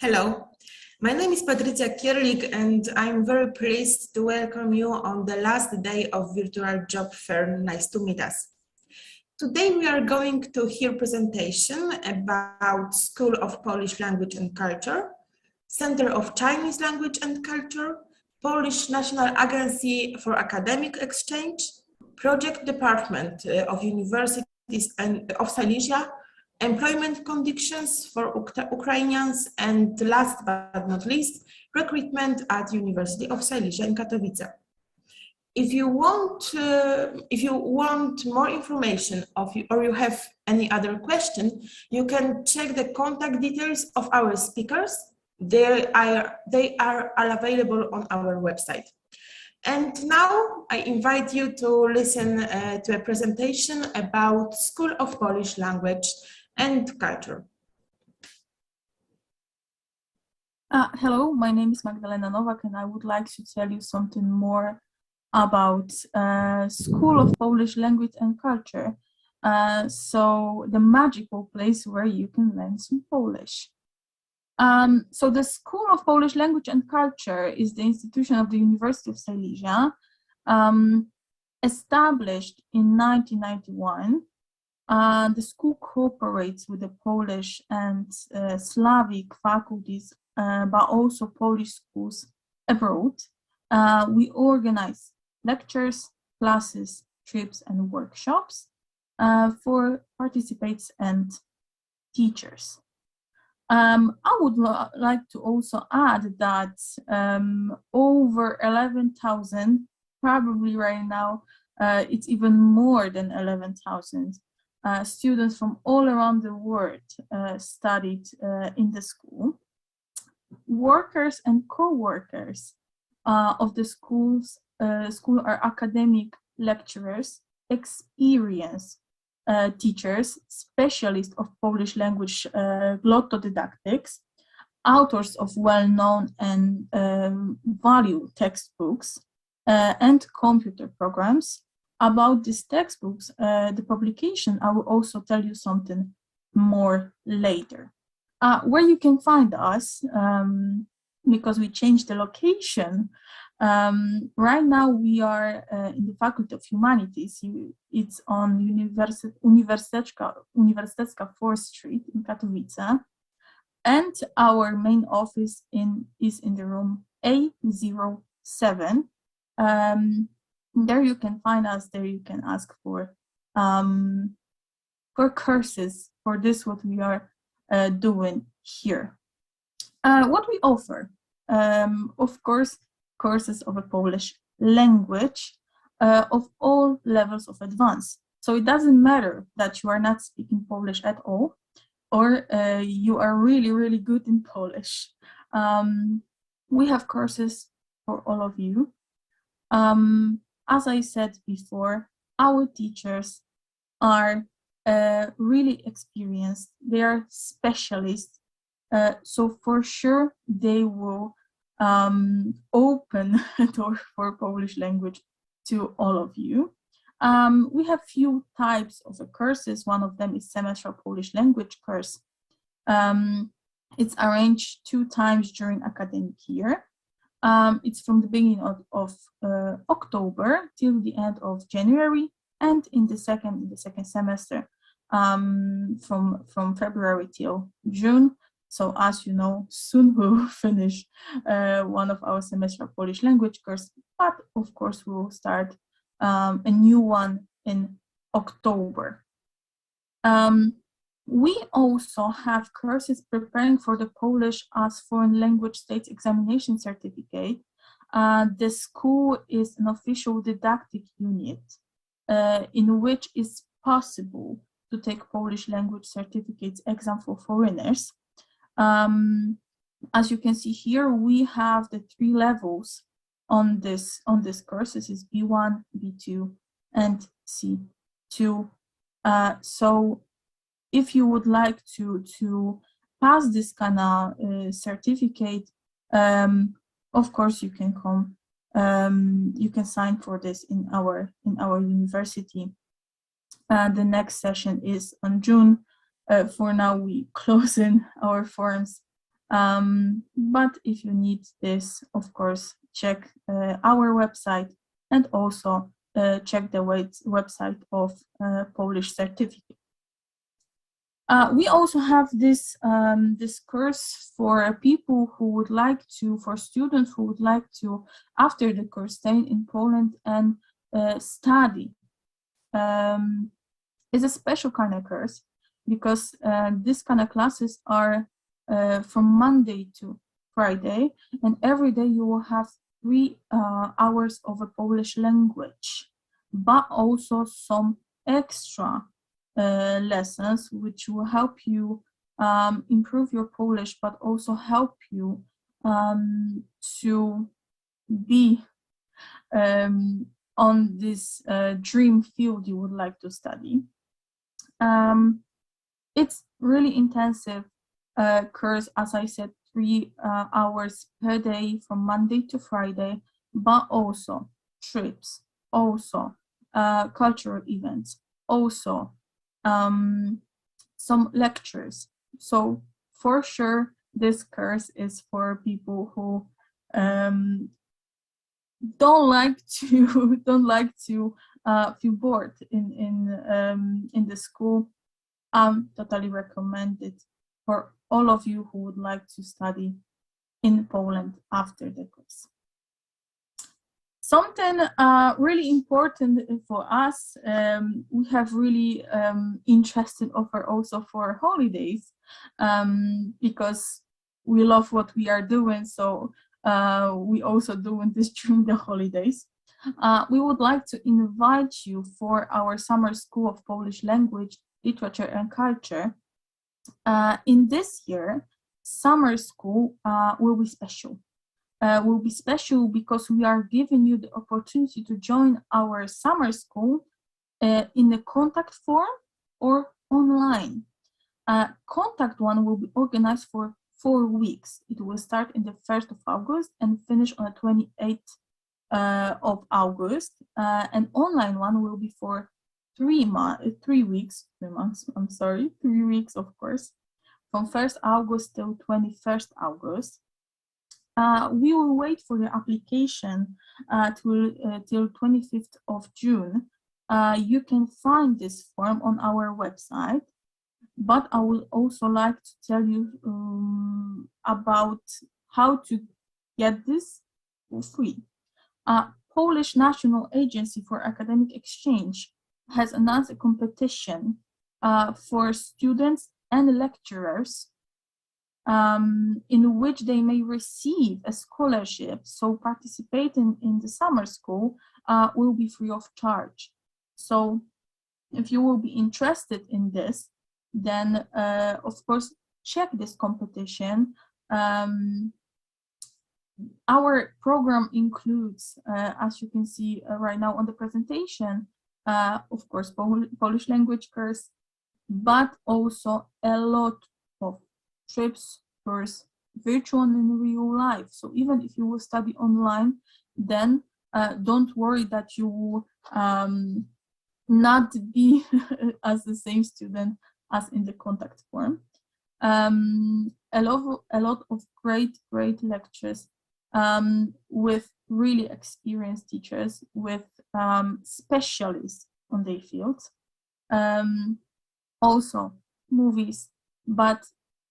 Hello, my name is Patrycja Kierlik and I'm very pleased to welcome you on the last day of virtual job fair Nice to Meet Us. Today we are going to hear presentation about School of Polish Language and Culture, Center of Chinese Language and Culture, Polish National Agency for Academic Exchange, Project Department of Universities of Silesia, employment conditions for Ukrainians, and last but not least, recruitment at University of Silesia in Katowice. If you want more information or you have any other question, you can check the contact details of our speakers. They are available on our website. And now I invite you to listen to a presentation about School of Polish Language and Culture. Hello, my name is Magdalena Nowak and I would like to tell you something more about School of Polish Language and Culture. So the magical place where you can learn some Polish. So the School of Polish Language and Culture is the institution of the University of Silesia, established in 1991. The school cooperates with the Polish and Slavic faculties, but also Polish schools abroad. We organize lectures, classes, trips, and workshops for participants and teachers. I would like to also add that over 11,000, probably right now, it's even more than 11,000 students from all around the world studied in the school. Workers and co-workers of the school are academic lecturers, experienced teachers, specialists of Polish language glottodidactics, authors of well-known and valued textbooks and computer programs. About these textbooks, the publication, I will also tell you something more later. Where you can find us, because we changed the location, right now we are in the Faculty of Humanities. It's on Uniwersytecka 4th Street in Katowice. And our main office is in the room A07. There you can find us, there you can ask for courses for this, what we are doing here. What we offer, of course, courses of a Polish language of all levels of advance. So it doesn't matter that you are not speaking Polish at all, or you are really, really good in Polish. We have courses for all of you. As I said before, our teachers are really experienced. They are specialists. So for sure, they will open a door for Polish language to all of you. We have few types of courses. One of them is semestral Polish language course. It's arranged 2 times during academic year. It's from the beginning of October till the end of January, and in the second semester from February till June. So as you know, soon we'll finish one of our semester Polish language course, but of course we will start a new one in October. We also have courses preparing for the Polish as Foreign Language State Examination Certificate. The school is an official didactic unit in which it's possible to take Polish language certificates exam for foreigners. As you can see here, we have the 3 levels on this course. This is B1, B2, and C2. So if you would like to pass this kind of certificate, of course you can come. You can sign for this in our university. The next session is on June. For now, we closing our forms But if you need this, of course, check our website and also check the website of Polish certificate. We also have this this course for people who would like to, for students who would like to, after the course, stay in Poland and study. It's a special kind of course because this kind of classes are from Monday to Friday, and every day you will have 3 hours of a Polish language, but also some extra lessons which will help you improve your Polish, but also help you to be on this dream field you would like to study. It's really intensive course, as I said, 3 hours per day from Monday to Friday, but also trips, also cultural events, also some lectures. So for sure, this course is for people who don't like to feel bored in the school. Totally recommend it for all of you who would like to study in Poland after the course. Something really important for us, we have really interesting offer also for holidays, because we love what we are doing, so we also doing this during the holidays. We would like to invite you for our summer school of Polish language, literature and culture. In this year, summer school will be special. Will be special because we are giving you the opportunity to join our summer school in a contact form or online. Contact one will be organized for 4 weeks. It will start in the 1st of August and finish on the 28th of August. And online one will be for 3 weeks, of course, from 1st August till 21st August. We will wait for your application till 25th of June. You can find this form on our website, but I would also like to tell you about how to get this for free. Polish National Agency for Academic Exchange has announced a competition for students and lecturers in which they may receive a scholarship. So participating in the summer school will be free of charge. So if you will be interested in this, then of course check this competition. Our program includes, as you can see right now on the presentation, of course, Polish language course, but also a lot of trips, tours, virtual and in real life. So even if you will study online, then don't worry that you will not be as the same student as in the contact form. A lot of great lectures with really experienced teachers, with specialists on their fields. Also movies, but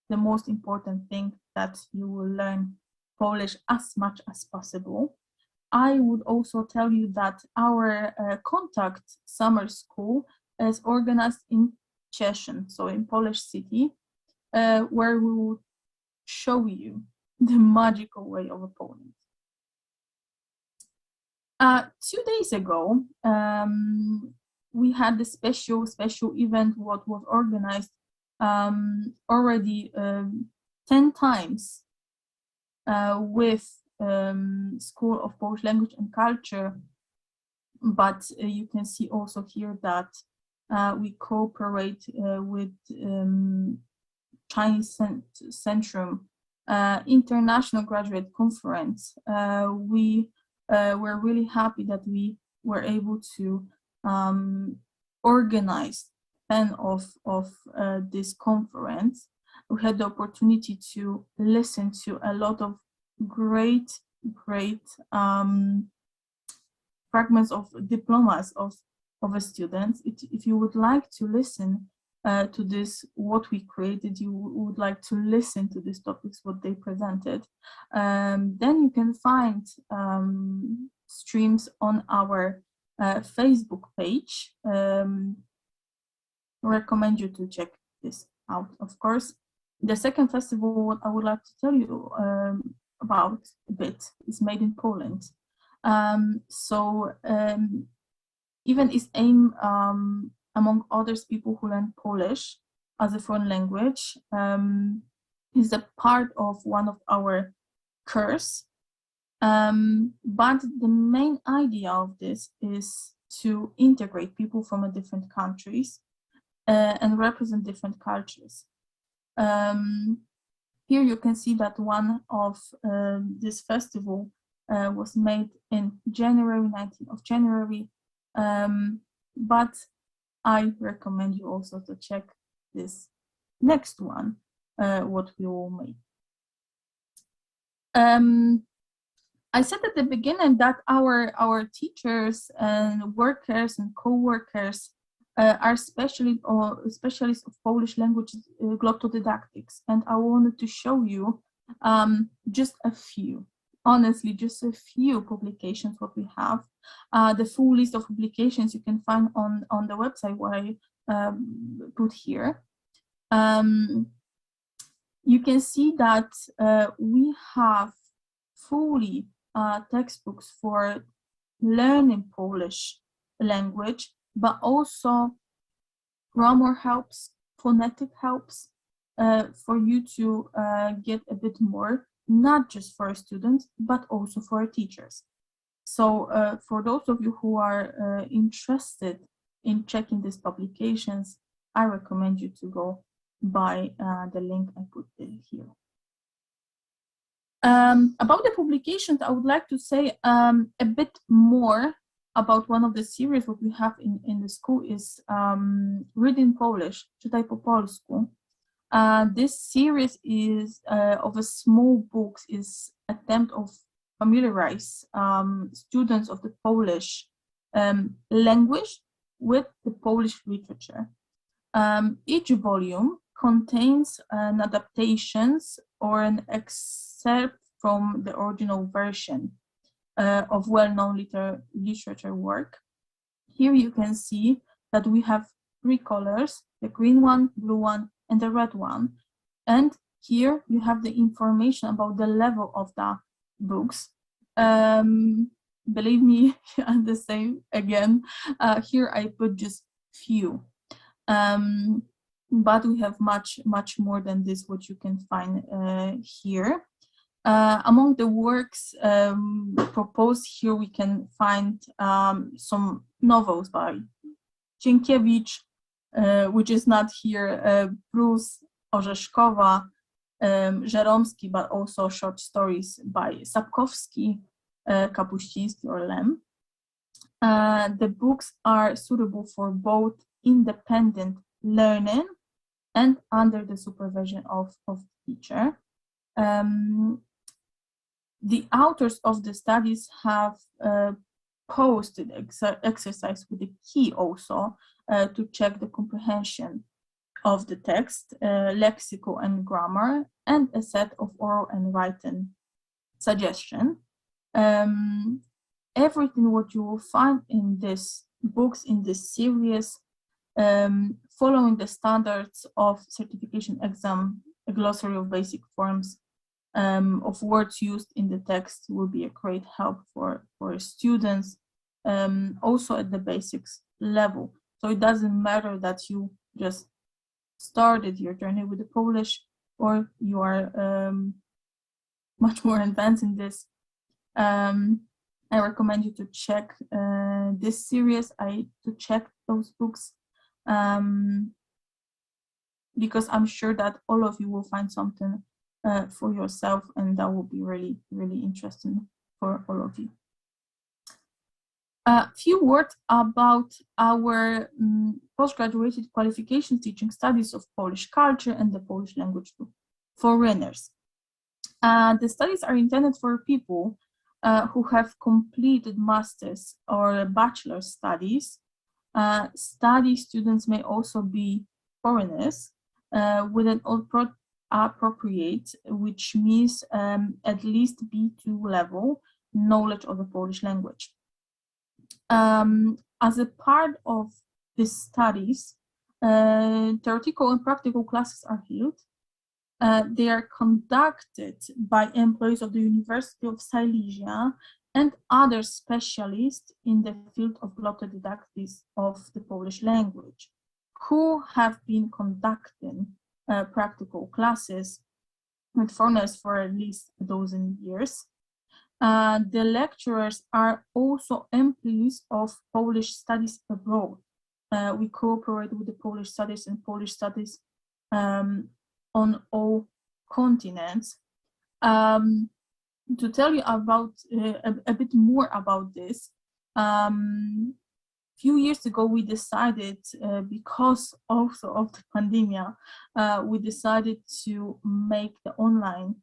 the most important thing that you will learn Polish as much as possible. I would also tell you that our contact summer school is organized in Cieszyn, so in Polish city, where we will show you the magical way of Poland. 2 days ago, we had the special event what was organized already 10 times with School of Polish Language and Culture, but you can see also here that we cooperate with Chinese Centrum International Graduate Conference. We were really happy that we were able to organize 10 of this conference. we had the opportunity to listen to a lot of great fragments of diplomas of students. If you would like to listen to this, what we created, you would like to listen to these topics, what they presented, then you can find streams on our Facebook page. Recommend you to check this out, of course. The second festival, what I would like to tell you about a bit, is made in Poland. Even is aimed among others people who learn Polish as a foreign language, is a part of one of our course. But the main idea of this is to integrate people from different countries and represent different cultures. Here you can see that one of this festival was made in January, 19th of January, but I recommend you also to check this next one, what we will make. I said at the beginning that our teachers and workers and co-workers are specialists of Polish language glottodidactics, and I wanted to show you just a few. Honestly, just a few publications what we have. The full list of publications you can find on the website what I put here. You can see that we have fully textbooks for learning Polish language, but also grammar helps, phonetic helps for you to get a bit more, not just for students, but also for teachers. So for those of you who are interested in checking these publications, I recommend you to go by the link I put here. About the publications, I would like to say a bit more about one of the series what we have in the school is Reading Polish, Czytaj po polsku. This series is of a small books, is attempt of familiarize students of the Polish language with the Polish literature. Each volume contains an adaptations or an excerpt from the original version of well-known literature work. Here you can see that we have three colors, the green one, blue one, and the red one. And here you have the information about the level of the books. Believe me, I'm the same again. Here I put just few. But we have much more than this, what you can find here. Among the works proposed here, we can find some novels by Sienkiewicz, which is not here, Prus, Orzeszkowa, Żeromski, but also short stories by Sapkowski, Kapuściński, or Lem. The books are suitable for both independent learning and under the supervision of the teacher. The authors of the studies have posted exercise with the key also to check the comprehension of the text, lexical and grammar, and a set of oral and written suggestion. Everything what you will find in these books, in this series, following the standards of certification exam, a glossary of basic forms of words used in the text will be a great help for students, also at the basics level. So it doesn't matter that you just started your journey with the Polish or you are much more advanced in this. I recommend you to check this series, to check those books, because I'm sure that all of you will find something for yourself, and that will be really, really interesting for all of you. A few words about our postgraduate qualifications teaching studies of Polish culture and the Polish language to foreigners. The studies are intended for people who have completed master's or bachelor studies. Study students may also be foreigners with an appropriate, which means at least B2 level knowledge of the Polish language. As a part of these studies, theoretical and practical classes are held. They are conducted by employees of the University of Silesia and other specialists in the field of glottodidactics of the Polish language, who have been conducting practical classes with foreigners for at least a dozen years. The lecturers are also employees of Polish studies abroad. We cooperate with the Polish studies and Polish studies on all continents. To tell you about a bit more about this, few years ago we decided, because also of the pandemic, we decided to make the online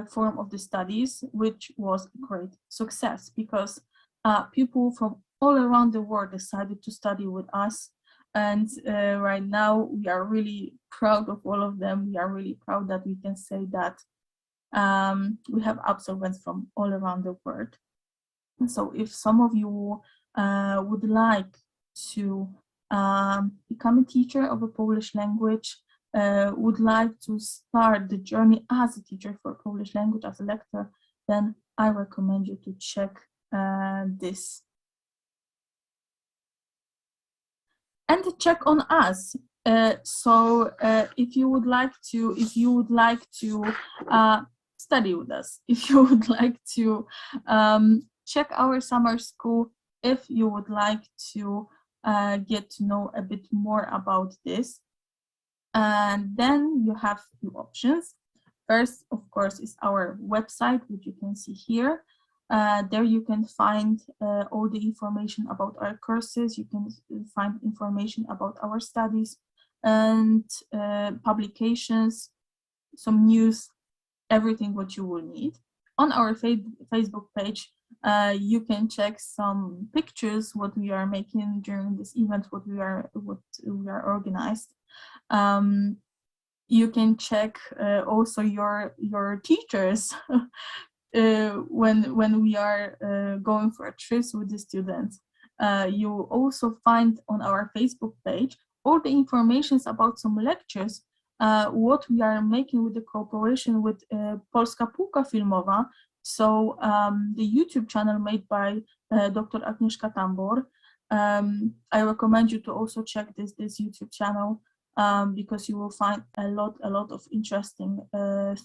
form of the studies, which was a great success because people from all around the world decided to study with us. And right now we are really proud of all of them. We are really proud that we can say that we have absolvents from all around the world. And so if some of you would like to become a teacher of a Polish language, would like to start the journey as a teacher for Polish language, as a lecturer, then I recommend you to check this. And check on us. So if you would like to study with us, if you would like to check our summer school, if you would like to get to know a bit more about this, and then you have two options. First, of course, is our website, which you can see here. There you can find all the information about our courses. You can find information about our studies and publications, some news, everything what you will need. On our Facebook page, you can check some pictures, what we are making during this event, what we are organized. You can check also your teachers when we are going for trips with the students. You will also find on our Facebook page all the information about some lectures, what we are making with the cooperation with Polska Półka Filmowa, so the YouTube channel made by Dr. Agnieszka Tambor. I recommend you to also check this YouTube channel because you will find a lot of interesting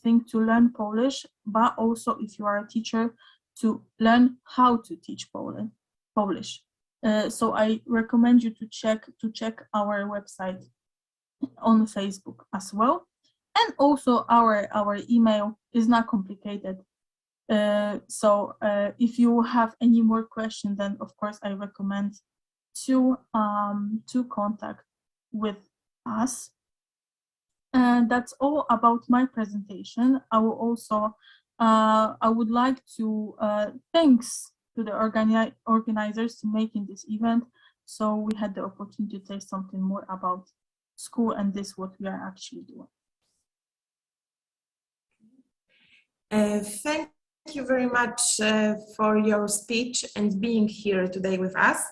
things to learn Polish, but also if you are a teacher, to learn how to teach Polish. So I recommend you to check our website on Facebook as well, and also our email is not complicated. So if you have any more questions, then of course I recommend to contact with us. And that's all about my presentation. I will also I would like to thanks to the organizers to making this event, so we had the opportunity to say something more about school and this what we are actually doing. Thank you very much for your speech and being here today with us.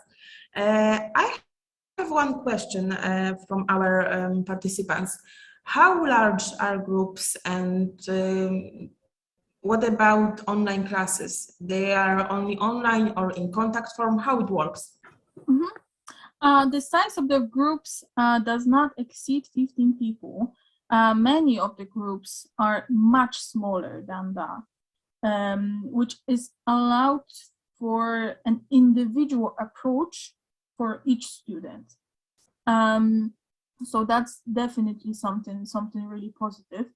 I have one question from our participants. How large are groups, and what about online classes? They are only online or in contact form? How it works? Mm-hmm. The size of the groups does not exceed 15 people. Many of the groups are much smaller than that, which is allowed for an individual approach for each student. So that's definitely something really positive.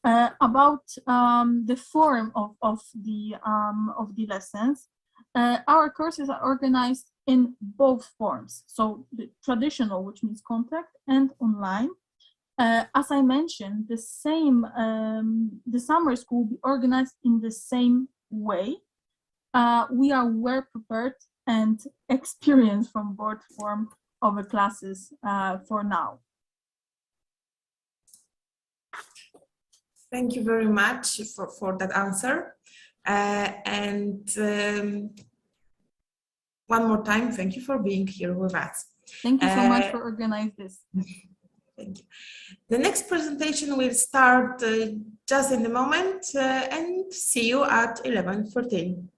About the form of the lessons, our courses are organized in both forms. So the traditional, which means contact, and online. As I mentioned, the summer school will be organized in the same way. We are well prepared and experienced from both form of the classes for now. Thank you very much for that answer. One more time, thank you for being here with us. Thank you so much for organizing this. Thank you. The next presentation will start just in a moment, and see you at 11:14.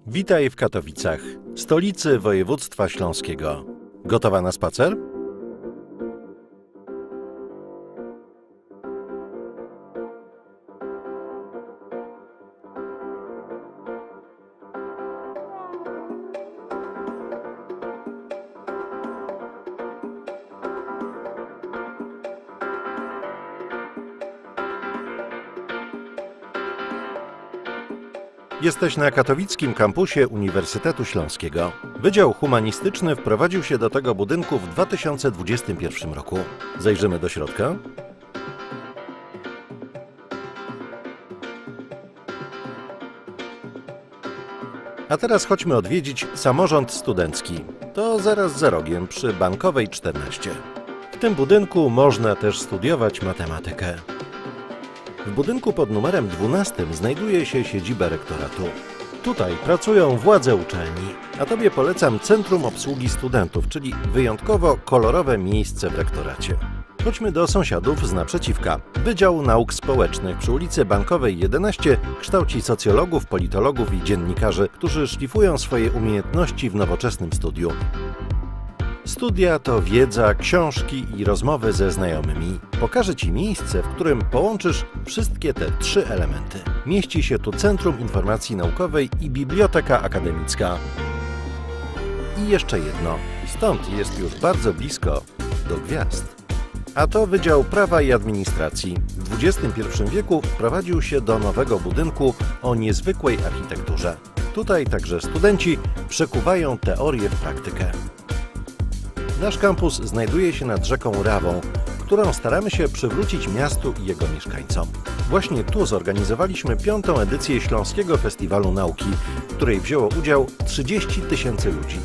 Witaj w Katowicach, stolicy województwa śląskiego. Gotowa na spacer? Jesteś na katowickim kampusie Uniwersytetu Śląskiego. Wydział Humanistyczny wprowadził się do tego budynku w 2021 roku. Zajrzymy do środka. A teraz chodźmy odwiedzić samorząd studencki. To zaraz za rogiem przy Bankowej 14. W tym budynku można też studiować matematykę. W budynku pod numerem 12 znajduje się siedziba rektoratu. Tutaj pracują władze uczelni, a Tobie polecam Centrum Obsługi Studentów, czyli wyjątkowo kolorowe miejsce w rektoracie. Chodźmy do sąsiadów z naprzeciwka. Wydział Nauk Społecznych przy ulicy Bankowej 11 kształci socjologów, politologów i dziennikarzy, którzy szlifują swoje umiejętności w nowoczesnym studiu. Studia to wiedza, książki i rozmowy ze znajomymi. Pokażę Ci miejsce, w którym połączysz wszystkie te trzy elementy. Mieści się tu Centrum Informacji Naukowej i Biblioteka Akademicka. I jeszcze jedno. Stąd jest już bardzo blisko do gwiazd. A to Wydział Prawa i Administracji. W XXI wieku wprowadził się do nowego budynku o niezwykłej architekturze. Tutaj także studenci przekuwają teorię w praktykę. Nasz kampus znajduje się nad rzeką Rawą, którą staramy się przywrócić miastu i jego mieszkańcom. Właśnie tu zorganizowaliśmy 5. edycję Śląskiego Festiwalu Nauki, w której wzięło udział 30 000 ludzi.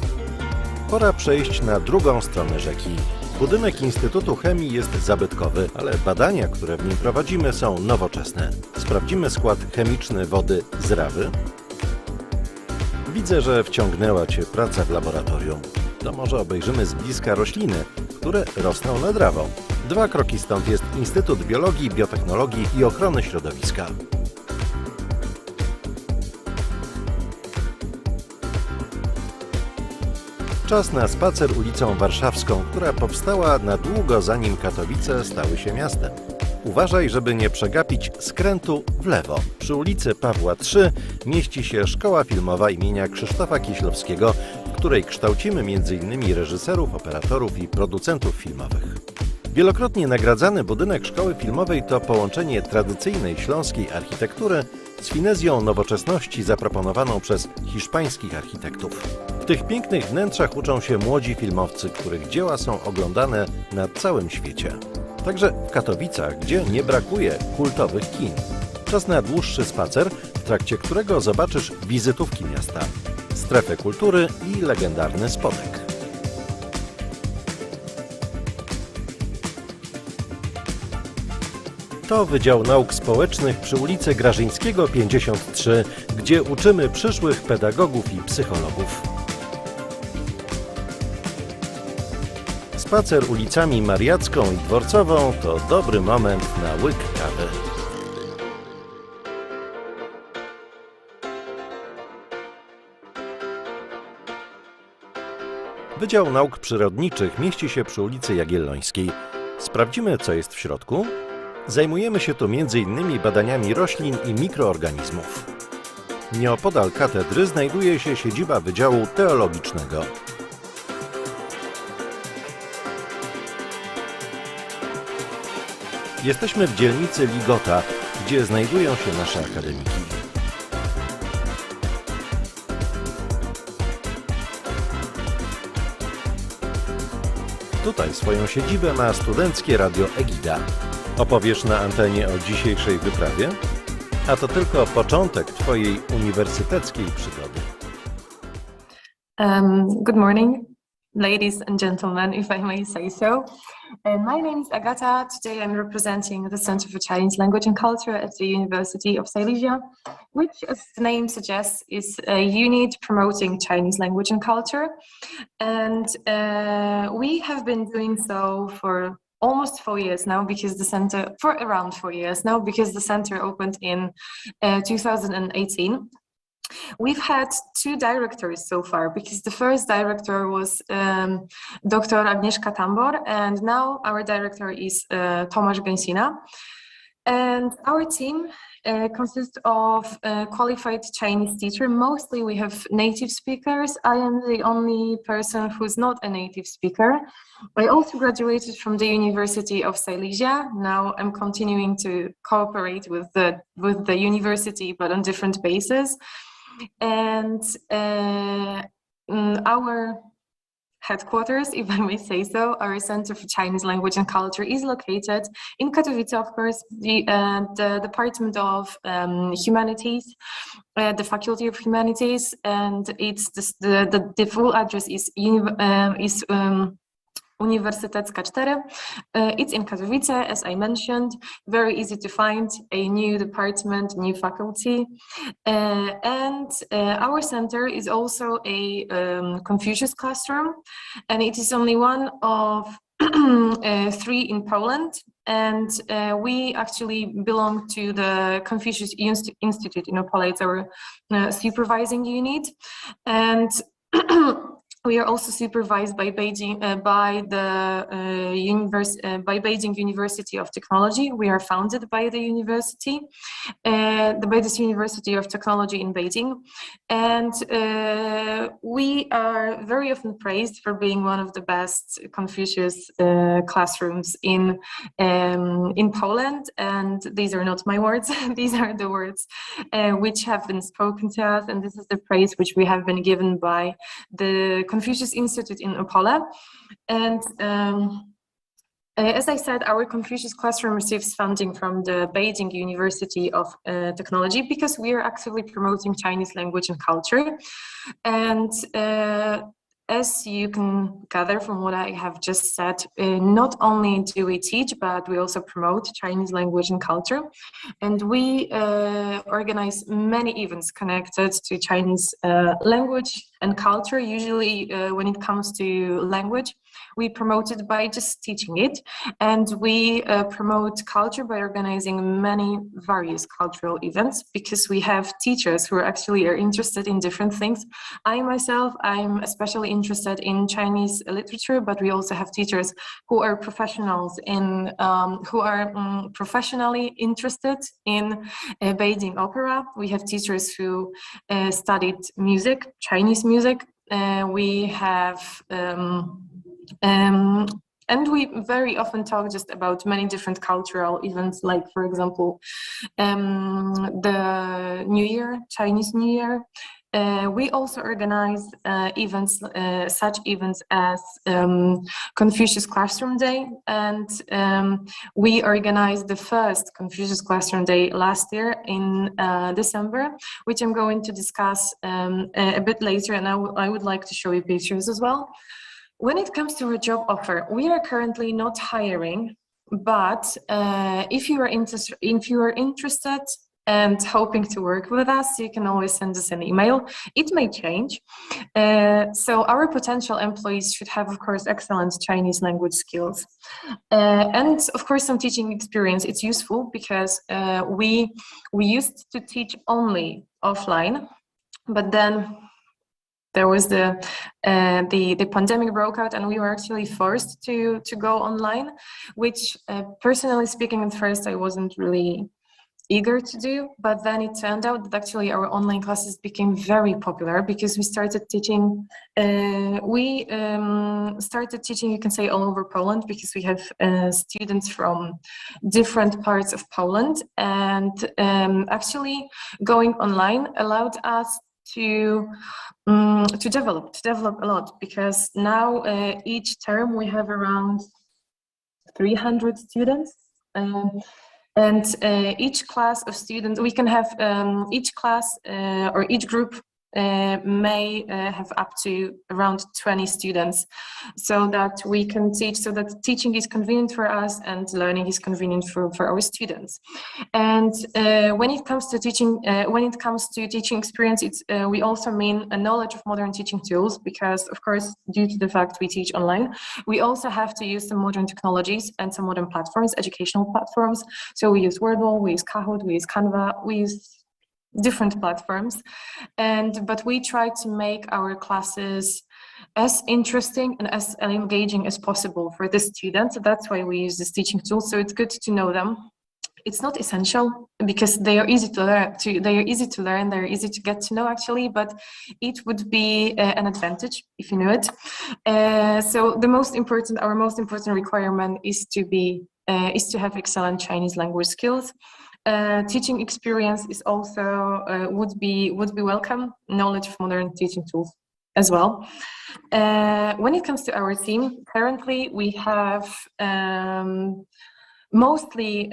Pora przejść na drugą stronę rzeki. Budynek Instytutu Chemii jest zabytkowy, ale badania, które w nim prowadzimy, są nowoczesne. Sprawdzimy skład chemiczny wody z Rawy. Widzę, że wciągnęła Cię praca w laboratorium. To może obejrzymy z bliska rośliny, które rosną nad Rawą. 2 kroki stąd jest Instytut Biologii, Biotechnologii i Ochrony Środowiska. Czas na spacer ulicą Warszawską, która powstała na długo zanim Katowice stały się miastem. Uważaj, żeby nie przegapić skrętu w lewo. Przy ulicy Pawła III mieści się Szkoła Filmowa imienia Krzysztofa Kieślowskiego, w której kształcimy m.in. reżyserów, operatorów i producentów filmowych. Wielokrotnie nagradzany budynek Szkoły Filmowej to połączenie tradycyjnej śląskiej architektury z finezją nowoczesności zaproponowaną przez hiszpańskich architektów. W tych pięknych wnętrzach uczą się młodzi filmowcy, których dzieła są oglądane na całym świecie. Także w Katowicach, gdzie nie brakuje kultowych kin. Czas na dłuższy spacer, w trakcie którego zobaczysz wizytówki miasta, strefę kultury i legendarny spodek. To Wydział Nauk Społecznych przy ulicy Grażyńskiego 53, gdzie uczymy przyszłych pedagogów i psychologów. Spacer ulicami Mariacką i Dworcową to dobry moment na łyk kawy. Wydział Nauk Przyrodniczych mieści się przy ulicy Jagiellońskiej. Sprawdzimy, co jest w środku. Zajmujemy się tu m.in. badaniami roślin i mikroorganizmów. Nieopodal katedry znajduje się siedziba Wydziału Teologicznego. Jesteśmy w dzielnicy Ligota, gdzie znajdują się nasze akademiki. Tutaj swoją siedzibę ma studenckie radio Egida. Opowiesz na antenie o dzisiejszej wyprawie? A to tylko początek Twojej uniwersyteckiej przygody. Good morning, ladies and gentlemen, if I may say so. My name is Agata. Today I'm representing the Center for Chinese Language and Culture at the University of Silesia, which, as the name suggests, is a unit promoting Chinese language and culture. And we have been doing so for almost 4 years now, because the center, for around 4 years now, because the center opened in 2018. We've had 2 directors so far, because the first director was Dr. Agnieszka Tambor, and now our director is Tomasz Gęsina. And our team consists of qualified Chinese teacher. Mostly we have native speakers. I am the only person who's not a native speaker. I also graduated from the University of Silesia. Now I'm continuing to cooperate with the university, but on different bases. And our headquarters, if I may say so, our Center for Chinese Language and Culture is located in Katowice, of course, the Department of Humanities, the Faculty of Humanities, and it's the full address is Uniwersytecka 4. It's in Katowice, as I mentioned. Very easy to find, a new department, new faculty. And our center is also a Confucius classroom, and it is only one of 3 in Poland. And we actually belong to the Confucius Institute in Opole. It's our supervising unit. And we are also supervised by Beijing, by Beijing University of Technology. We are founded by the university, by this University of Technology in Beijing, and we are very often praised for being one of the best Confucius classrooms in Poland. And these are not my words; these are the words which have been spoken to us, and this is the praise which we have been given by the Confucius Institute in Opole. And as I said, our Confucius Classroom receives funding from the Beijing University of Technology because we are actively promoting Chinese language and culture. And as you can gather from what I have just said, not only do we teach, but we also promote Chinese language and culture. And we organize many events connected to Chinese language and culture. Usually when it comes to language, we promote it by just teaching it, and we promote culture by organizing many various cultural events because we have teachers who are interested in different things. I myself, I'm especially interested in Chinese literature, but we also have teachers who are professionals in professionally interested in Beijing opera. We have teachers who studied music, Chinese music. We have and we very often talk just about many different cultural events, like, for example, the New Year, Chinese New Year. We also organize events, such events as Confucius Classroom Day, and we organized the first Confucius Classroom Day last year in December, which I'm going to discuss a bit later, and I would like to show you pictures as well. When it comes to a job offer, we are currently not hiring, but if you are interested and hoping to work with us, you can always send us an email. It may change. So our potential employees should have, of course, excellent Chinese language skills. And of course, some teaching experience. It's useful because we used to teach only offline, but then there was the pandemic broke out, and we were actually forced to go online, which personally speaking, at first I wasn't really eager to do, but then it turned out that actually our online classes became very popular because we started teaching. Started teaching, you can say, all over Poland, because we have students from different parts of Poland, and actually going online allowed us to develop a lot, because now each term we have around 300 students, and each class of students, we can have each class or each group may have up to around 20 students, so that we can teach, so that teaching is convenient for us and learning is convenient for our students. And when it comes to teaching experience, it's we also mean a knowledge of modern teaching tools, because of course, due to the fact we teach online, we also have to use some modern technologies and some modern platforms, educational platforms. So we use Wordle, we use Kahoot, we use Canva, we use different platforms, but we try to make our classes as interesting and as engaging as possible for the students. That's why we use this teaching tool. So it's good to know them. It's not essential because they are easy to learn. They're easy to get to know, actually. But it would be an advantage if you know it. So our most important requirement is to have excellent Chinese language skills. Teaching experience is also would be welcome. Knowledge of modern teaching tools as well. When it comes to our team, currently we have mostly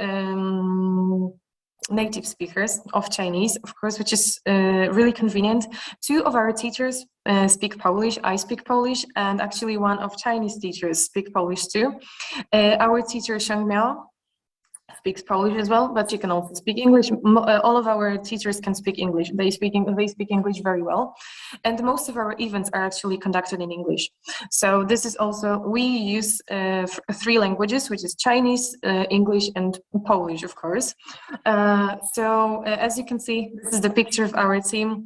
native speakers of Chinese, of course, which is really convenient. 2 of our teachers speak Polish. I speak Polish, and actually one of Chinese teachers speak Polish too. Our teacher Sheng Miao speaks Polish as well, but she can also speak English. All of our teachers can speak English. They speak English very well, and most of our events are actually conducted in English. So this is also, we use 3 languages, which is Chinese, English, and Polish, of course. So as you can see, this is the picture of our team.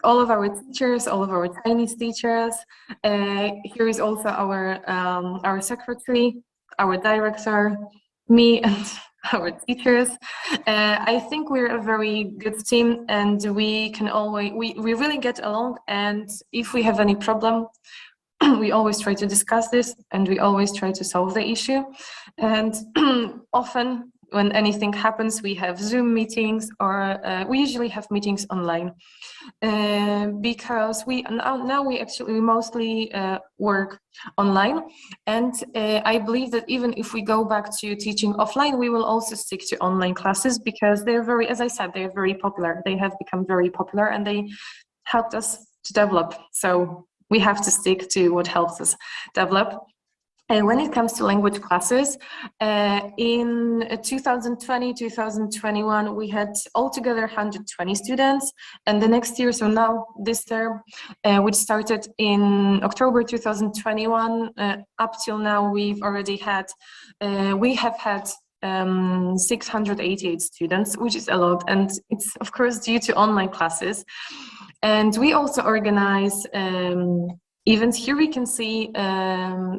All of our teachers, all of our Chinese teachers. Here is also our secretary, our director, me, and our teachers. I think we're a very good team, and we can always, we really get along, and if we have any problem, we always try to discuss this, and we always try to solve the issue. And often when anything happens, we have Zoom meetings, or we usually have meetings online, because now we actually mostly work online. And I believe that even if we go back to teaching offline, we will also stick to online classes, because they're very, as I said, they're very popular. They have become very popular, and they helped us to develop. So we have to stick to what helps us develop. When it comes to language classes, in 2020-2021, we had altogether 120 students, and the next year, so now this term, which started in October 2021, up till now, we have had 688 students, which is a lot, and it's of course due to online classes. And we also organize events. Here we can see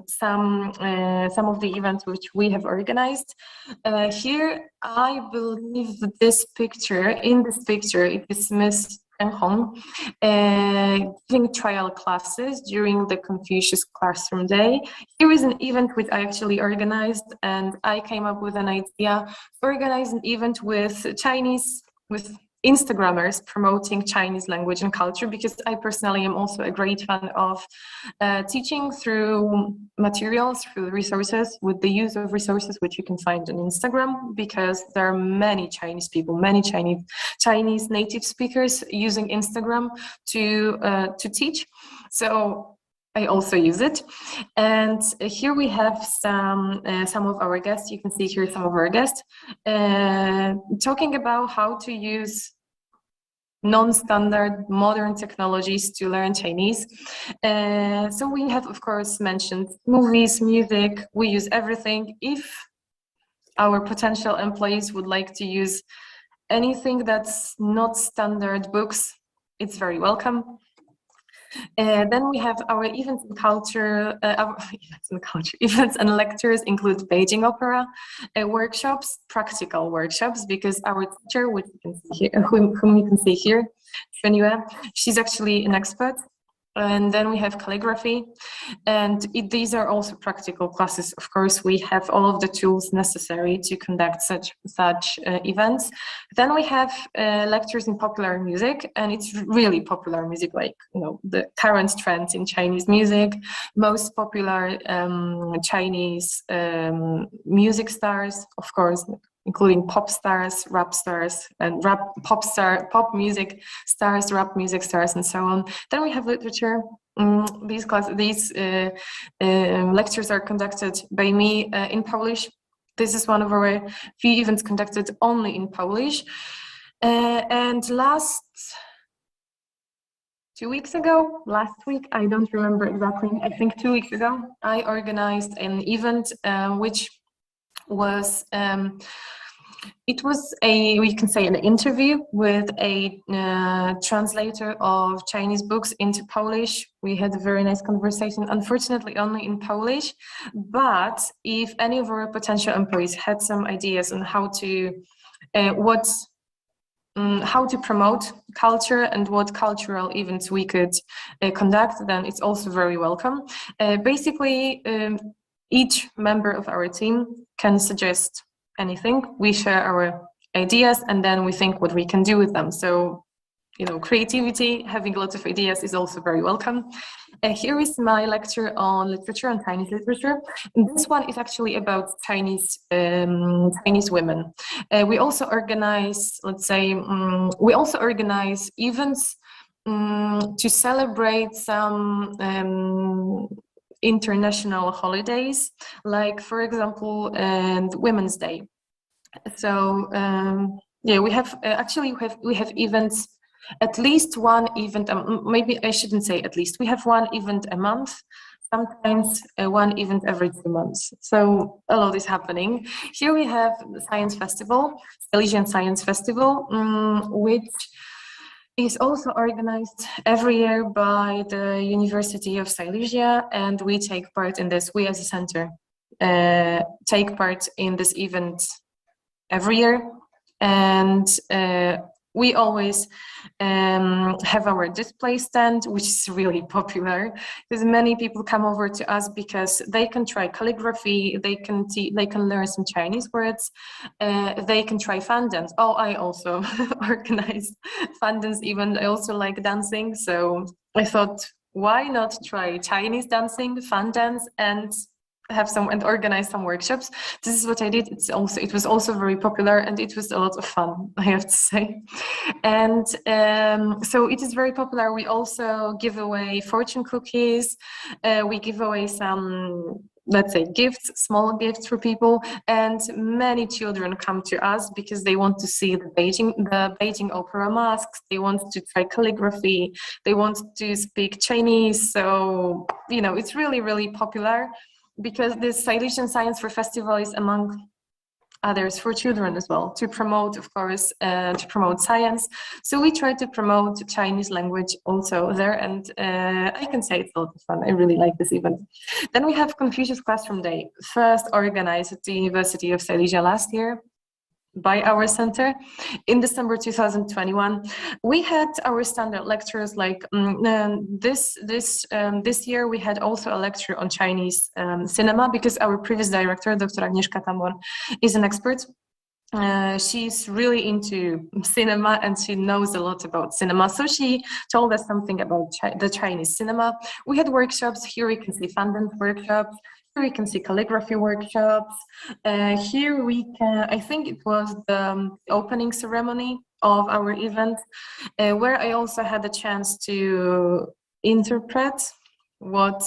some of the events which we have organized. Here, I believe that in this picture, it is Miss Hong giving trial classes during the Confucius Classroom Day. Here is an event which I actually organized, and I came up with an idea to organize an event with Instagrammers promoting Chinese language and culture, because I personally am also a great fan of teaching through materials, through resources, with the use of resources which you can find on Instagram, because there are many Chinese people, many Chinese native speakers using Instagram to teach. So I also use it. And here we have some of our guests. You can see here some of our guests talking about how to use non-standard modern technologies to learn Chinese. So we have, of course, mentioned movies, music. We use everything. If our potential employees would like to use anything that's not standard books, it's very welcome. Then we have our events and culture. Events and lectures include Beijing opera workshops, practical workshops, because our teacher, which you can see here, whom you can see here, Nice2MeetUS, she's actually an expert. And then we have calligraphy, and these are also practical classes. Of course, we have all of the tools necessary to conduct such events. Then we have lectures in popular music, and it's really popular music, like, you know, the current trends in Chinese music, most popular Chinese music stars, of course, including pop stars, rap stars, and pop music stars, rap music stars, and so on. Then we have literature. These lectures are conducted by me in Polish. This is one of our few events conducted only in Polish. And last week, I don't remember exactly, I think 2 weeks ago, I organized an event which was we can say an interview with a translator of Chinese books into Polish. We had a very nice conversation, unfortunately only in Polish, but if any of our potential employees had some ideas on how to promote culture and what cultural events we could conduct, then it's also very welcome. Basically, each member of our team can suggest anything. We share our ideas, and then we think what we can do with them. So, you know, creativity, having lots of ideas is also very welcome. Here is my lecture on literature, on Chinese literature. And this one is actually about Chinese women. We also organize, events to celebrate some international holidays, like, for example, Women's Day. So we have events, at least one event, maybe I shouldn't say at least, we have one event a month, sometimes one event every 2 months. So a lot is happening. Here we have the Science Festival, Silesian Science Festival, which is also organized every year by the University of Silesia, and we take part in this. We as a center take part in this event every year, and we always have our display stand, which is really popular because many people come over to us because they can try calligraphy, they can learn some Chinese words, they can try fan dance. Oh, I also organize fan dance even. I also like dancing, so I thought, why not try Chinese dancing, fan dance, and organize some workshops. This is what I did. It was also very popular, and it was a lot of fun, I have to say. And so it is very popular. We also give away fortune cookies. We give away some, let's say, gifts, small gifts for people, and many children come to us because they want to see the Beijing opera masks. They want to try calligraphy. They want to speak Chinese. So, you know, it's really, really popular, because this Silesian Science Fair Festival is, among others, for children as well, to promote, of course, to promote science. So we try to promote Chinese language also there, and I can say it's a lot of fun. I really like this event. Then we have Confucius Classroom Day, first organized at the University of Silesia last year by our center in December 2021. We had our standard lectures like this year we had also a lecture on Chinese cinema, because our previous director, Dr. Agnieszka Tamor, is an expert. She's really into cinema and she knows a lot about cinema. So she told us something about the Chinese cinema. We had workshops. Here we can see fan dance workshops. Here we can see calligraphy workshops. Here we can, I think it was the opening ceremony of our event, where I also had the chance to interpret what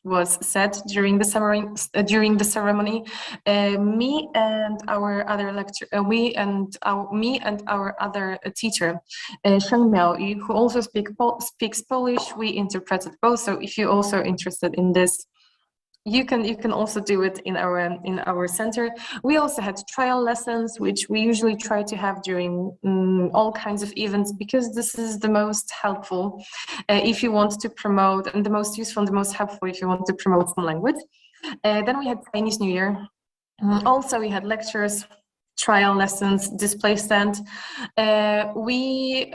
was said during the ceremony. Me and our other teacher, Sheng Miao, who also speaks Polish, we interpreted both. So if you're also interested in this, you can also do it in our center. We also had trial lessons, which we usually try to have during all kinds of events, because this is the most helpful if you want to promote, and the most useful and the most helpful if you want to promote some language. Then we had Chinese New Year. Also, we had lectures, trial lessons, display stand. We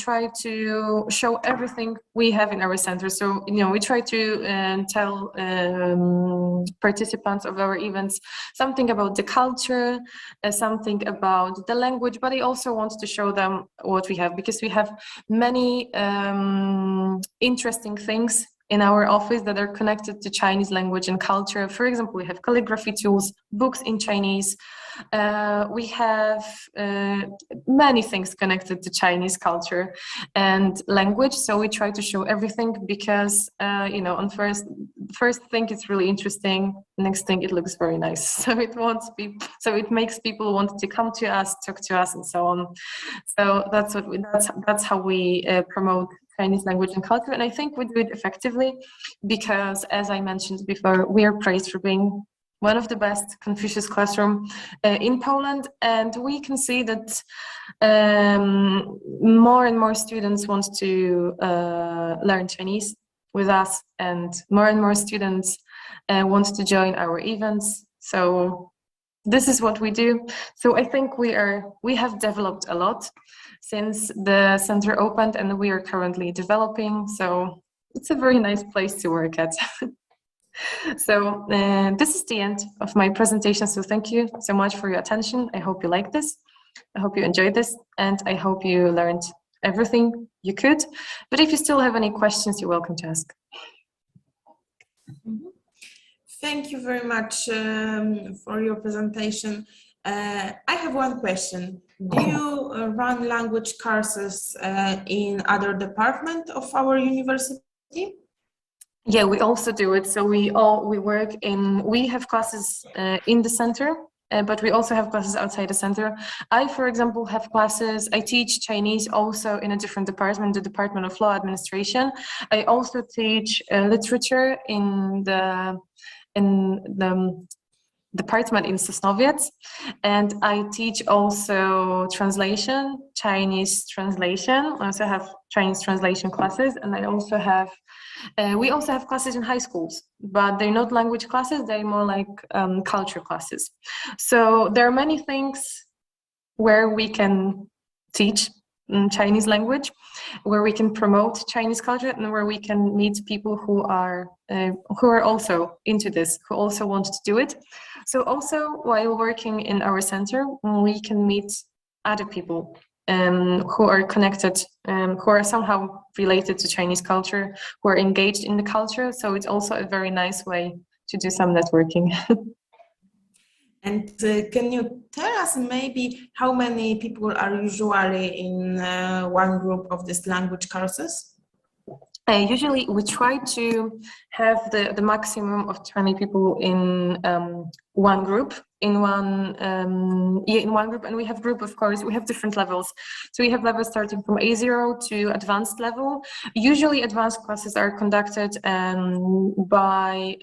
try to show everything we have in our center. So, you know, we try to tell participants of our events something about the culture, something about the language, but I also want to show them what we have, because we have many interesting things in our office that are connected to Chinese language and culture. For example, we have calligraphy tools, books in Chinese. We have many things connected to Chinese culture and language. So we try to show everything, because, you know, on first thing, it's really interesting. Next thing, it looks very nice. So it makes people want to come to us, talk to us, and so on. So that's how we promote Chinese language and culture. And I think we do it effectively, because, as I mentioned before, we are praised for being one of the best Confucius classroom in Poland. And we can see that more and more students want to learn Chinese with us, and more students want to join our events. So this is what we do. So I think we have developed a lot since the center opened, and we are currently developing. So it's a very nice place to work at. So this is the end of my presentation. So thank you so much for your attention. I hope you like this. I hope you enjoyed this, and I hope you learned everything you could. But if you still have any questions, you're welcome to ask. Thank you very much for your presentation. I have one question. Do you run language courses in other departments of our university? Yeah, we also do it. So we have classes in the center, but we also have classes outside the center. I, for example, have classes. I teach Chinese also in a different department, the Department of Law Administration. I also teach literature in the department in Sosnowiec, and I teach also translation, Chinese translation. I also have Chinese translation classes, and I also have we also have classes in high schools, but they're not language classes, they're more like culture classes. So there are many things where we can teach Chinese language, where we can promote Chinese culture, and where we can meet people who are also into this, who also want to do it. So also while working in our center, we can meet other people who are connected, who are somehow related to Chinese culture, who are engaged in the culture. So it's also a very nice way to do some networking. And can you tell us maybe how many people are usually in one group of these language courses? Usually we try to have the maximum of 20 people in one group, in one group, and we have group, of course, we have different levels. So we have levels starting from A0 to advanced level. Usually advanced classes are conducted by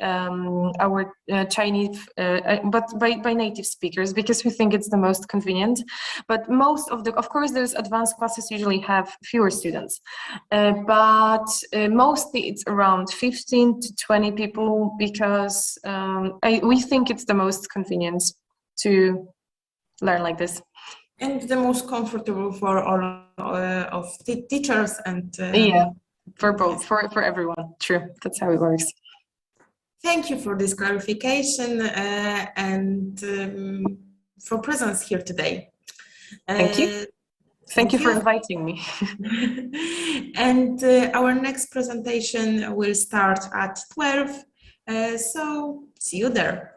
our Chinese, but by native speakers, because we think it's the most convenient. But most of course, those advanced classes usually have fewer students, but mostly it's around 15 to 20 people, because we think it's the most convenient to learn like this. And the most comfortable for all of the teachers and... yeah, for both, for everyone. True, that's how it works. Thank you for this clarification and for presence here today. Thank you. Thank you for inviting me. And our next presentation will start at 12. So see you there.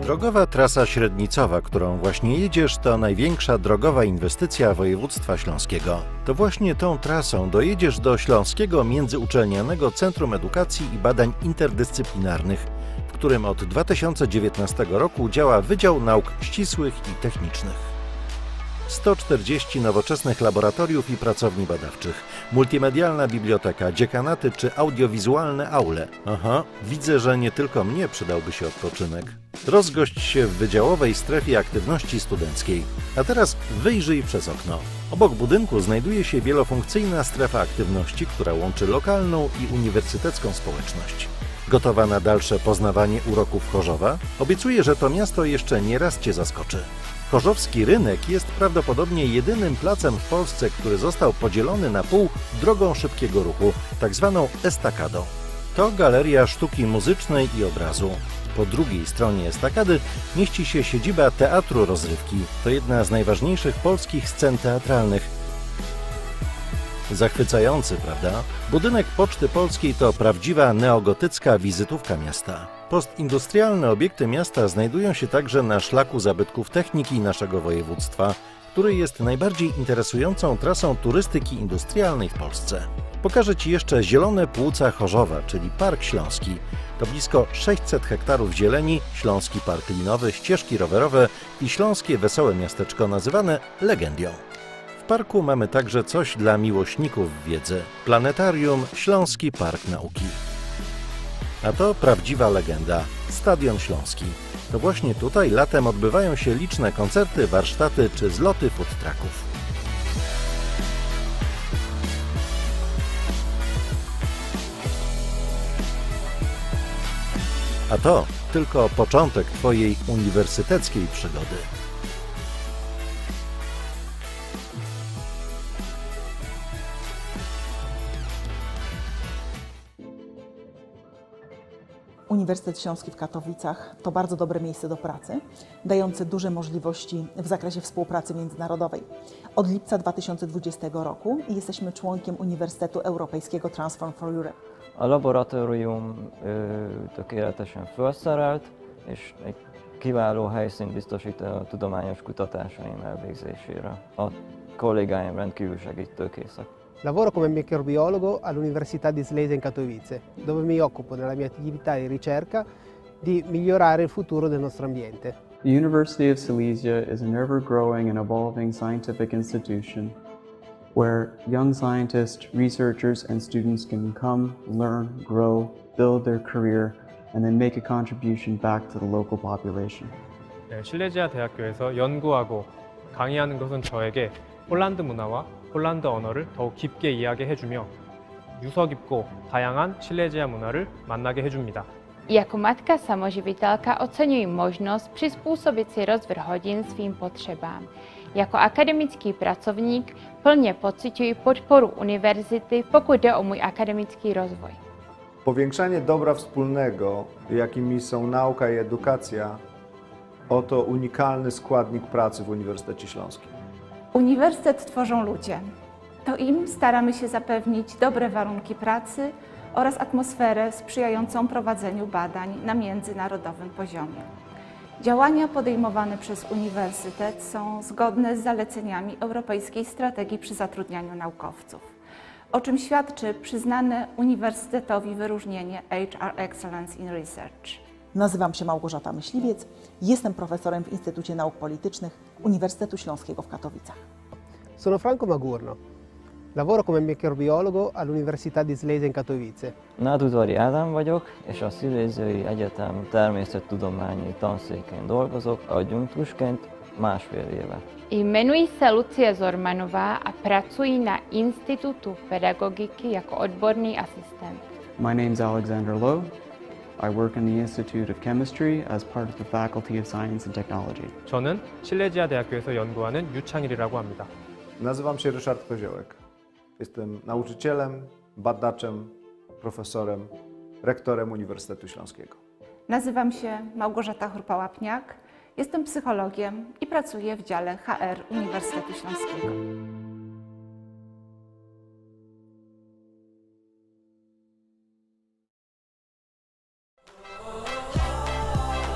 Drogowa trasa średnicowa, którą właśnie jedziesz, to największa drogowa inwestycja województwa śląskiego. To właśnie tą trasą dojedziesz do Śląskiego Międzyuczelnianego Centrum Edukacji i Badań Interdyscyplinarnych, w którym od 2019 roku działa Wydział Nauk Ścisłych i Technicznych. 140 nowoczesnych laboratoriów i pracowni badawczych, multimedialna biblioteka, dziekanaty czy audiowizualne aule. Aha, widzę, że nie tylko mnie przydałby się odpoczynek. Rozgość się w wydziałowej strefie aktywności studenckiej. A teraz wyjrzyj przez okno. Obok budynku znajduje się wielofunkcyjna strefa aktywności, która łączy lokalną i uniwersytecką społeczność. Gotowa na dalsze poznawanie uroków Chorzowa? Obiecuję, że to miasto jeszcze nie raz Cię zaskoczy. Chorzowski rynek jest prawdopodobnie jedynym placem w Polsce, który został podzielony na pół drogą szybkiego ruchu, tak zwaną estakadą. To galeria sztuki muzycznej i obrazu. Po drugiej stronie estakady mieści się siedziba Teatru Rozrywki. To jedna z najważniejszych polskich scen teatralnych. Zachwycający, prawda? Budynek Poczty Polskiej to prawdziwa neogotycka wizytówka miasta. Postindustrialne obiekty miasta znajdują się także na szlaku zabytków techniki naszego województwa, który jest najbardziej interesującą trasą turystyki industrialnej w Polsce. Pokażę Ci jeszcze zielone płuca Chorzowa, czyli Park Śląski. To blisko 600 hektarów zieleni, Śląski Park Linowy, ścieżki rowerowe i śląskie wesołe miasteczko nazywane Legendią. W parku mamy także coś dla miłośników wiedzy. Planetarium Śląski Park Nauki. A to prawdziwa legenda – Stadion Śląski. To właśnie tutaj latem odbywają się liczne koncerty, warsztaty czy zloty food trucków. A to tylko początek Twojej uniwersyteckiej przygody. Uniwersytet Śląski w Katowicach to bardzo dobre miejsce do pracy, dające duże możliwości w zakresie współpracy międzynarodowej. Od lipca 2020 roku jesteśmy członkiem Uniwersytetu Europejskiego Transform for Europe. A laboratórium tökéletesen felszerelt, és egy kiváló helyszínt biztosít a tudományos kutatásaim elvégzésére. A kollégáim rendkívül segítőkészek. Lavoro come microbiologo all'Università di Silesia in Katowice, dove mi occupo nella mia attività di ricerca di migliorare il futuro del nostro ambiente. The University of Silesia is an ever-growing and evolving scientific institution where young scientists, researchers and students can come, learn, grow, build their career and then make a contribution back to the local population. 실레지아 대학교에서 연구하고 강의하는 것은 저에게 폴란드 문화와 폴란드 언어를 더욱 깊게 이해하게 해주며 유서 깊고 다양한 실레지아 문화를 만나게 해줍니다. Jako matka samoživitelka oceňuji možnost přizpůsobit si rozvrh hodin svým potřebám. Jako akademický pracovník plně pociťuji podporu univerzity, pokud jde o mój akademický rozvoj. Powiększanie dobra wspólnego, jakimi są nauka i edukacja, oto unikalny składnik pracy w Uniwersytecie Śląskim. Uniwersytet tworzą ludzie. To im staramy się zapewnić dobre warunki pracy oraz atmosferę sprzyjającą prowadzeniu badań na międzynarodowym poziomie. Działania podejmowane przez Uniwersytet są zgodne z zaleceniami Europejskiej Strategii przy zatrudnianiu naukowców, o czym świadczy przyznane Uniwersytetowi wyróżnienie HR Excellence in Research. Nazywam się Małgorzata Myśliwiec, jestem profesorem w Instytucie Nauk Politycznych Uniwersytetu Śląskiego w Katowicach. Sono Franco Magurno. Lavoro come microbiologo all'Università di Silesia in Katowice. Nádudzvari Ádám vagyok, és a Sziléziai Egyetem természettudományi tanszékén dolgozok, adjunktusként másfél éve. Jmenuji se Lucie Zormanová a pracuji na Institutu pedagogiky jako odborný asistent. My name's Alexander Lowe. I work in the Institute of Chemistry as part of the Faculty of Science and Technology. 저는 실레지아 대학교에서 연구하는 유창일이라고 합니다. Nazywam się Ryszard Koziołek. Jestem nauczycielem, badaczem, profesorem, rektorem Uniwersytetu Śląskiego. Nazywam się Małgorzata Hurpa-Łapniak, jestem psychologiem i pracuję w dziale HR Uniwersytetu Śląskiego.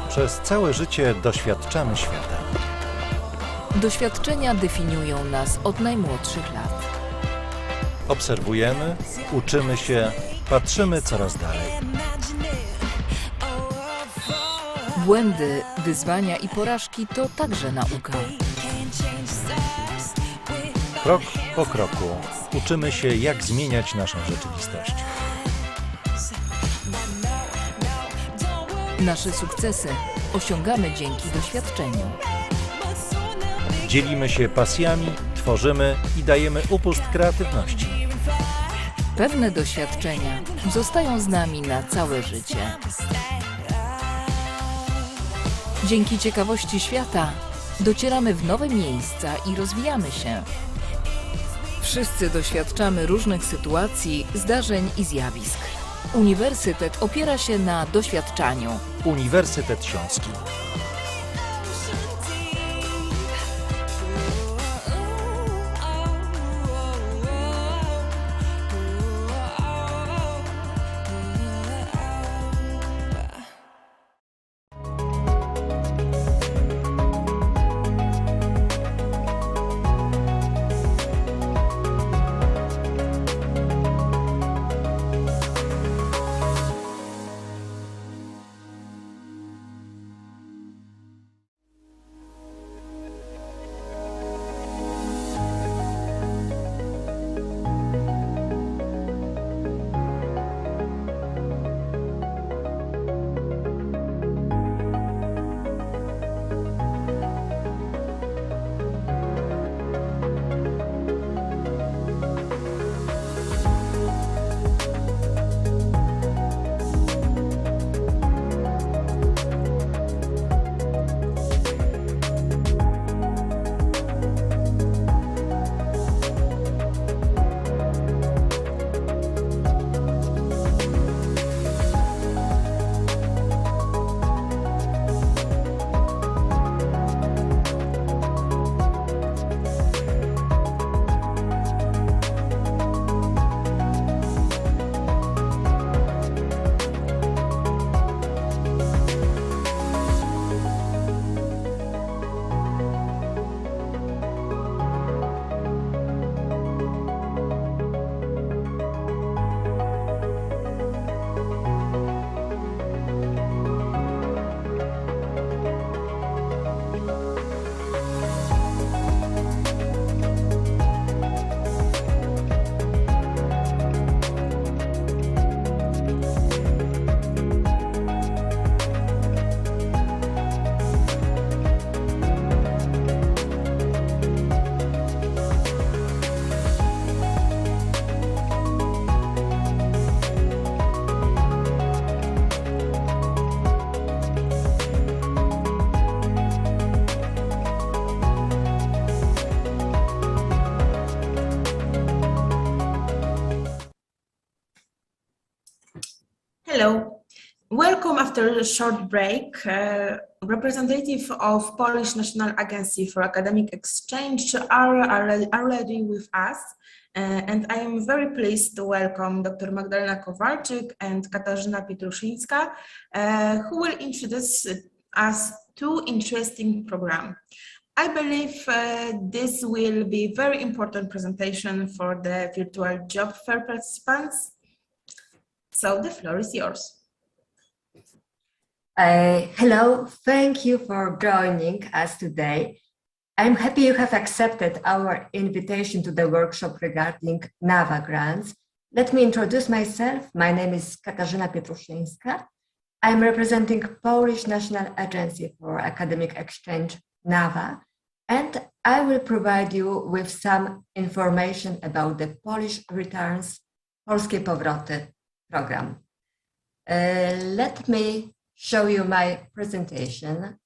Przez całe życie doświadczamy świata. Doświadczenia definiują nas od najmłodszych lat. Obserwujemy, uczymy się, patrzymy coraz dalej. Błędy, wyzwania i porażki to także nauka. Krok po kroku uczymy się, jak zmieniać naszą rzeczywistość. Nasze sukcesy osiągamy dzięki doświadczeniu. Dzielimy się pasjami, tworzymy i dajemy upust kreatywności. Pewne doświadczenia zostają z nami na całe życie. Dzięki ciekawości świata docieramy w nowe miejsca i rozwijamy się. Wszyscy doświadczamy różnych sytuacji, zdarzeń i zjawisk. Uniwersytet opiera się na doświadczaniu. Uniwersytet Śląski. Hello, welcome after a short break. Representative of Polish National Agency for Academic Exchange are already with us, and I am very pleased to welcome Dr. Magdalena Kowalczyk and Katarzyna Pietruszyńska, who will introduce us two interesting programs. I believe this will be a very important presentation for the virtual job fair participants. So the floor is yours. Hello, thank you for joining us today. I'm happy you have accepted our invitation to the workshop regarding NAWA grants. Let me introduce myself. My name is Katarzyna Pietruszyńska. I'm representing Polish National Agency for Academic Exchange, NAWA, and I will provide you with some information about the Polish Returns, Polskie Powroty program. Let me show you my presentation.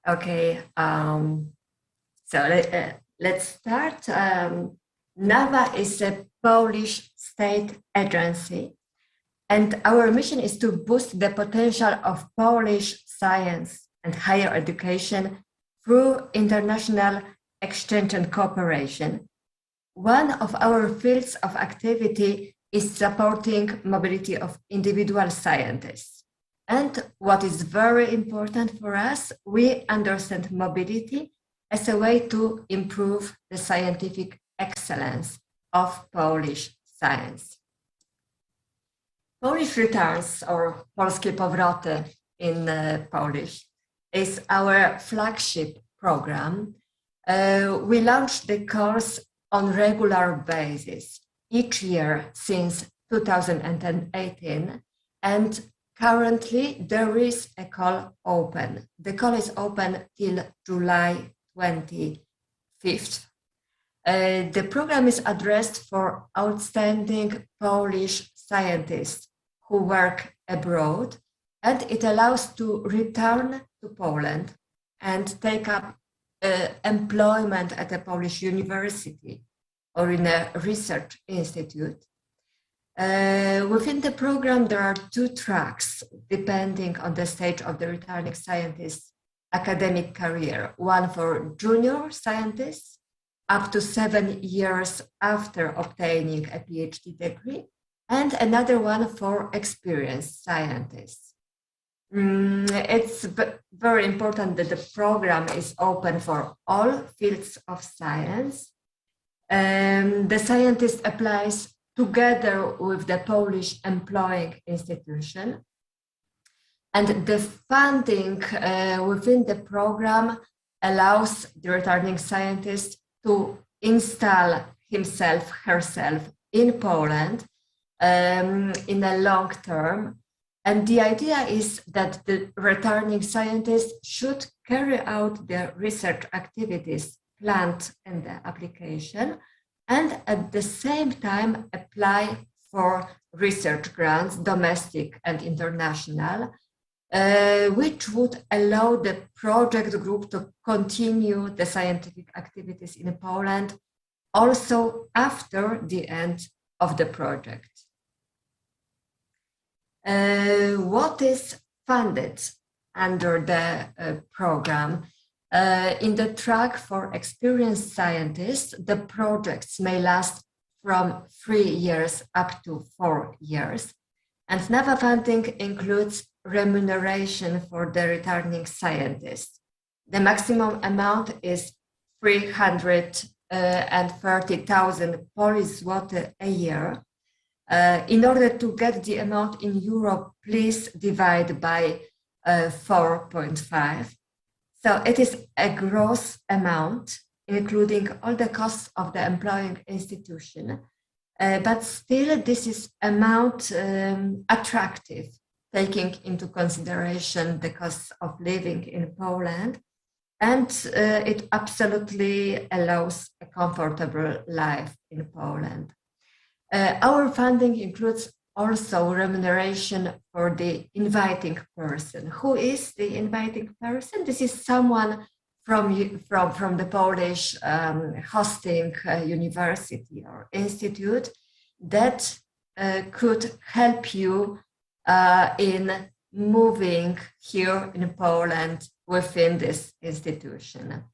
Okay, let's start. NAWA is a Polish state agency, and our mission is to boost the potential of Polish science and higher education through international exchange and cooperation. One of our fields of activity is supporting mobility of individual scientists. And what is very important for us, we understand mobility as a way to improve the scientific excellence of Polish science. Polish Returns, or Polskie Powroty in Polish, is our flagship program. We launched the course on regular basis each year since 2018, and currently there is a call open. The call is open till July 25th. The program is addressed for outstanding Polish scientists who work abroad, and it allows to return to Poland and take up employment at a Polish university or in a research institute. Within the program, there are two tracks depending on the stage of the returning scientist's academic career. One for junior scientists up to 7 years after obtaining a PhD degree, and another one for experienced scientists. It's very important that the program is open for all fields of science. The scientist applies together with the Polish employing institution, and the funding within the program allows the returning scientist to install himself, herself in Poland in a long term. And the idea is that the returning scientist should carry out the research activities planned in the application, and at the same time apply for research grants, domestic and international, which would allow the project group to continue the scientific activities in Poland also after the end of the project. What is funded under the program? In the track for experienced scientists, the projects may last from 3 years up to 4 years. And NAVA funding includes remuneration for the returning scientists. The maximum amount is 330,000 Polish zloty a year. In order to get the amount in euro, please divide by 4.5. So it is a gross amount, including all the costs of the employing institution. But still, this is amount attractive, taking into consideration the costs of living in Poland. And it absolutely allows a comfortable life in Poland. Our funding includes also remuneration for the inviting person. Who is the inviting person? This is someone from the Polish hosting university or institute that could help you in moving here in Poland within this institution.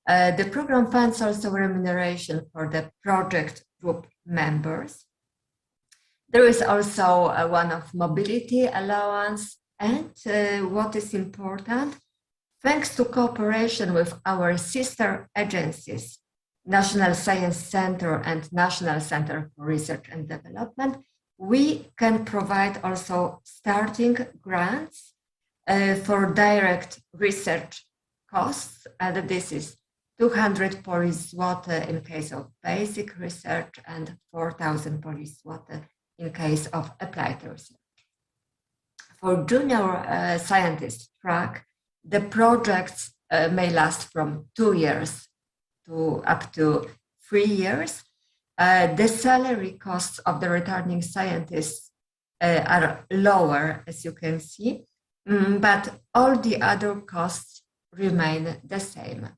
The program funds also remuneration for the project group members. There is also a one-off mobility allowance, and what is important, thanks to cooperation with our sister agencies, National Science Center and National Center for Research and Development, we can provide also starting grants for direct research costs, and this is 200 Polish zloty in case of basic research and 4,000 Polish zloty in case of applied research. For junior scientist track, the projects may last from 2 years to up to 3 years. The salary costs of the returning scientists are lower, as you can see, but all the other costs remain the same.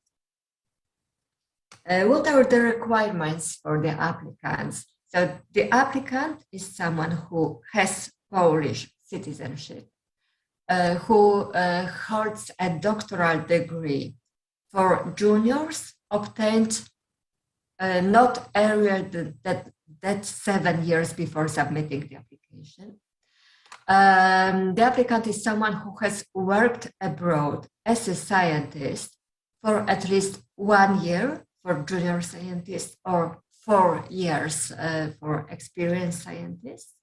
What are the requirements for the applicants? So the applicant is someone who has Polish citizenship, who holds a doctoral degree. For juniors, obtained not earlier than 7 years before submitting the application. The applicant is someone who has worked abroad as a scientist for at least 1 year for junior scientists or 4 years for experienced scientists,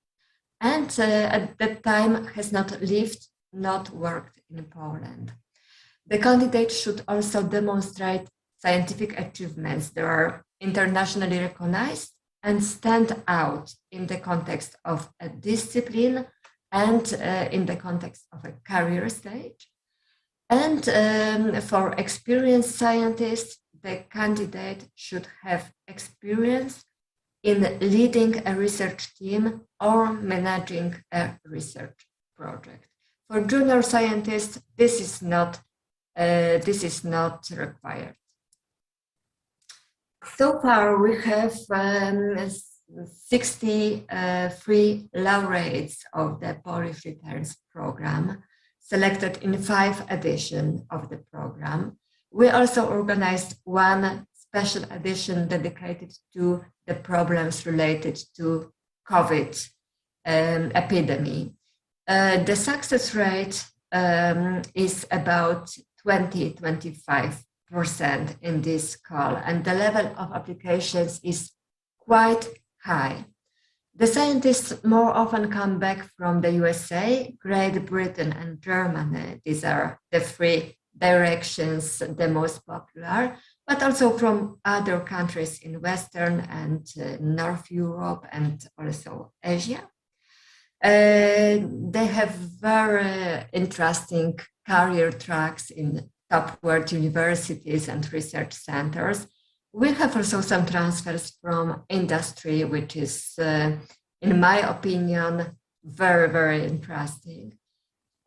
and at that time has not lived, not worked in Poland. The candidate should also demonstrate scientific achievements that are internationally recognized and stand out in the context of a discipline and in the context of a career stage. And for experienced scientists, the candidate should have experience in leading a research team or managing a research project. For junior scientists, this is not required. So far, we have 63 laureates of the Polish Returns program, selected in 5 editions of the program. We also organized one special edition dedicated to the problems related to COVID epidemic. The success rate is about 20-25% in this call, and the level of applications is quite high. The scientists more often come back from the USA, Great Britain, and Germany. These are the 3 directions, the most popular, but also from other countries in Western and North Europe and also Asia. They have very interesting career tracks in top-world universities and research centers. We have also some transfers from industry, which is, in my opinion, very, very interesting.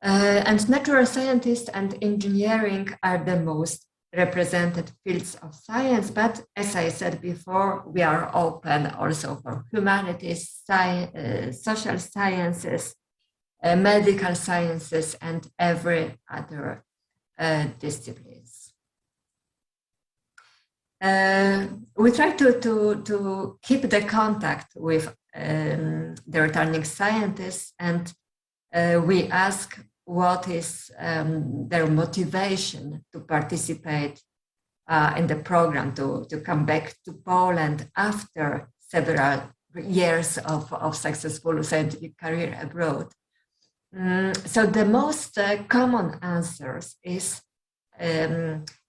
And natural scientists and engineering are the most represented fields of science, but as I said before, we are open also for humanities, social sciences, medical sciences, and every other disciplines. We try to keep the contact with the returning scientists, and we ask what is their motivation to participate in the program, to come back to Poland after several years of successful scientific career abroad. So the most common answers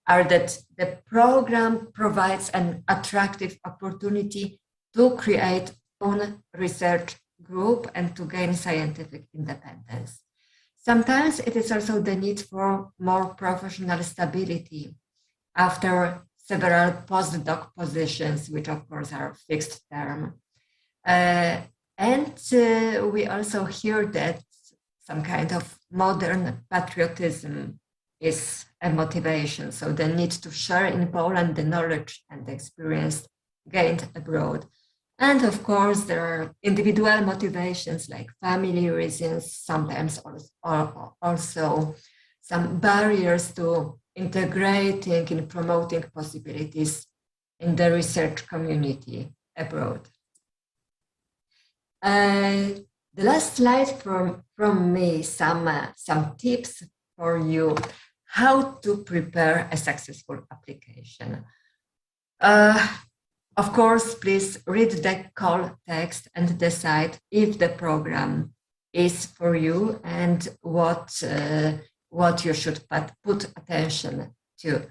are that the program provides an attractive opportunity to create own research group and to gain scientific independence. Sometimes it is also the need for more professional stability after several postdoc positions, which of course are fixed term. And we also hear that some kind of modern patriotism is a motivation. So the need to share in Poland the knowledge and the experience gained abroad. And of course, there are individual motivations like family reasons, sometimes also some barriers to integrating and promoting possibilities in the research community abroad. The last slide from me, some tips for you how to prepare a successful application. Of course, please read the call text and decide if the program is for you and what you should put attention to.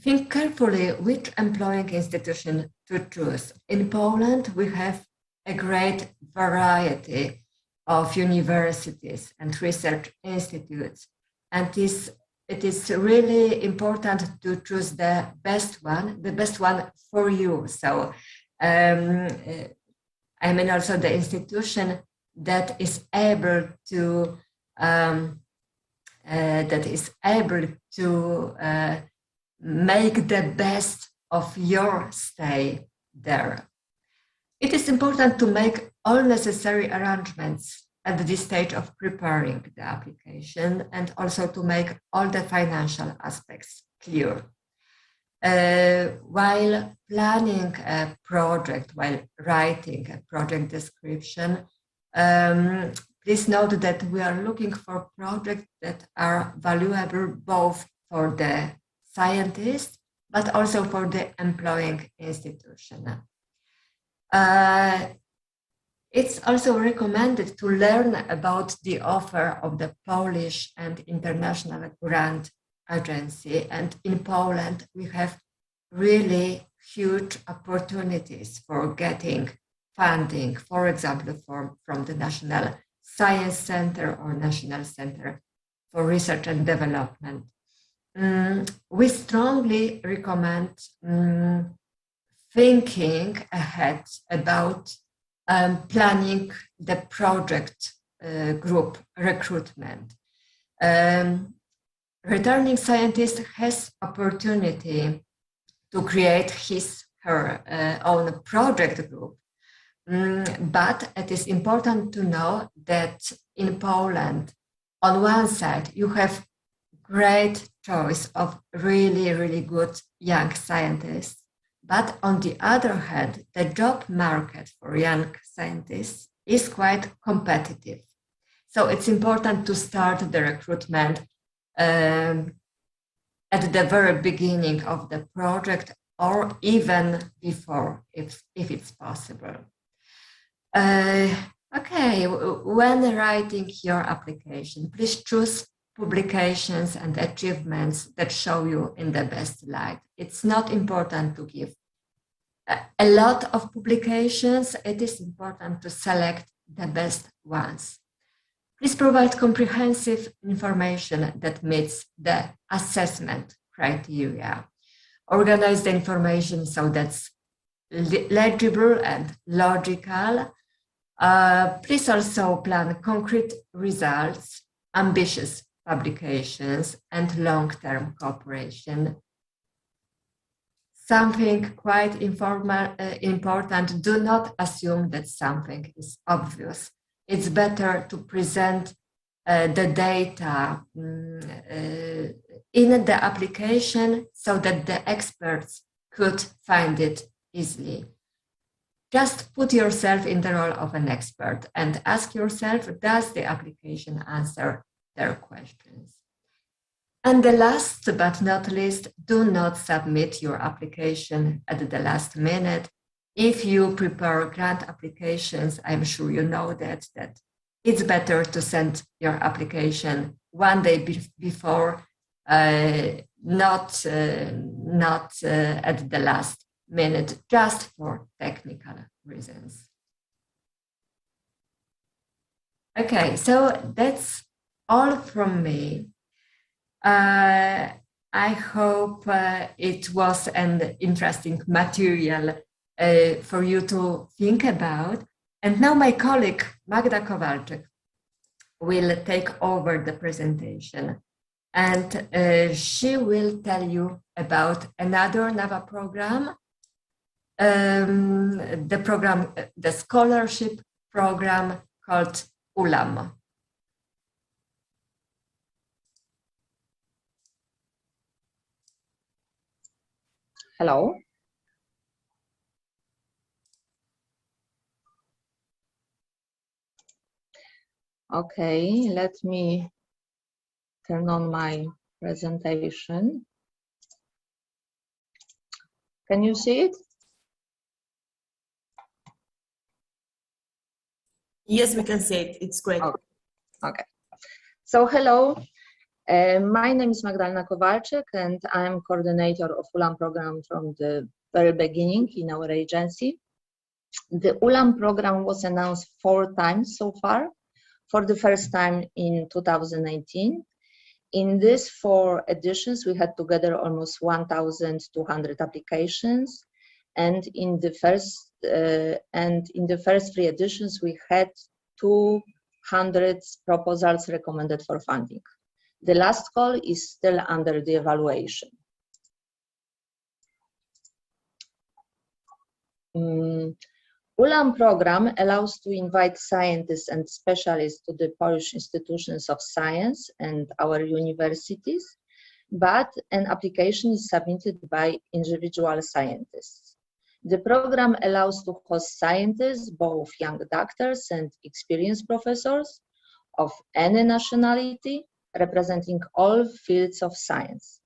Think carefully which employing institution to choose. In Poland, we have a great variety of universities and research institutes, and it is really important to choose the best one for you. So I mean also the institution that is able to make the best of your stay there. It is important to make all necessary arrangements at this stage of preparing the application and also to make all the financial aspects clear. While planning a project, while writing a project description, please note that we are looking for projects that are valuable both for the scientists, but also for the employing institution. It's also recommended to learn about the offer of the Polish and International Grant Agency. And in Poland, we have really huge opportunities for getting funding, for example, from the National Science Center or National Center for Research and Development. We strongly recommend thinking ahead about planning the project group recruitment. Returning scientist has opportunity to create her own project group. But it is important to know that in Poland, on one side, you have great choice of really, really good young scientists. But on the other hand, the job market for young scientists is quite competitive. So it's important to start the recruitment at the very beginning of the project or even before, if it's possible. Okay, when writing your application, please choose publications and achievements that show you in the best light. It's not important to give a lot of publications. It is important to select the best ones. Please provide comprehensive information that meets the assessment criteria. Organize the information so that's legible and logical. Please also plan concrete results, ambitious publications, and long-term cooperation. Something quite important, do not assume that something is obvious. It's better to present the data in the application so that the experts could find it easily. Just put yourself in the role of an expert and ask yourself, does the application answer their questions? And the last but not least, do not submit your application at the last minute. If you prepare grant applications, I'm sure you know that it's better to send your application one day before, not at the last minute, just for technical reasons. Okay, so that's all from me. I hope it was an interesting material for you to think about. And now my colleague, Magda Kowalczyk, will take over the presentation. And she will tell you about another NAVA program, the scholarship program called ULAM. Hello. Okay, let me turn on my presentation. Can you see it? Yes, we can see it. It's great. Okay. So hello, my name is Magdalena Kowalczyk and I'm coordinator of ULAM program from the very beginning in our agency. The ULAM program was announced 4 times so far. For the first time in 2019. In these 4 editions, we had together almost 1,200 applications, and in the first 3 editions, we had 200 proposals recommended for funding. The last call is still under the evaluation. ULAM program allows to invite scientists and specialists to the Polish institutions of science and our universities, but an application is submitted by individual scientists. The program allows to host scientists, both young doctors and experienced professors, of any nationality, representing all fields of science.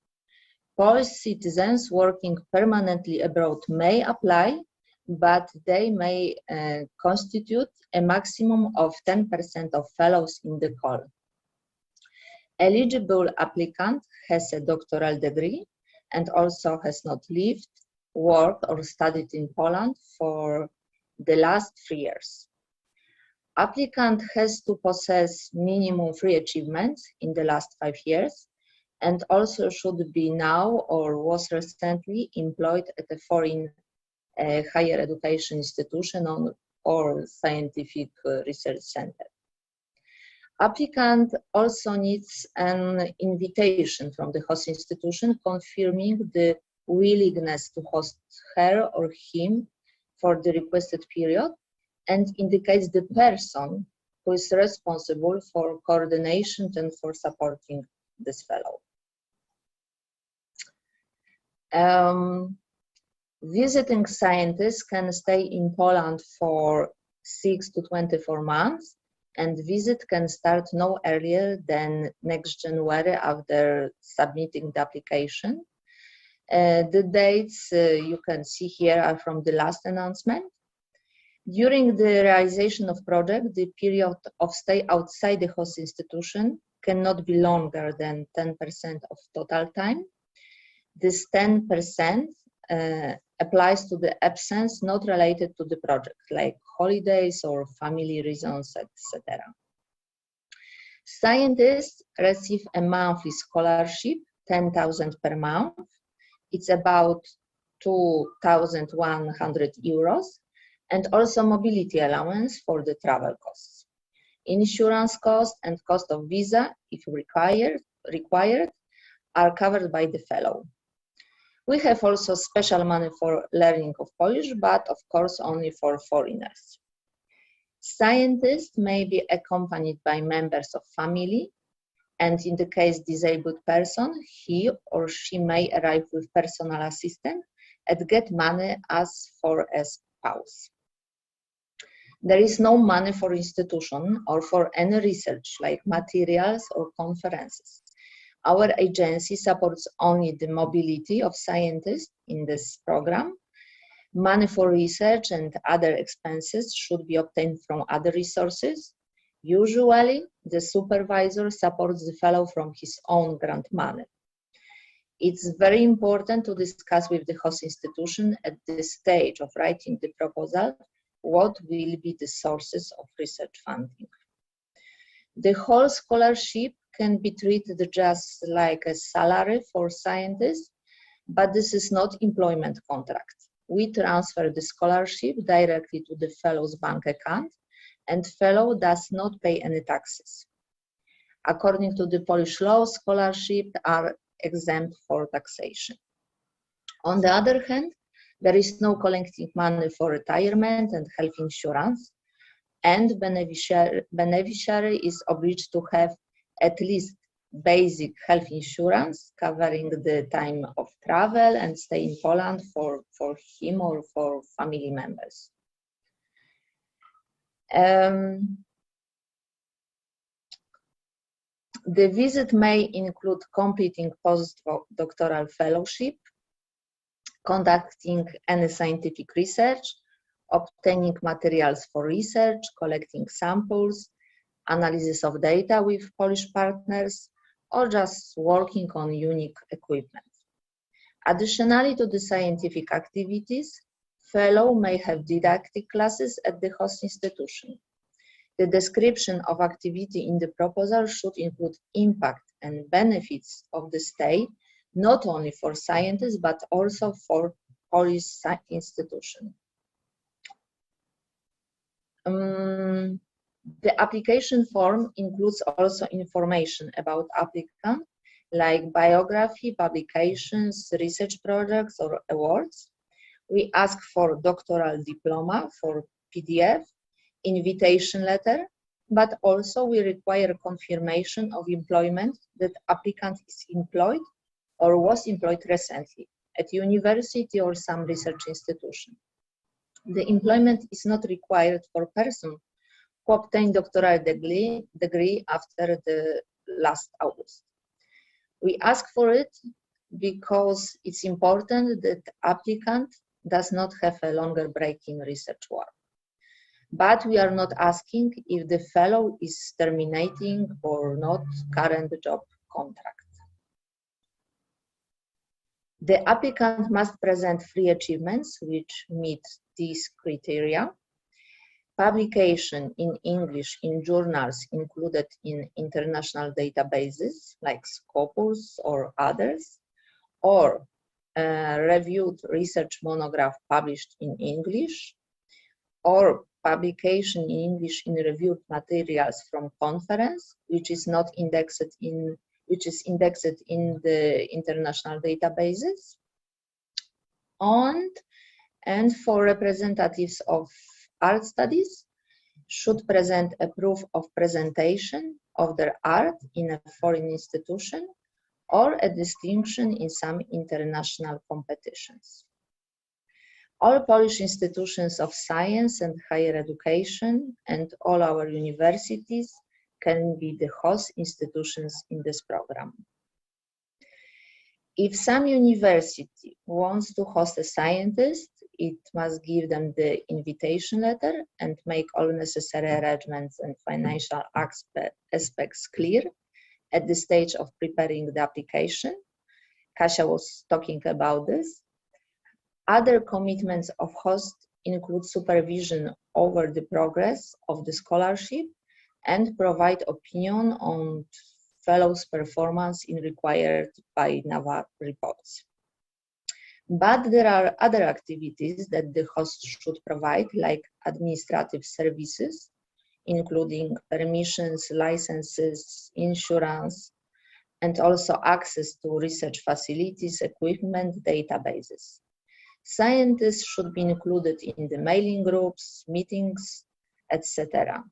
Polish citizens working permanently abroad may apply, but they may constitute a maximum of 10% of fellows in the call. Eligible applicant has a doctoral degree and also has not lived, worked, or studied in Poland for the last 3 years. Applicant has to possess minimum 3 achievements in the last 5 years and also should be now or was recently employed at a foreign higher education institution or scientific research center. Applicant also needs an invitation from the host institution confirming the willingness to host her or him for the requested period and indicates the person who is responsible for coordination and for supporting this fellow. Visiting scientists can stay in Poland for 6 to 24 months, and visit can start no earlier than next January after submitting the application. The dates you can see here are from the last announcement. During the realization of project, the period of stay outside the host institution cannot be longer than 10% of total time. This 10% applies to the absence not related to the project, like holidays or family reasons, etc. Scientists receive a monthly scholarship, 10,000 per month. It's about 2,100 euros, and also mobility allowance for the travel costs. Insurance cost and cost of visa, if required, are covered by the fellow. We have also special money for learning of Polish, but of course only for foreigners. Scientists may be accompanied by members of family, and in the case disabled person, he or she may arrive with personal assistant and get money as for a spouse. There is no money for institution or for any research like materials or conferences. Our agency supports only the mobility of scientists in this program. Money for research and other expenses should be obtained from other resources. Usually, the supervisor supports the fellow from his own grant money. It's very important to discuss with the host institution at this stage of writing the proposal what will be the sources of research funding. The whole scholarship can be treated just like a salary for scientists, but this is not employment contract. We transfer the scholarship directly to the fellow's bank account, and fellow does not pay any taxes. According to the Polish law, scholarships are exempt for taxation. On the other hand, there is no collecting money for retirement and health insurance, and beneficiary is obliged to have at least basic health insurance covering the time of travel and stay in Poland for him or for family members. The visit may include completing postdoctoral fellowship, conducting any scientific research, obtaining materials for research, collecting samples, analysis of data with Polish partners, or just working on unique equipment. Additionally to the scientific activities, fellow may have didactic classes at the host institution. The description of activity in the proposal should include impact and benefits of the stay, not only for scientists, but also for Polish institution. The application form includes also information about applicant, like biography, publications, research projects, or awards. We ask for doctoral diploma for PDF, invitation letter, but also we require confirmation of employment that applicant is employed or was employed recently at university or some research institution. The employment is not required for person who obtained doctoral degree after the last August. We ask for it because it's important that applicant does not have a longer break in research work. But we are not asking if the fellow is terminating or not current job contract. The applicant must present 3 achievements which meet these criteria. Publication in English in journals included in international databases like Scopus or others, or reviewed research monograph published in English, or publication in English in reviewed materials from conference, which is indexed in the international databases, and for representatives of art studies should present a proof of presentation of their art in a foreign institution or a distinction in some international competitions. All Polish institutions of science and higher education and all our universities can be the host institutions in this program. If some university wants to host a scientist, it must give them the invitation letter and make all necessary arrangements and financial aspects clear at the stage of preparing the application. Kasia was talking about this. Other commitments of host include supervision over the progress of the scholarship and provide opinion on fellows' performance in required by NAVA reports. But there are other activities that the host should provide, like administrative services, including permissions, licenses, insurance, and also access to research facilities, equipment, databases. Scientists should be included in the mailing groups, meetings, etc.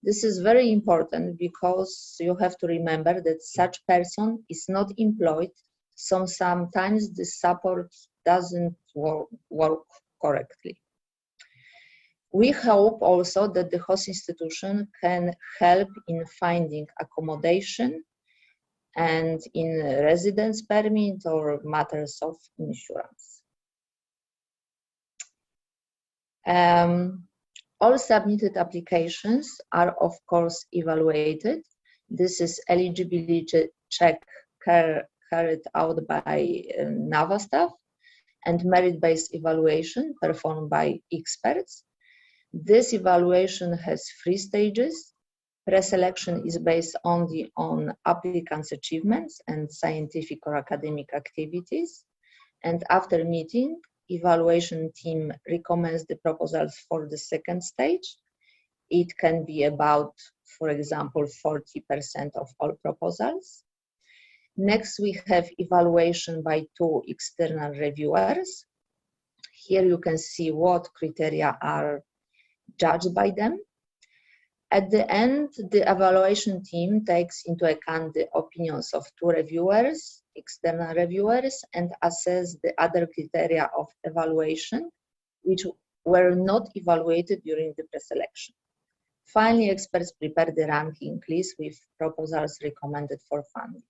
This is very important because you have to remember that such person is not employed, so sometimes the support doesn't work correctly. We hope also that the host institution can help in finding accommodation and in residence permit or matters of insurance. All submitted applications are of course evaluated. This is eligibility check carried out by NAVA staff and merit-based evaluation performed by experts. This evaluation has 3 stages. Preselection is based only on applicants' achievements and scientific or academic activities. And after meeting, evaluation team recommends the proposals for the 2nd stage. It can be about, for example, 40% of all proposals. Next, we have evaluation by 2 external reviewers. Here you can see what criteria are judged by them. At the end, the evaluation team takes into account the opinions of 2 reviewers, external reviewers, and assess the other criteria of evaluation, which were not evaluated during the preselection. Finally, experts prepare the ranking list with proposals recommended for funding.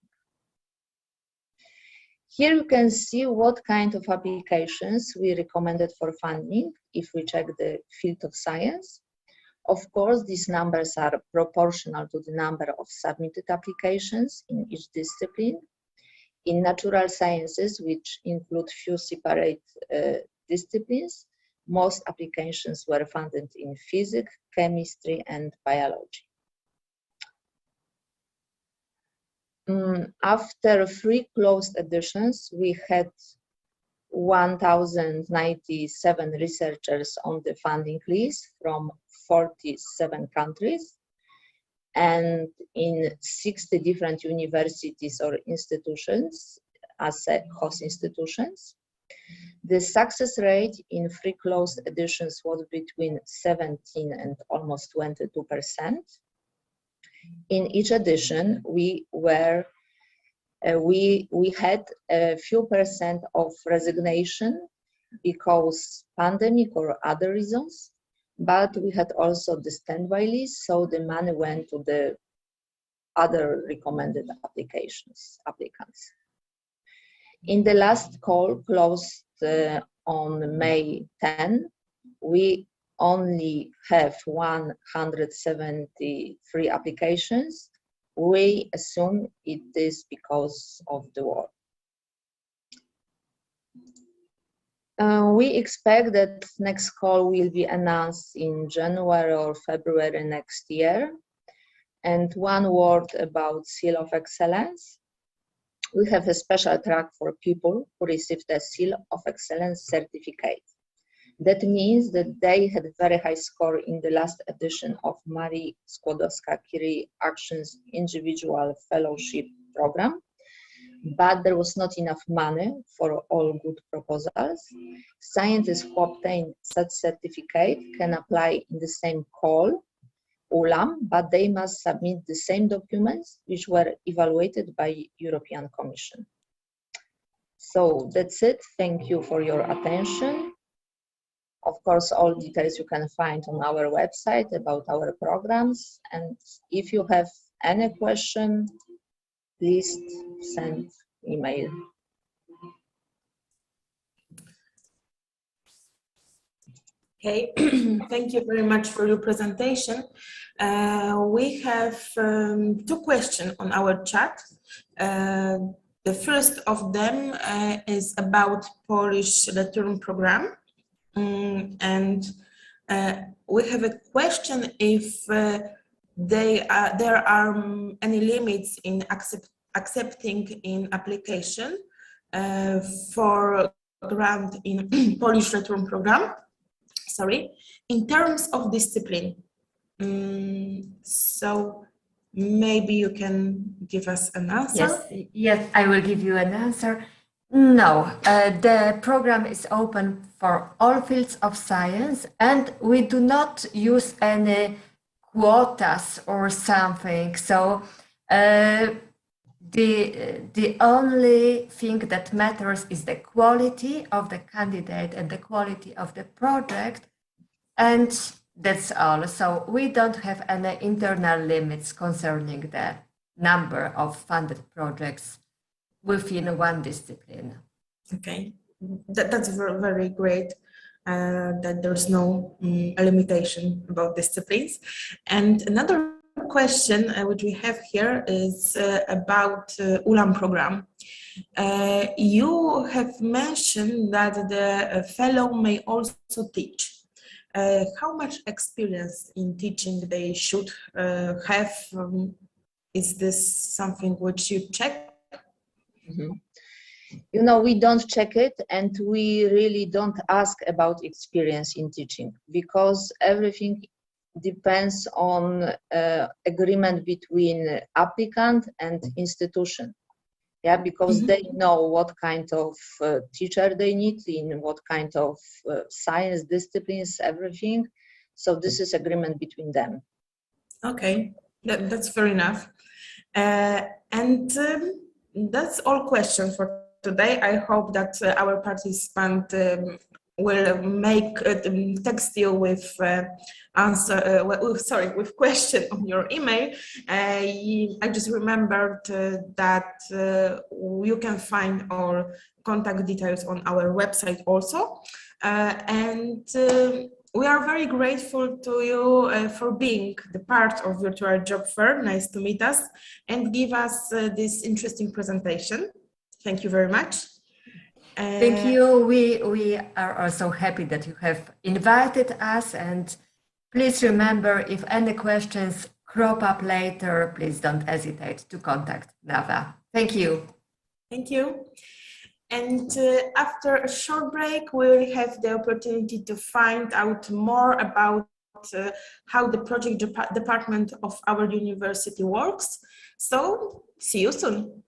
Here you can see what kind of applications we recommended for funding if we check the field of science. Of course, these numbers are proportional to the number of submitted applications in each discipline. In natural sciences, which include few separate disciplines, most applications were funded in physics, chemistry, and biology. After 3 closed editions, we had 1,097 researchers on the funding list from 47 countries and in 60 different universities or institutions as host institutions. The success rate in 3 closed editions was between 17 and almost 22%. In each edition, we had a few % of resignation because pandemic or other reasons, but we had also the standby list, so the money went to the other recommended applicants. In the last call closed on May 10, we only have 173 applications. We assume it is because of the war. We expect that next call will be announced in January or February next year. And one word about Seal of Excellence. We have a special track for people who received a Seal of Excellence certificate. That means that they had a very high score in the last edition of Marii Skłodowska-Curie Actions Individual Fellowship Program, but there was not enough money for all good proposals. Scientists who obtain such certificate can apply in the same call, ULAM, but they must submit the same documents which were evaluated by European Commission. So that's it. Thank you for your attention. Of course, all details you can find on our website about our programs. And if you have any question, please send email. Okay, thank you very much for your presentation. We have two questions on our chat. The first of them is about Polish return program. And we have a question if there are any limits in accepting in application for grant in Polish return program. Sorry, in terms of discipline. So maybe you can give us an answer. Yes, I will give you an answer. No, the program is open for all fields of science, and we do not use any quotas or something. So the only thing that matters is the quality of the candidate and the quality of the project, and that's all. So we don't have any internal limits concerning the number of funded projects within one discipline. Okay, that's very, very great that there's no limitation about disciplines. And another question which we have here is about ULAM program. You have mentioned that the fellow may also teach. How much experience in teaching they should have? Is this something which you check? Mm-hmm. You know, we don't check it, and we really don't ask about experience in teaching, because everything depends on agreement between applicant and institution. Yeah, because they know what kind of teacher they need, in what kind of science disciplines, everything. So this is agreement between them. Okay, that's fair enough. And that's all questions for today. I hope that our participant will make text you with answer. With question on your email. I just remembered that you can find our contact details on our website also, and we are very grateful to you for being the part of Virtual Job Fair. Nice to meet us and give us this interesting presentation. Thank you very much. Thank you. We are also happy that you have invited us, and please remember, if any questions crop up later, please don't hesitate to contact NAVA. Thank you. Thank you. And after a short break, we will have the opportunity to find out more about how the project department of our university works. So, see you soon.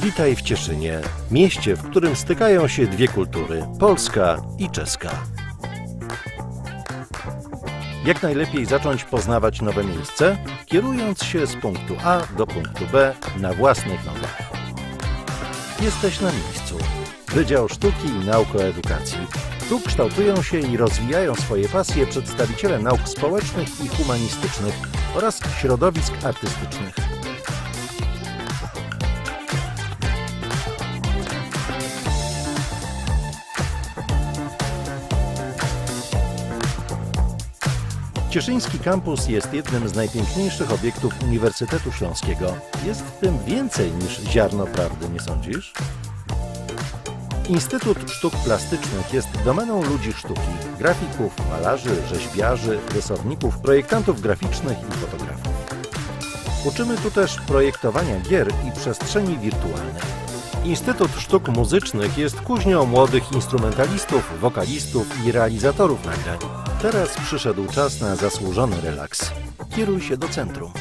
Witaj w Cieszynie, mieście, w którym stykają się dwie kultury, polska i czeska. Jak najlepiej zacząć poznawać nowe miejsce, kierując się z punktu A do punktu B na własnych nogach. Jesteś na miejscu. Wydział Sztuki i Nauk o Edukacji. Tu kształtują się i rozwijają swoje pasje przedstawiciele nauk społecznych i humanistycznych oraz środowisk artystycznych. Cieszyński kampus jest jednym z najpiękniejszych obiektów Uniwersytetu Śląskiego. Jest w tym więcej niż ziarno prawdy, nie sądzisz? Instytut Sztuk Plastycznych jest domeną ludzi sztuki, grafików, malarzy, rzeźbiarzy, rysowników, projektantów graficznych i fotografów. Uczymy tu też projektowania gier i przestrzeni wirtualnych. Instytut Sztuk Muzycznych jest kuźnią młodych instrumentalistów, wokalistów i realizatorów nagrań. Teraz przyszedł czas na zasłużony relaks. Kieruj się do centrum.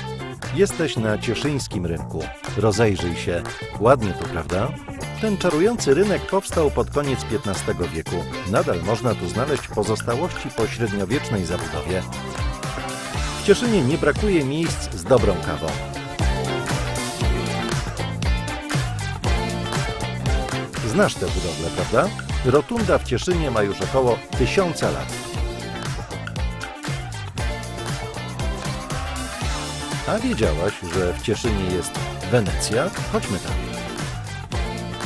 Jesteś na cieszyńskim rynku. Rozejrzyj się. Ładnie tu, prawda? Ten czarujący rynek powstał pod koniec XV wieku. Nadal można tu znaleźć pozostałości po średniowiecznej zabudowie. W Cieszynie nie brakuje miejsc z dobrą kawą. Znasz tę budowlę, prawda? Rotunda w Cieszynie ma już około 1000 lat. A wiedziałaś, że w Cieszynie jest Wenecja? Chodźmy tam.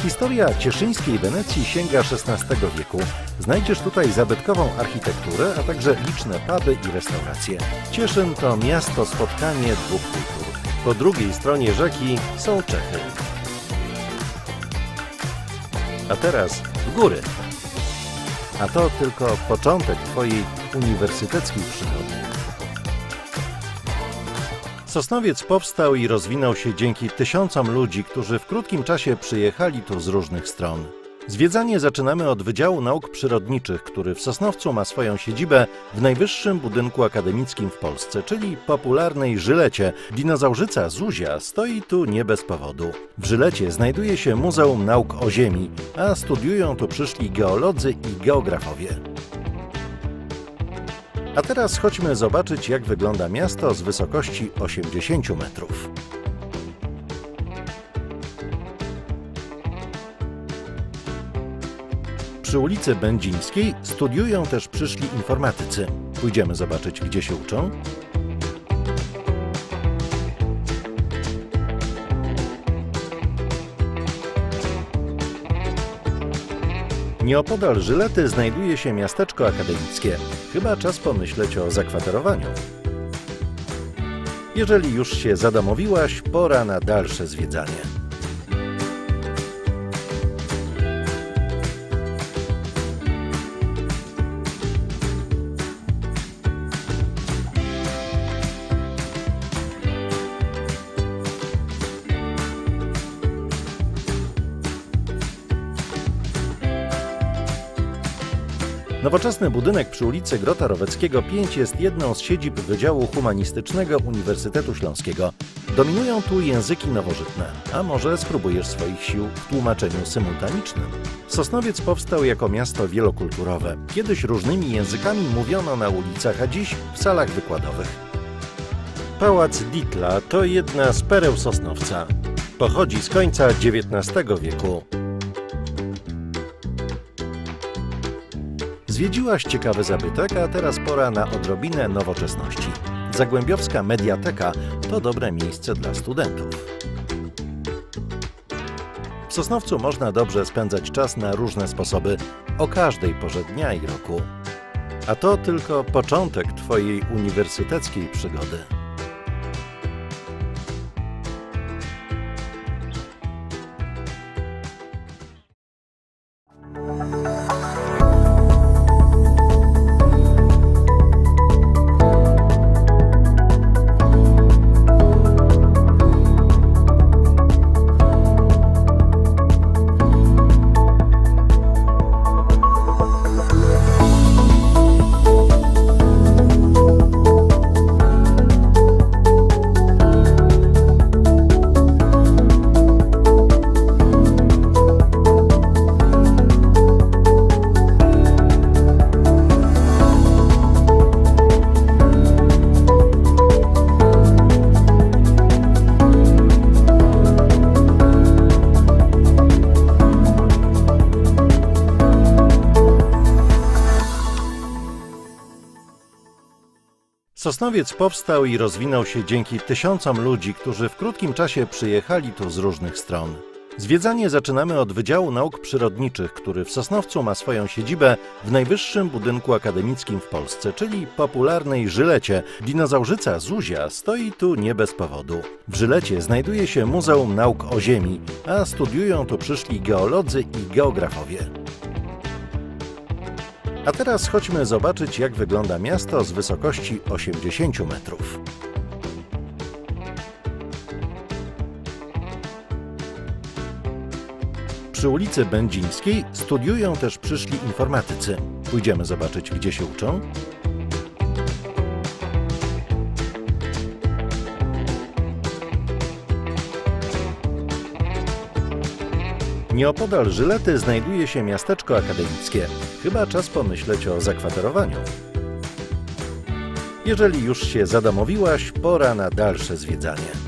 Historia cieszyńskiej Wenecji sięga XVI wieku. Znajdziesz tutaj zabytkową architekturę, a także liczne puby i restauracje. Cieszyn to miasto spotkanie dwóch kultur. Po drugiej stronie rzeki są Czechy. A teraz w góry. A to tylko początek twojej uniwersyteckiej przygody. Sosnowiec powstał i rozwinął się dzięki tysiącom ludzi, którzy w krótkim czasie przyjechali tu z różnych stron. Zwiedzanie zaczynamy od Wydziału Nauk Przyrodniczych, który w Sosnowcu ma swoją siedzibę w najwyższym budynku akademickim w Polsce, czyli popularnej Żylecie. Dinozaurzyca Zuzia stoi tu nie bez powodu. W Żylecie znajduje się Muzeum Nauk o Ziemi, a studiują tu przyszli geolodzy i geografowie. A teraz chodźmy zobaczyć, jak wygląda miasto z wysokości 80 metrów. Przy ulicy Będzińskiej studiują też przyszli informatycy. Pójdziemy zobaczyć, gdzie się uczą. Nieopodal Żylety znajduje się miasteczko akademickie. Chyba czas pomyśleć o zakwaterowaniu. Jeżeli już się zadomowiłaś, pora na dalsze zwiedzanie. Nowoczesny budynek przy ulicy Grota Roweckiego 5 jest jedną z siedzib Wydziału Humanistycznego Uniwersytetu Śląskiego. Dominują tu języki nowożytne, a może spróbujesz swoich sił w tłumaczeniu symultanicznym. Sosnowiec powstał jako miasto wielokulturowe. Kiedyś różnymi językami mówiono na ulicach, a dziś w salach wykładowych. Pałac Dietla to jedna z pereł Sosnowca. Pochodzi z końca XIX wieku. Zwiedziłaś ciekawy zabytek, a teraz pora na odrobinę nowoczesności. Zagłębiowska Mediateka to dobre miejsce dla studentów. W Sosnowcu można dobrze spędzać czas na różne sposoby, o każdej porze dnia i roku. A to tylko początek twojej uniwersyteckiej przygody. Sosnowiec powstał i rozwinął się dzięki tysiącom ludzi, którzy w krótkim czasie przyjechali tu z różnych stron. Zwiedzanie zaczynamy od Wydziału Nauk Przyrodniczych, który w Sosnowcu ma swoją siedzibę w najwyższym budynku akademickim w Polsce, czyli popularnej Żylecie. Dinozaurzyca Zuzia stoi tu nie bez powodu. W Żylecie znajduje się Muzeum Nauk o Ziemi, a studiują tu przyszli geolodzy i geografowie. A teraz chodźmy zobaczyć, jak wygląda miasto z wysokości 80 metrów. Przy ulicy Będzińskiej studiują też przyszli informatycy. Pójdziemy zobaczyć, gdzie się uczą. Nieopodal Żylety znajduje się miasteczko akademickie. Chyba czas pomyśleć o zakwaterowaniu. Jeżeli już się zadomowiłaś, pora na dalsze zwiedzanie.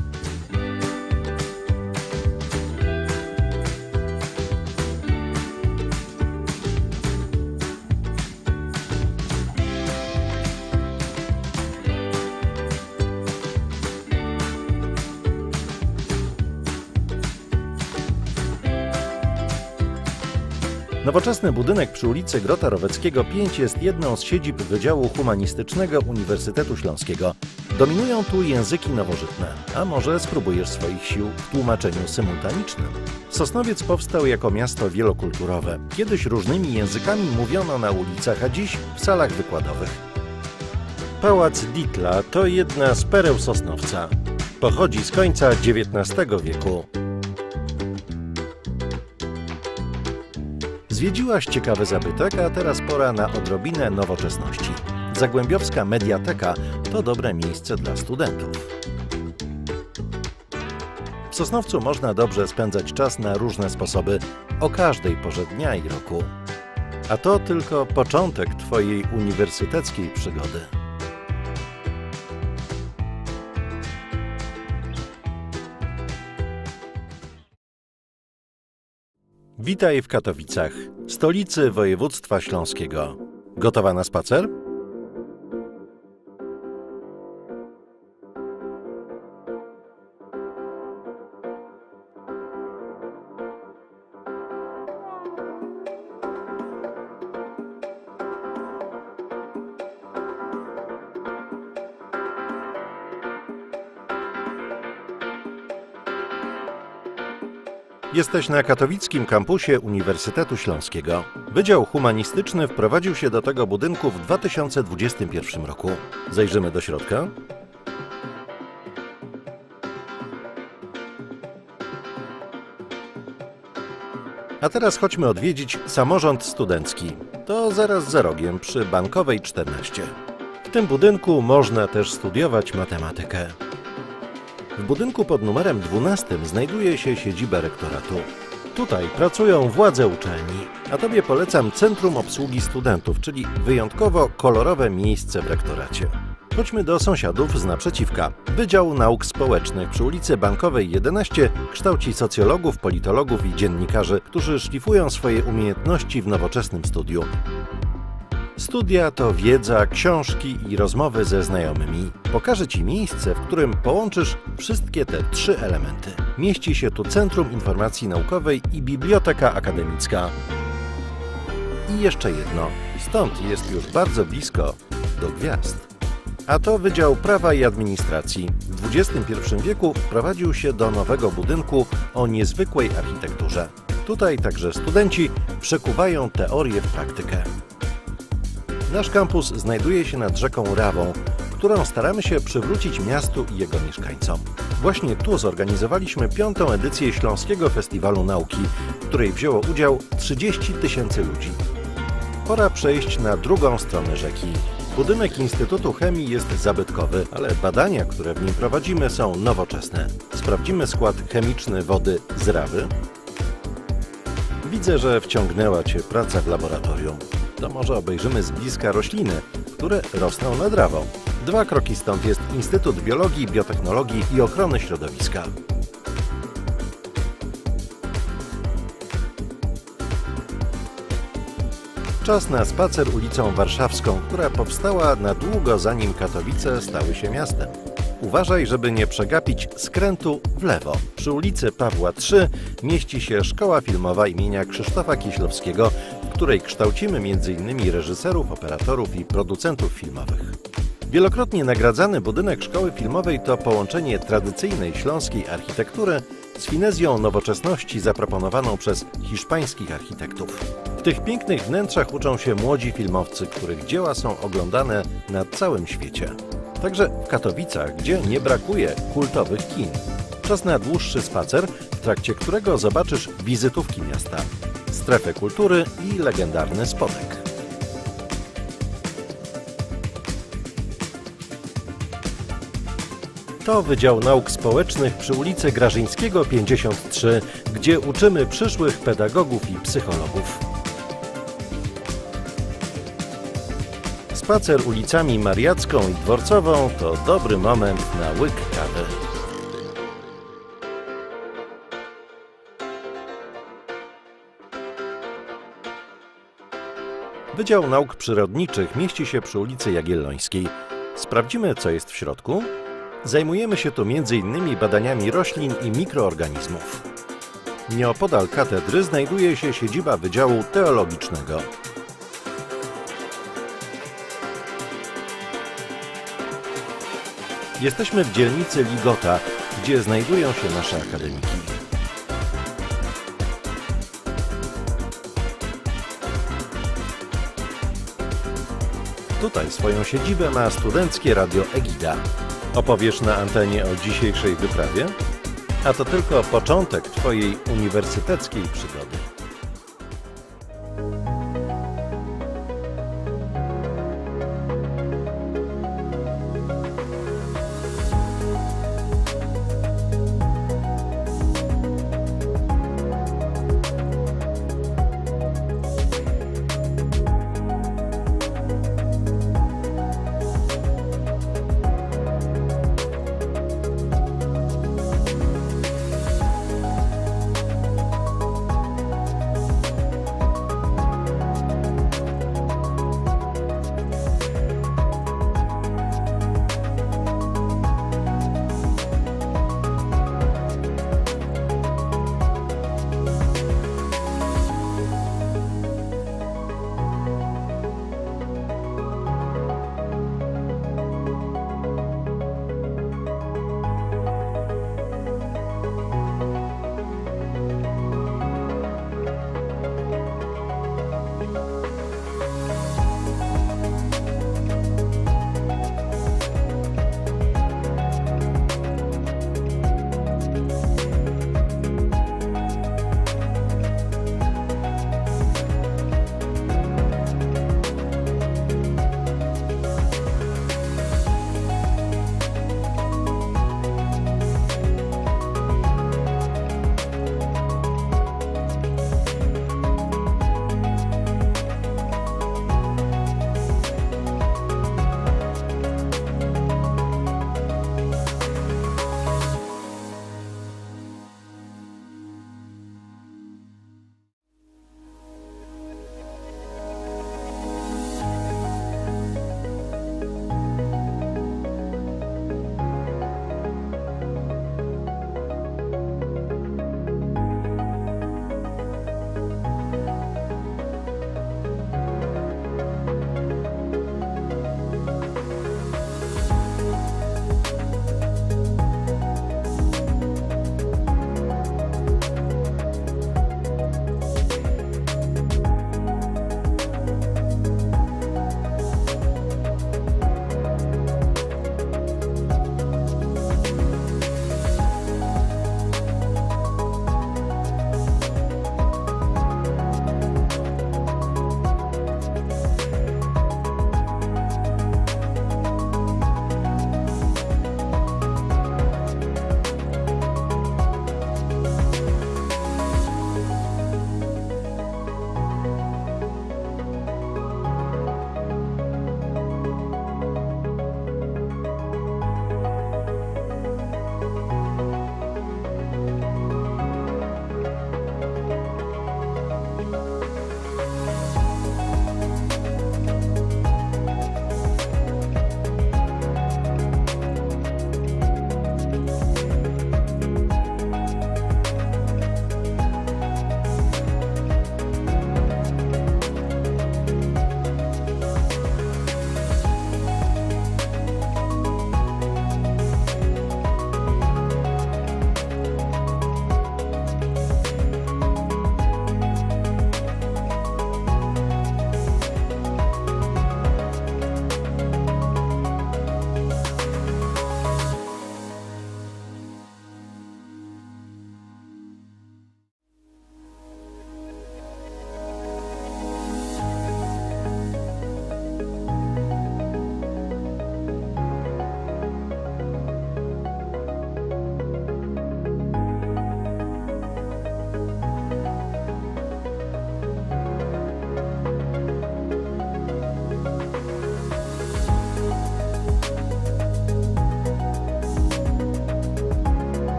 Nowoczesny budynek przy ulicy Grota Roweckiego 5 jest jedną z siedzib Wydziału Humanistycznego Uniwersytetu Śląskiego. Dominują tu języki nowożytne, a może spróbujesz swoich sił w tłumaczeniu symultanicznym? Sosnowiec powstał jako miasto wielokulturowe. Kiedyś różnymi językami mówiono na ulicach, a dziś w salach wykładowych. Pałac Dietla to jedna z pereł Sosnowca. Pochodzi z końca XIX wieku. Zwiedziłaś ciekawy zabytek, a teraz pora na odrobinę nowoczesności. Zagłębiowska Mediateka to dobre miejsce dla studentów. W Sosnowcu można dobrze spędzać czas na różne sposoby, o każdej porze dnia i roku. A to tylko początek Twojej uniwersyteckiej przygody. Witaj w Katowicach, stolicy województwa śląskiego. Gotowa na spacer? Jesteś na katowickim kampusie Uniwersytetu Śląskiego. Wydział Humanistyczny wprowadził się do tego budynku w 2021 roku. Zajrzymy do środka. A teraz chodźmy odwiedzić samorząd studencki. To zaraz za rogiem przy Bankowej 14. W tym budynku można też studiować matematykę. W budynku pod numerem 12 znajduje się siedziba rektoratu. Tutaj pracują władze uczelni, a Tobie polecam Centrum Obsługi Studentów, czyli wyjątkowo kolorowe miejsce w rektoracie. Chodźmy do sąsiadów z naprzeciwka. Wydział Nauk Społecznych przy ulicy Bankowej 11 kształci socjologów, politologów i dziennikarzy, którzy szlifują swoje umiejętności w nowoczesnym studiu. Studia to wiedza, książki i rozmowy ze znajomymi. Pokażę Ci miejsce, w którym połączysz wszystkie te trzy elementy. Mieści się tu Centrum Informacji Naukowej i Biblioteka Akademicka. I jeszcze jedno. Stąd jest już bardzo blisko do gwiazd. A to Wydział Prawa i Administracji. W XXI wieku wprowadził się do nowego budynku o niezwykłej architekturze. Tutaj także studenci przekuwają teorię w praktykę. Nasz kampus znajduje się nad rzeką Rawą, którą staramy się przywrócić miastu i jego mieszkańcom. Właśnie tu zorganizowaliśmy 5. edycję Śląskiego Festiwalu Nauki, w której wzięło udział 30 000 ludzi. Pora przejść na drugą stronę rzeki. Budynek Instytutu Chemii jest zabytkowy, ale badania, które w nim prowadzimy, są nowoczesne. Sprawdzimy skład chemiczny wody z Rawy. Widzę, że wciągnęła Cię praca w laboratorium. To może obejrzymy z bliska rośliny, które rosną nad Rawą. 2 kroki stąd jest Instytut Biologii, Biotechnologii i Ochrony Środowiska. Czas na spacer ulicą Warszawską, która powstała na długo zanim Katowice stały się miastem. Uważaj, żeby nie przegapić skrętu w lewo. Przy ulicy Pawła III mieści się Szkoła Filmowa imienia Krzysztofa Kieślowskiego, w której kształcimy m.in. reżyserów, operatorów i producentów filmowych. Wielokrotnie nagradzany budynek Szkoły Filmowej to połączenie tradycyjnej śląskiej architektury z finezją nowoczesności zaproponowaną przez hiszpańskich architektów. W tych pięknych wnętrzach uczą się młodzi filmowcy, których dzieła są oglądane na całym świecie. Także w Katowicach, gdzie nie brakuje kultowych kin. Czas na dłuższy spacer, w trakcie którego zobaczysz wizytówki miasta, strefę kultury i legendarny spodek. To Wydział Nauk Społecznych przy ulicy Grażyńskiego 53, gdzie uczymy przyszłych pedagogów i psychologów. Spacer ulicami Mariacką i Dworcową to dobry moment na łyk kawy. Wydział Nauk Przyrodniczych mieści się przy ulicy Jagiellońskiej. Sprawdzimy, co jest w środku. Zajmujemy się tu m.in. badaniami roślin i mikroorganizmów. Nieopodal katedry znajduje się siedziba Wydziału Teologicznego. Jesteśmy w dzielnicy Ligota, gdzie znajdują się nasze akademiki. Tutaj swoją siedzibę ma studenckie radio Egida. Opowiesz na antenie o dzisiejszej wyprawie? A to tylko początek Twojej uniwersyteckiej przygody.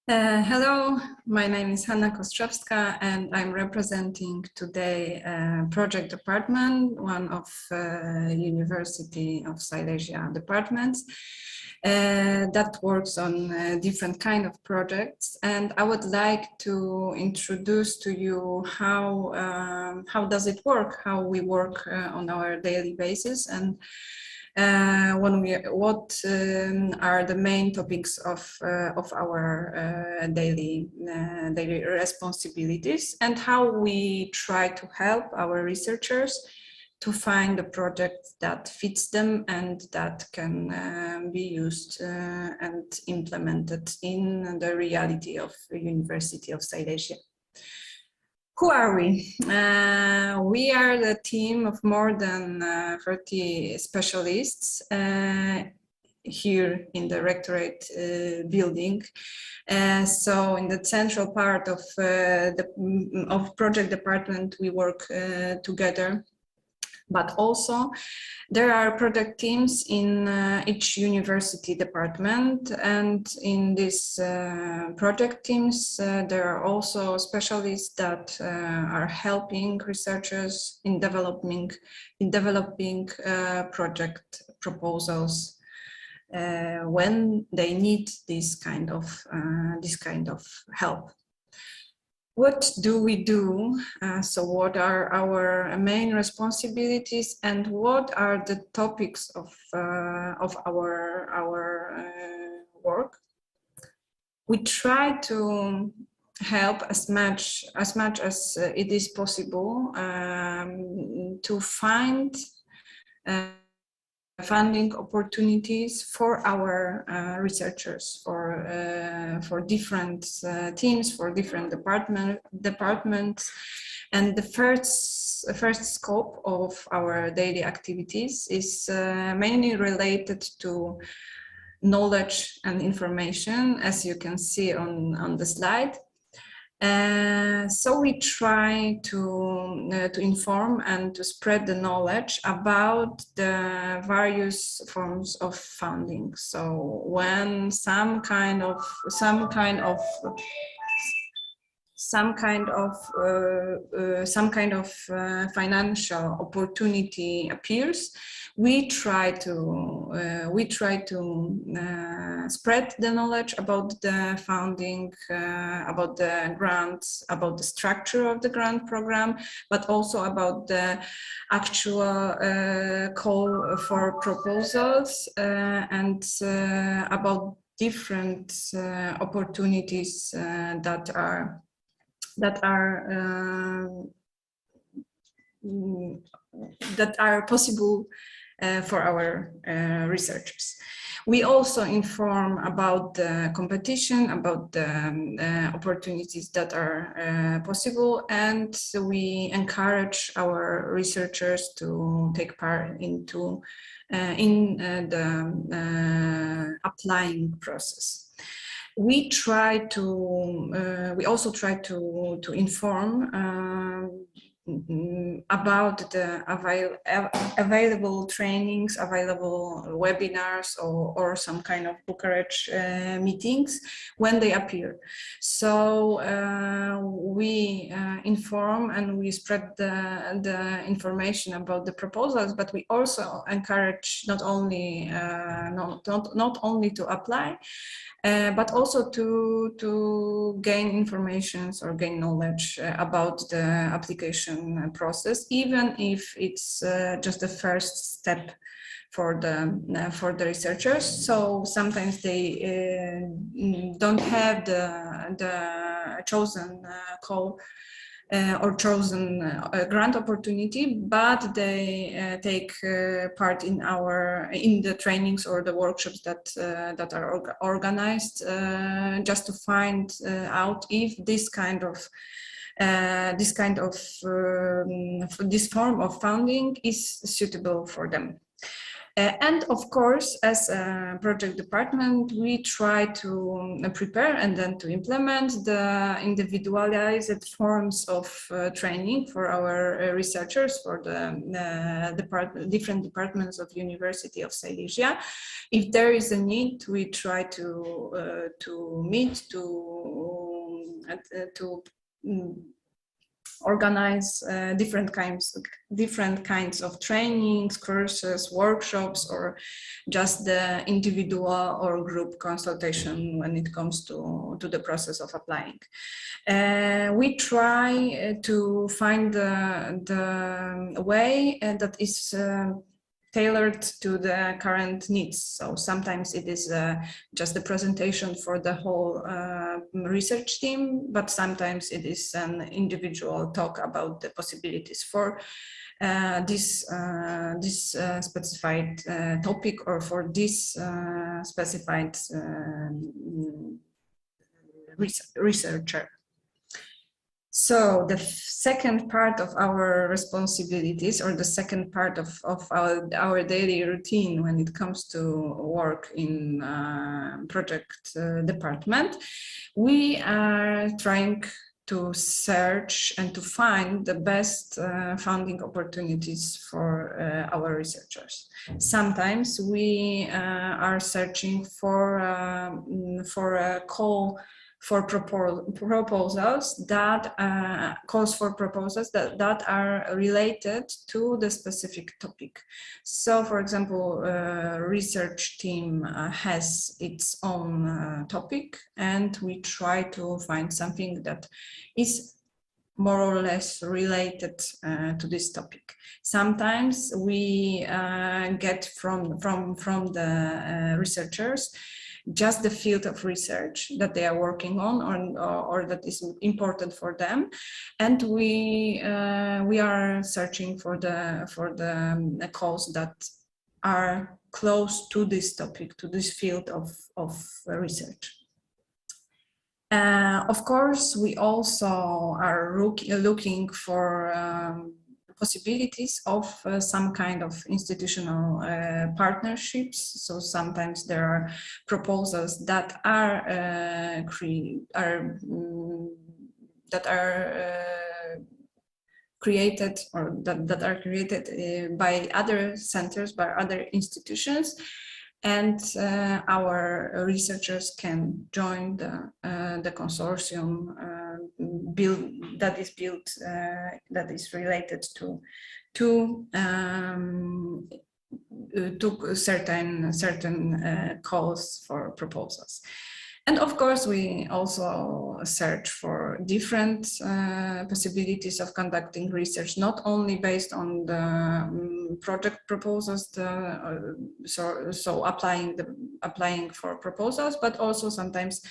Hello, my name is Hanna Kostrzewska and I'm representing today project department, one of University of Silesia departments that works on different kind of projects. And I would like to introduce to you how does it work, how we work on our daily basis, and what are the main topics of our daily responsibilities, and how we try to help our researchers to find a project that fits them and that can be used and implemented in the reality of the University of Silesia. Who are we? We are the team of more than 30 specialists here in the rectorate building. So in the central part of the project department, we work together. But also there are project teams in each university department, and in these project teams there are also specialists that are helping researchers in developing project proposals when they need this kind of help. What do we do? So what are our main responsibilities, and what are the topics of our work? We try to help as much as it is possible to find funding opportunities for our researchers, for different teams, for different departments. And the first scope of our daily activities is mainly related to knowledge and information, as you can see on the slide. So we try to inform and to spread the knowledge about the various forms of funding. So when some kind of financial opportunity appears, we try to spread the knowledge about the funding, about the grants, about the structure of the grant program, but also about the actual call for proposals and about different opportunities that are possible for our researchers. We also inform about the competition, about the opportunities that are possible, and we encourage our researchers to take part in the applying process. We also try to inform about the available trainings, available webinars, or some kind of Bucharest meetings when they appear. So we inform and we spread the information about the proposals, but we also encourage not only to apply, but also to gain information or gain knowledge about the application process, even if it's just the first step for the researchers. So sometimes they don't have the chosen call or chosen grant opportunity, but they take part in the trainings or the workshops that are organized just to find out if this form of funding is suitable for them. And of course, as a project department, we try to prepare and then to implement the individualized forms of training for our researchers, for the different departments of University of Silesia. If there is a need, we try to meet, to organize different kinds of trainings, courses, workshops, or just the individual or group consultation when it comes to the process of applying. We try to find the way that is tailored to the current needs. So sometimes it is just a presentation for the whole research team, but sometimes it is an individual talk about the possibilities for this specified topic, or for this specified researcher. So the second part of our responsibilities, or the second part of our daily routine when it comes to work in project department, we are trying to search and to find the best funding opportunities for our researchers. Sometimes we are searching for a call for proposals that calls for proposals that are related to the specific topic. So, for example, research team has its own topic, and we try to find something that is more or less related to this topic. Sometimes we get from the researchers just the field of research that they are working on, or that is important for them, and we are searching for the calls that are close to this topic, to this field of research. Of course, we also are looking for possibilities of some kind of institutional partnerships. So sometimes there are proposals that are created, or that are created by other centers, by other institutions, and our researchers can join the consortium that is related to certain calls for proposals. And of course, we also search for different possibilities of conducting research, not only based on the project proposals, so applying for proposals, but also sometimes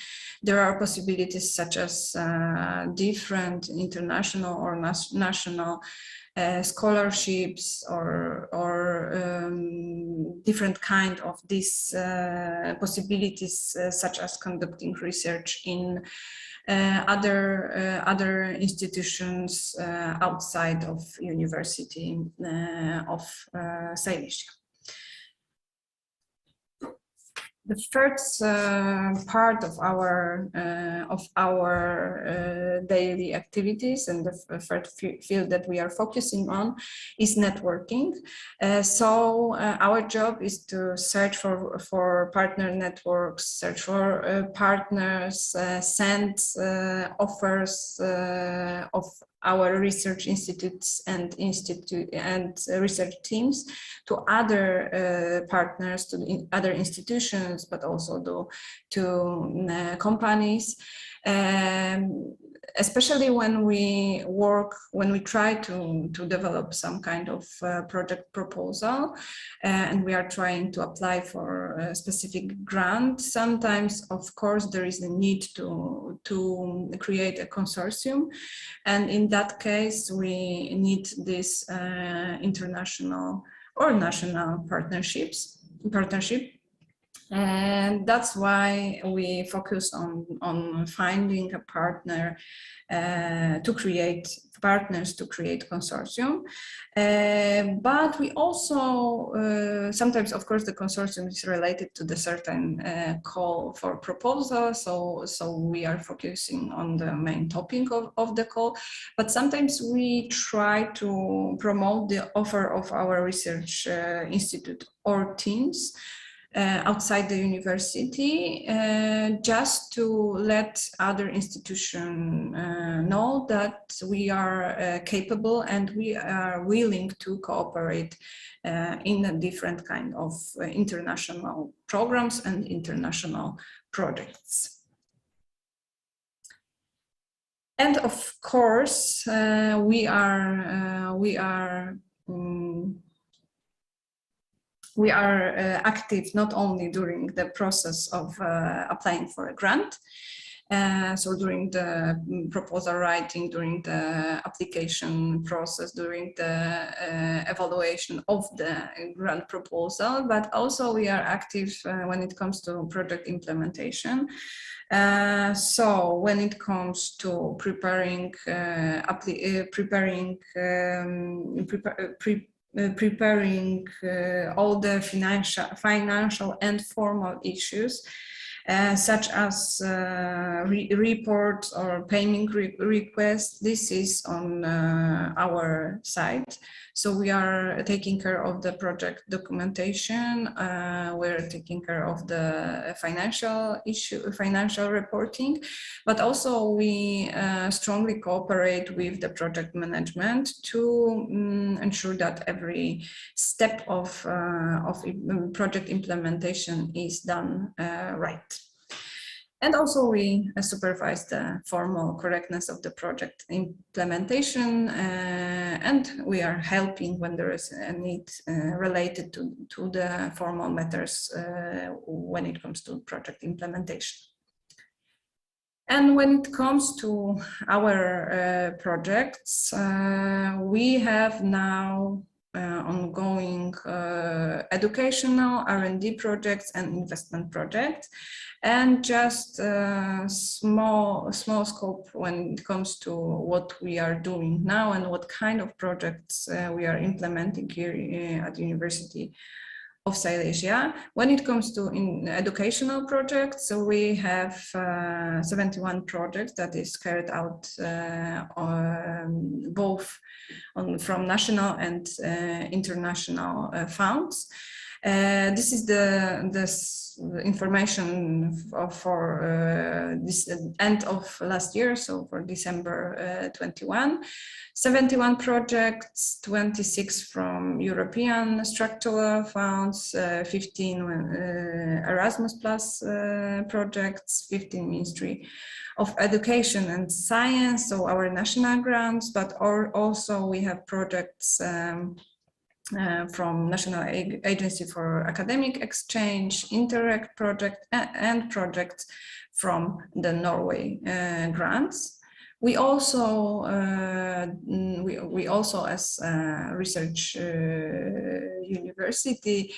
there are possibilities such as different international or national scholarships, or different kind of these possibilities, such as conducting research in other institutions outside of University of Silesia. The first part of our daily activities, and the first field that we are focusing on, is networking. So our job is to search for partner networks, search for partners, send offers of our research institutes and research teams to other partners, to other institutions, but also to companies. Especially when we try to develop some kind of project proposal, and we are trying to apply for a specific grant. Sometimes, of course, there is a need to create a consortium, and in that case, we need this international or national partnership. And that's why we focus on finding a partner to create partners to create consortium. But we also, sometimes, of course, the consortium is related to the certain call for proposal. So we are focusing on the main topic of the call. But sometimes we try to promote the offer of our research institute or teams outside the university, just to let other institutions know that we are capable and we are willing to cooperate in a different kind of international programs and international projects. And of course, we are active not only during the process of applying for a grant, so during the proposal writing, during the application process, during the evaluation of the grant proposal, but also we are active when it comes to project implementation. So when it comes to preparing all the financial and formal issues, such as reports or payment requests. This is on our side. So we are taking care of the project documentation. We're taking care of the financial reporting, but also we strongly cooperate with the project management to ensure that every step of project implementation is done right. And also we supervise the formal correctness of the project implementation, and we are helping when there is a need related to the formal matters when it comes to project implementation. And when it comes to our projects, we have now ongoing educational R&D projects and investment projects, and just small scope when it comes to what we are doing now and what kind of projects we are implementing here at the University of Silesia. When it comes to educational projects, so we have 71 projects that is carried out both from national and international funds. This is the information for this end of last year, so for December 21. 71 projects, 26 from European structural funds, 15 Erasmus Plus projects, 15 Ministry of Education and Science, so our national grants, but also we have projects from National Agency for Academic Exchange, Interact project, and projects from the Norway grants. We also as a research university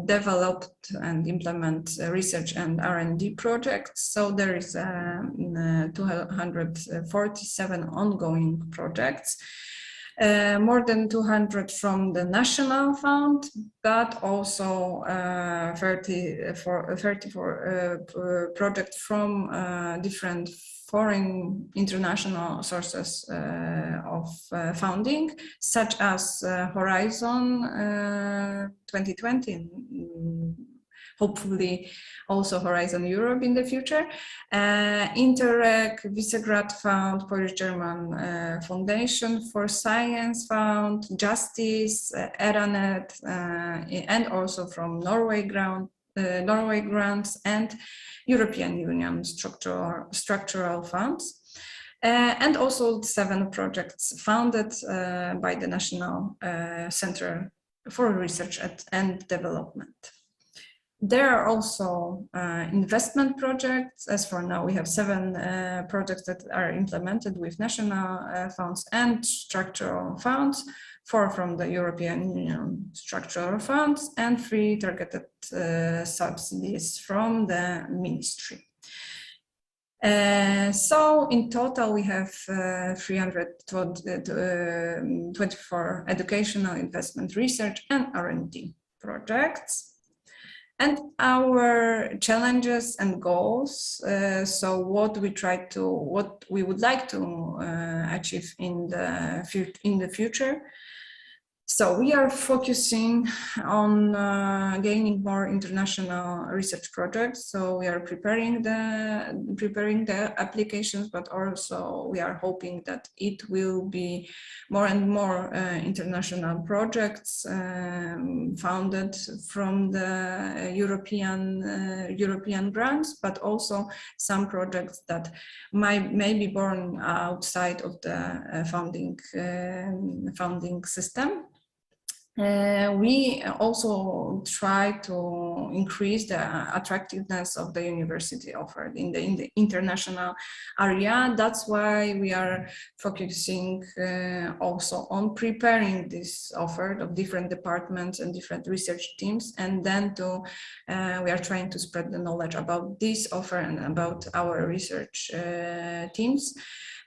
developed and implement research and R&D projects. So there is 247 ongoing projects. More than 200 from the national fund, but also 34 projects from different foreign international sources of funding, such as Horizon 2020, and hopefully also Horizon Europe in the future, Interreg, Visegrad Fund, Polish-German Foundation for Science Fund, Justice, Eranet, and also from Norway grants and European Union structural funds. And also 7 projects funded by the National Center for Research and Development. There are also investment projects. As for now, we have 7 projects that are implemented with national funds and structural funds. from the European Union structural funds and 3 targeted subsidies from the ministry. So in total, we have 324 educational, investment, research, and R&D projects. And our challenges and goals. So what we would like to achieve in the future. So we are focusing on gaining more international research projects. So we are preparing the applications, but also we are hoping that it will be more and more international projects founded from the European grants, but also some projects that may be born outside of the funding system. We also try to increase the attractiveness of the university offered in the international area. That's why we are focusing also on preparing this offer of different departments and different research teams, and then we are trying to spread the knowledge about this offer and about our research teams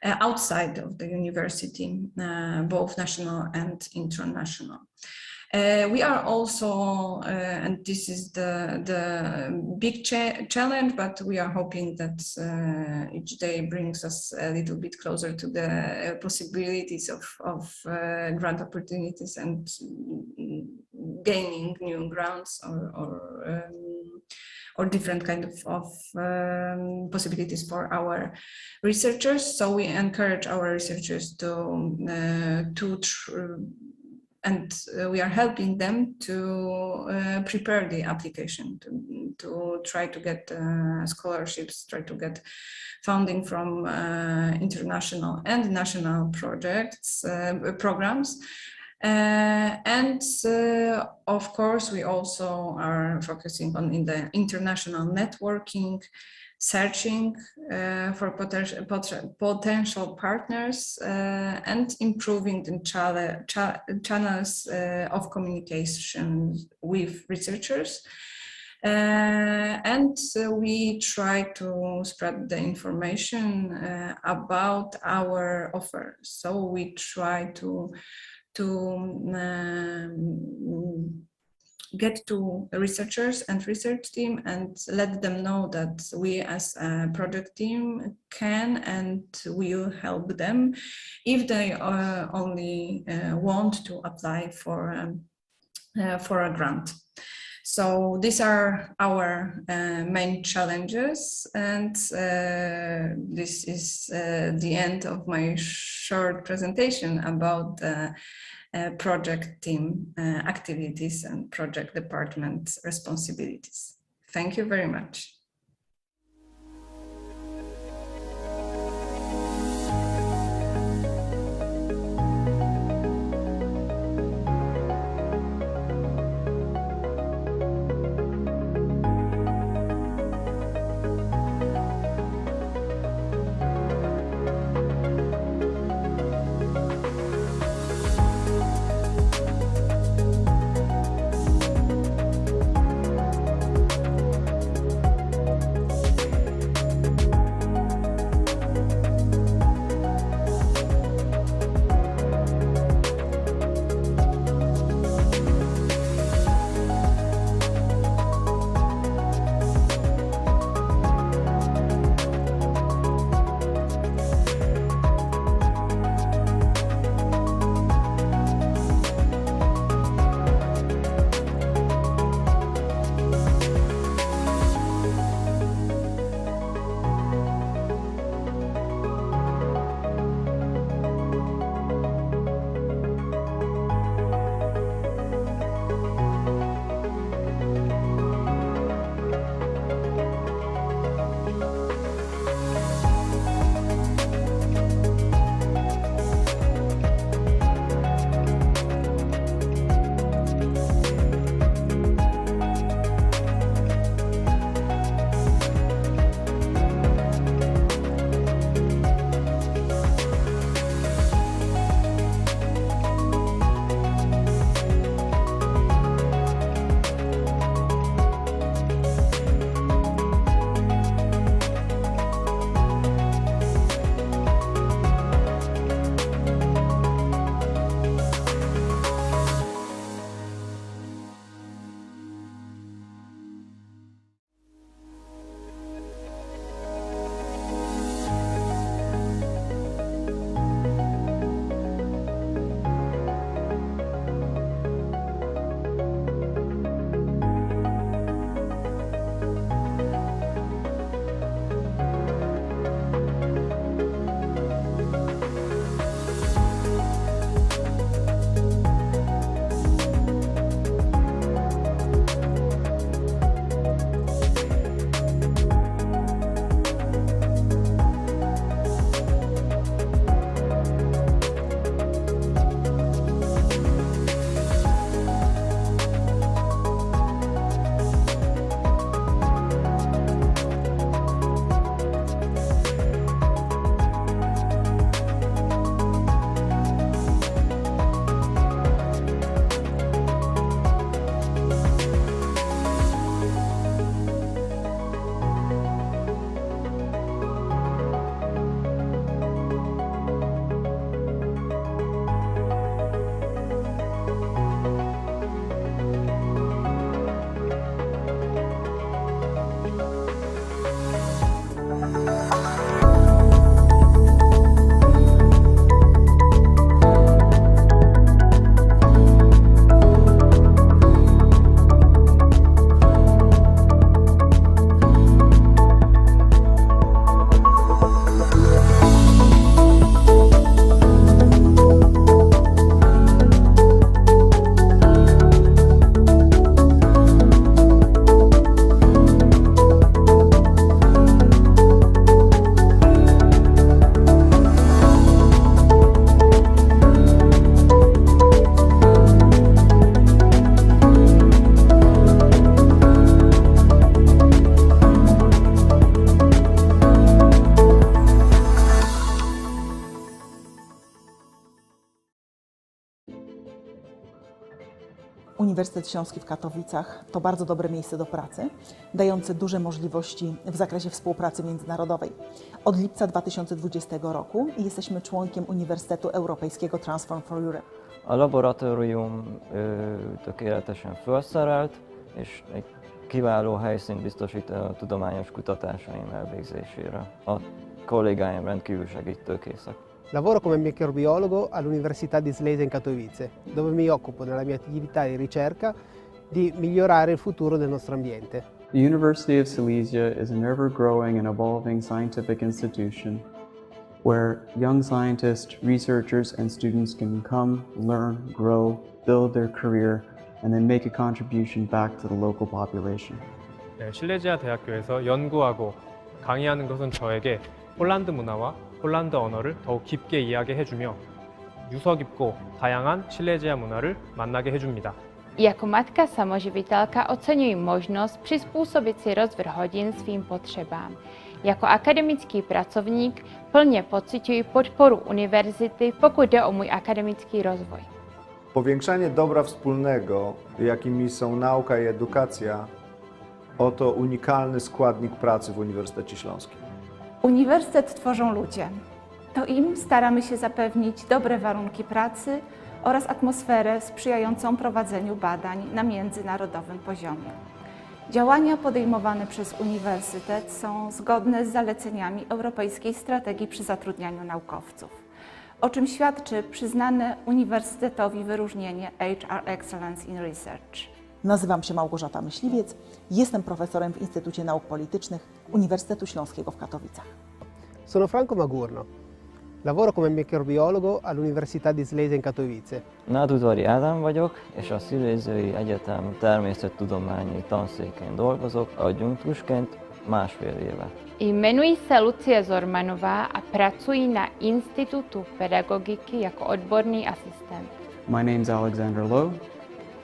outside of the university, both national and international. We are also, and this is the big challenge, but we are hoping that each day brings us a little bit closer to the possibilities of grant opportunities and gaining new grants or different kind of possibilities for our researchers. So we encourage our researchers and we are helping them to prepare the application, to try to get scholarships, try to get funding from international and national programs. And of course, we also are focusing on in the international networking, searching for potential partners and improving the channels of communication with researchers. And we try to spread the information about our offer. So we try to get to researchers and research team and let them know that we as a project team can and will help them if they only want to apply for a grant. So these are our main challenges, and this is the end of my short presentation about the project team activities and project department responsibilities. Thank you very much. Uniwersytet Śląski w Katowicach to bardzo dobre miejsce do pracy, dające duże możliwości w zakresie współpracy międzynarodowej. Od lipca 2020 roku jesteśmy członkiem Uniwersytetu Europejskiego Transform for Europe. A laboratórium tökéletesen felszerelt, és egy kiváló helyszínt biztosít a tudományos kutatásaim elvégzésére. A kollégáim rendkívül segítőkészek. Lavoro come microbiologo all'Università di Silesia in Katowice, dove mi occupo nella mia attività di ricerca di migliorare il futuro del nostro ambiente. The University of Silesia is an ever-growing and evolving scientific institution where young scientists, researchers, and students can come, learn, grow, build their career, and then make a contribution back to the local population. 네, 실레지아 대학교에서 연구하고 강의하는 것은 저에게 폴란드 문화와 폴란드 언어를 더욱 깊게 이해하게 해주며 유서 깊고 다양한 실레지아 문화를 만나게 해줍니다. Jako matka samoživitelka oceňuji možnost přizpůsobit si rozvrh hodin svým potřebám. Jako akademický pracovník plně pociťuji podporu univerzity, pokud jde o můj akademický rozvoj. Powiększanie dobra wspólnego, jakimi są nauka i edukacja, oto unikalny składnik pracy w Uniwersytecie Śląskim. Uniwersytet tworzą ludzie. To im staramy się zapewnić dobre warunki pracy oraz atmosferę sprzyjającą prowadzeniu badań na międzynarodowym poziomie. Działania podejmowane przez Uniwersytet są zgodne z zaleceniami Europejskiej Strategii przy zatrudnianiu naukowców, o czym świadczy przyznane Uniwersytetowi wyróżnienie HR Excellence in Research. Nazywam się Małgorzata Myśliwiec, jestem profesorem w Instytucie Nauk Politycznych Uniwersytetu Śląskiego w Katowicach. Sono Franco Magurno. Lavoro come microbiologo all'Università di Silesia in Katowice. Nádudvari Ádám vagyok, és a Sziléziai Egyetem természettudományi tanszékén dolgozok, adjunktusként másfél éve. Jmenuji se Lucie Zormanová a pracuji na Institutu pedagogiky jako odborný asistent. My name's Alexander Lowe.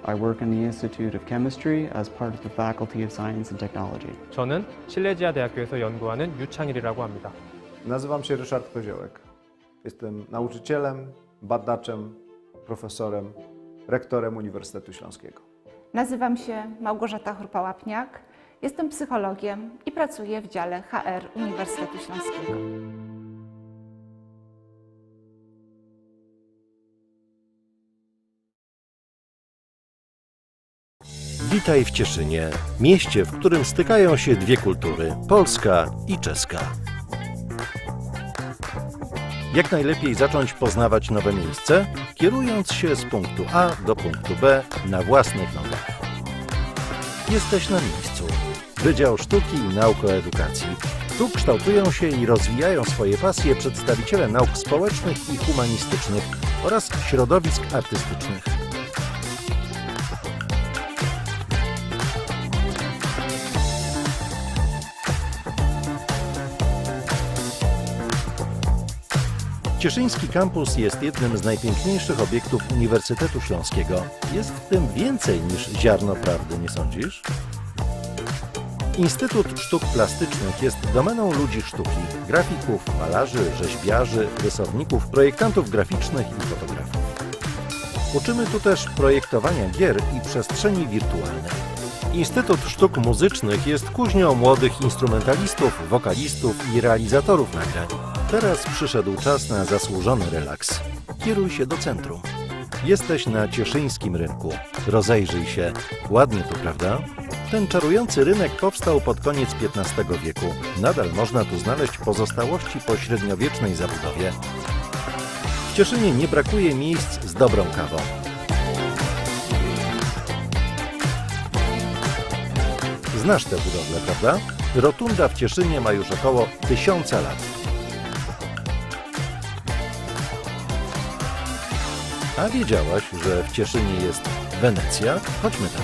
I work in the Institute of Chemistry as part of the Faculty of Science and Technology. 저는 실레지아 대학교에서 연구하는 유창일이라고 합니다. Nazywam się Ryszard Koziołek. Jestem nauczycielem, badaczem, profesorem, rektorem Uniwersytetu Śląskiego. Nazywam się Małgorzata Chrupa-Łapniak, jestem psychologiem i pracuję w dziale HR Uniwersytetu Śląskiego. Witaj w Cieszynie, mieście, w którym stykają się dwie kultury, polska i czeska. Jak najlepiej zacząć poznawać nowe miejsce, kierując się z punktu A do punktu B na własnych nogach. Jesteś na miejscu. Wydział Sztuki i Naukoedukacji. Tu kształtują się i rozwijają swoje pasje przedstawiciele nauk społecznych i humanistycznych oraz środowisk artystycznych. Cieszyński kampus jest jednym z najpiękniejszych obiektów Uniwersytetu Śląskiego. Jest w tym więcej niż ziarno prawdy, nie sądzisz? Instytut Sztuk Plastycznych jest domeną ludzi sztuki, grafików, malarzy, rzeźbiarzy, rysowników, projektantów graficznych i fotografów. Uczymy tu też projektowania gier i przestrzeni wirtualnych. Instytut Sztuk Muzycznych jest kuźnią młodych instrumentalistów, wokalistów i realizatorów nagrań. Teraz przyszedł czas na zasłużony relaks. Kieruj się do centrum. Jesteś na cieszyńskim rynku. Rozejrzyj się. Ładnie tu, prawda? Ten czarujący rynek powstał pod koniec XV wieku. Nadal można tu znaleźć pozostałości po średniowiecznej zabudowie. W Cieszynie nie brakuje miejsc z dobrą kawą. Znasz tę budowlę, prawda? Rotunda w Cieszynie ma już około 1000 lat. A wiedziałaś, że w Cieszynie jest Wenecja? Chodźmy tam.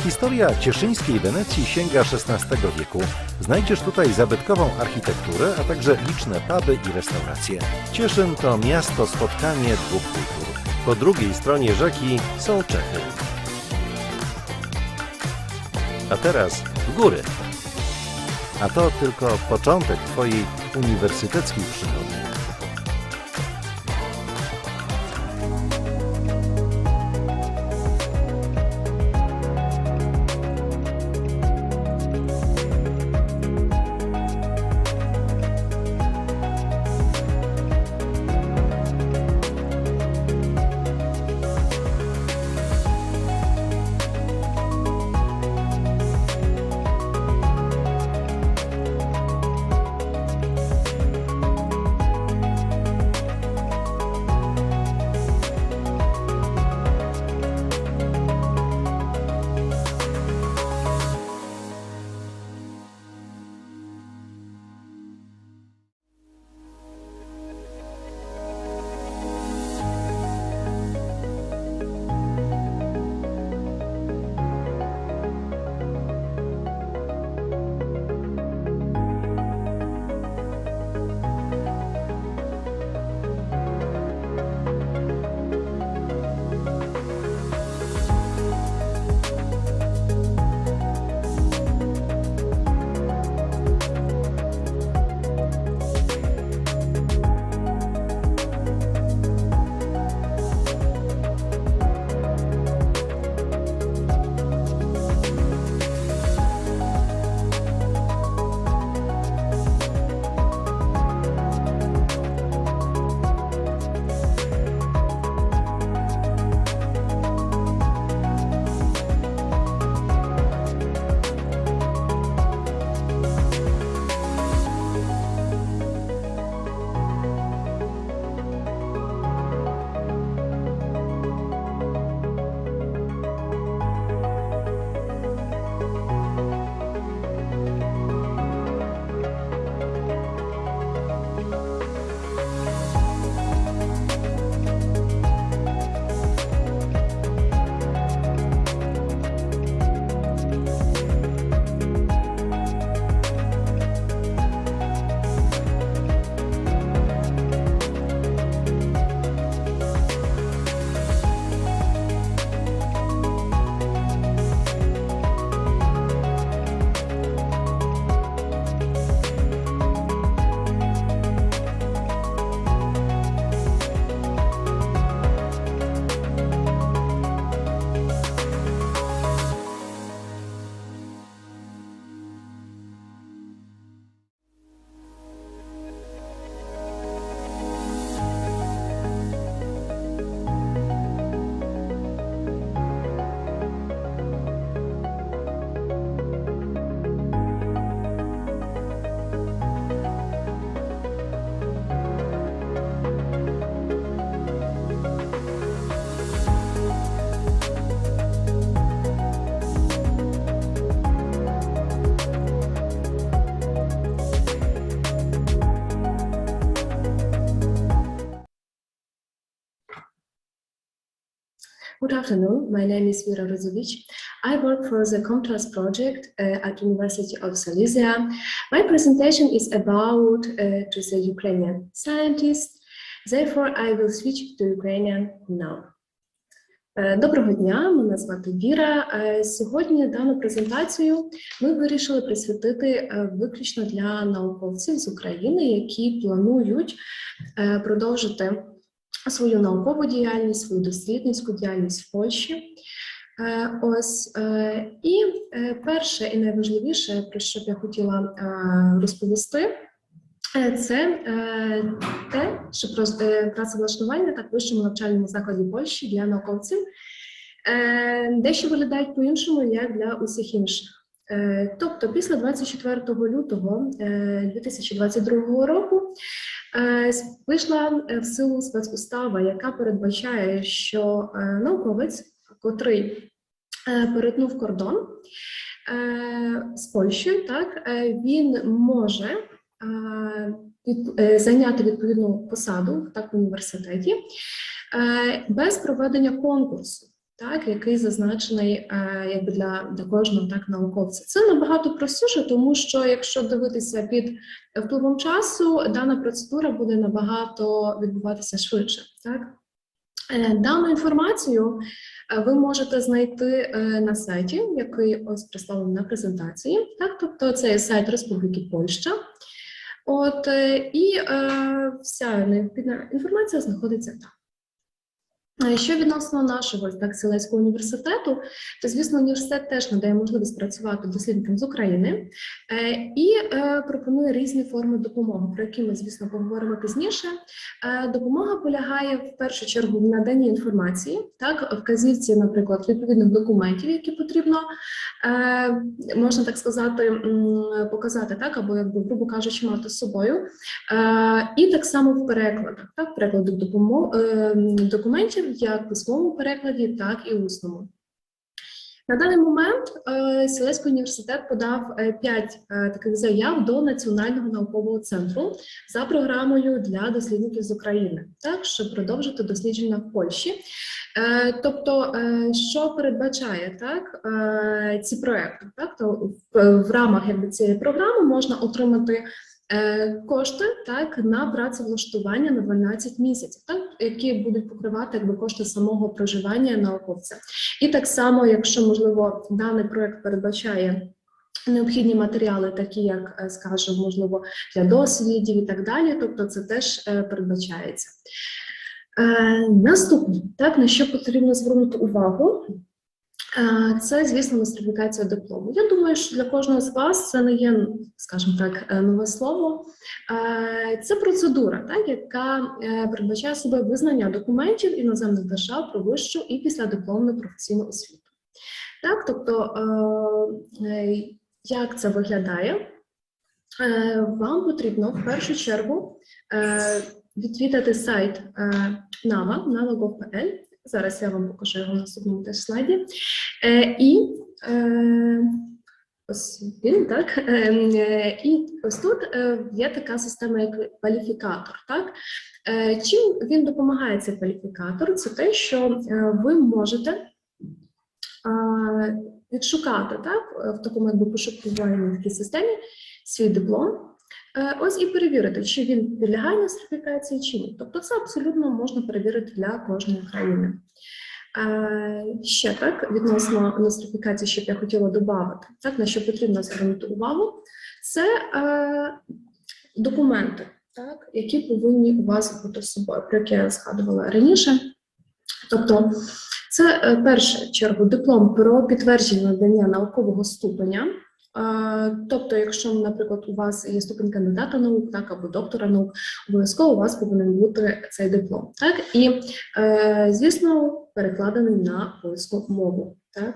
Historia cieszyńskiej Wenecji sięga XVI wieku. Znajdziesz tutaj zabytkową architekturę, a także liczne puby i restauracje. Cieszyn to miasto spotkanie dwóch kultur. Po drugiej stronie rzeki są Czechy. A teraz w góry. A to tylko początek Twojej uniwersyteckiej przygody. Good afternoon. My name is Vera Rozovic. I work for the Contrast project at University of Silesia. My presentation is about to the Ukrainian scientists. Therefore, I will switch to Ukrainian now. Доброго дня, мене звати Віра. Сьогодні дану презентацію ми вирішили присвятити виключно для науковців з України, які планують продовжити свою наукову діяльність, свою дослідницьку діяльність в Польщі. І перше і найважливіше, про що б я хотіла розповісти, це те, що працевлаштування так в вищому навчальному закладі Польщі для науковців дещо виглядають по-іншому, як для усіх інших. Тобто після 24 лютого 2022 року вийшла в силу спецустава, яка передбачає, що науковець, котрий перетнув кордон з Польщею, так, він може зайняти відповідну посаду так, в університеті без проведення конкурсу, так, який зазначений якби для кожного так, науковця. Це набагато простіше, тому що якщо дивитися під впливом часу, дана процедура буде набагато відбуватися швидше. Так. Дану інформацію ви можете знайти на сайті, який ось представлений на презентації. Так, тобто це є сайт Республіки Польща. І вся необхідна інформація знаходиться там. Що відносно нашого так, Сілеського університету, то, звісно, університет теж надає можливість працювати дослідникам з України і пропонує різні форми допомоги, про які ми, звісно, поговоримо пізніше. Допомога полягає в першу чергу в наданні інформації, так, вказівці, наприклад, відповідних документів, які потрібно, можна так сказати, показати, так, або, якби, грубо кажучи, мати з собою. І так само в перекладах, так, перекладах документів, як в письмовому перекладі, так і усному. На даний момент Сілеський університет подав 5 таких заяв до Національного наукового центру за програмою для дослідників з України, так, щоб продовжити дослідження в Польщі. Тобто, що передбачає так, ці проекти? Так, то в рамах якби, цієї програми можна отримати кошти так, на працевлаштування на 12 місяців, так, які будуть покривати якби, кошти самого проживання науковця. І так само, якщо, можливо, даний проєкт передбачає необхідні матеріали, такі як, скажімо, можливо, для дослідів і так далі, тобто це теж передбачається. Наступне, так, на що потрібно звернути увагу, це, звісно, нострифікація диплому. Я думаю, що для кожного з вас це не є, скажімо так, нове слово. Це процедура, так, яка передбачає себе визнання документів іноземних держав про вищу і післядипломну професійну освіту. Так, тобто, як це виглядає? Вам потрібно в першу чергу відвідати сайт nava.gov.pl. Зараз я вам покажу його на наступному теж слайді. І ось він, так. І ось тут є така система, як кваліфікатор. Так. Чим він допомагає, цей кваліфікатор? Це те, що ви можете відшукати так, в такому якби пошукувальній такій системі свій диплом. Ось і перевірити, чи він підлягає нострифікації, чи ні. Тобто це абсолютно можна перевірити для кожної країни. Ще так, відносно нострифікації, що б я хотіла додати, так, на що потрібно звернути увагу, це документи, так, які повинні у вас бути з собою, про які я згадувала раніше. Тобто це, в першу чергу, диплом про підтвердження надання наукового ступеня. Тобто, якщо, наприклад, у вас є ступінь кандидата наук, так, або доктора наук, обов'язково у вас повинен бути цей диплом. Так? І, звісно, перекладений на польську мову. Так?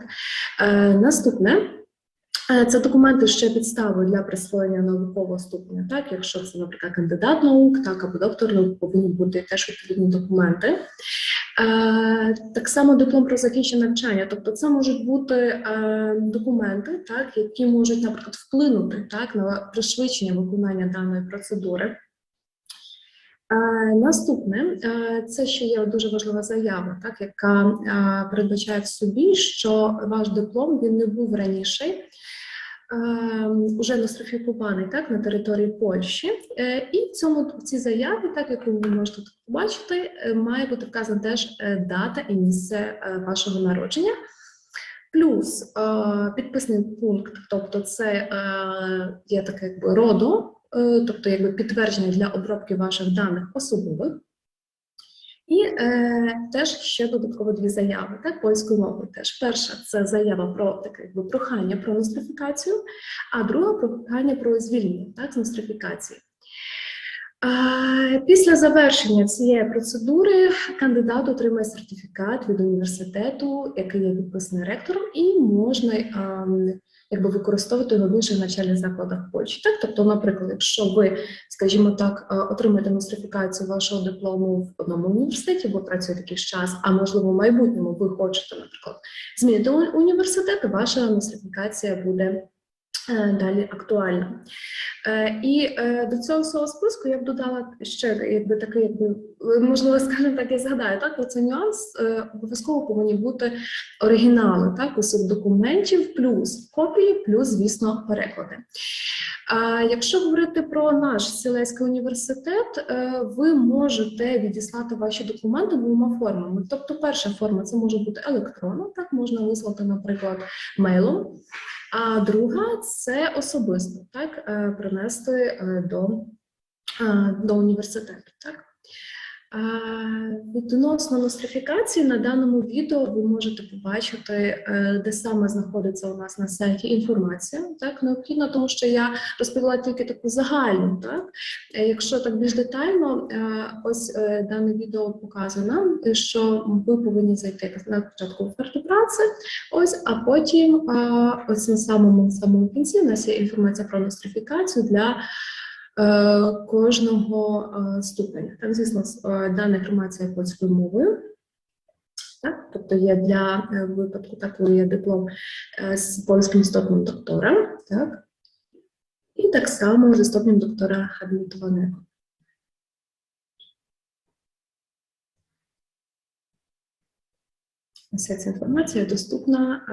Наступне – це документи ще підстави для присвоєння наукового ступеня. Так? Якщо це, наприклад, кандидат наук, так, або доктор наук, повинні бути теж відповідні документи. Так само диплом про закінчення навчання, тобто це можуть бути документи, так, які можуть, наприклад, вплинути так, на пришвидшення виконання даної процедури. Наступне, це ще є дуже важлива заява, так, яка передбачає в собі, що ваш диплом він не був раніше уже нострифікований, так, на території Польщі. І в цій заяві, так як ви можете тут побачити, має бути вказана теж дата і місце вашого народження. Плюс підписний пункт, тобто це є таке якби РОДО, тобто якби підтвердження для обробки ваших даних особових. І теж ще додатково дві заяви, так, польською мовою теж. Перша – це заява про таке якби прохання про нострифікацію, а друга – прохання про звільнення, так, з нострифікації. Після завершення цієї процедури кандидат отримає сертифікат від університету, який є підписаний ректором, і можна якби використовувати його в інших навчальних закладах Польщі. Так? Тобто, наприклад, якщо ви, скажімо так, отримаєте нострифікацію вашого диплому в одному університеті, бо працює якийсь час, а можливо в майбутньому ви хочете, наприклад, змінити університет, ваша нострифікація буде далі актуальна. І до цього всього списку я б додала ще якби такий, якби, можливо, скажімо так, я згадаю, так, про цей нюанс, обов'язково повинні бути оригінали, так, усіх документів, плюс копії, плюс, звісно, переклади. Якщо говорити про наш Сілеський університет, ви можете відіслати ваші документи двома формами. Тобто перша форма – це може бути електронно, так, можна вислати, наприклад, мейлом. А друга – це особисто, так, принести до університету. Так. Відносно нострифікації на даному відео ви можете побачити, де саме знаходиться у нас на сайті інформація. Так, необхідно, тому що я розповіла тільки таку загальну. Так. Якщо так більш детально, ось дане відео показує нам, що ви повинні зайти на початку оферти праці, ось, а потім ось на самому кінці у нас є інформація про нострифікацію для кожного ступеня. Так, звісно, дана інформація польською мовою. Так, тобто є для випадку, так, коли є диплом з польським стопнем доктора, так, і так само зі стопнем доктора хабілітованого. Вся ця інформація доступна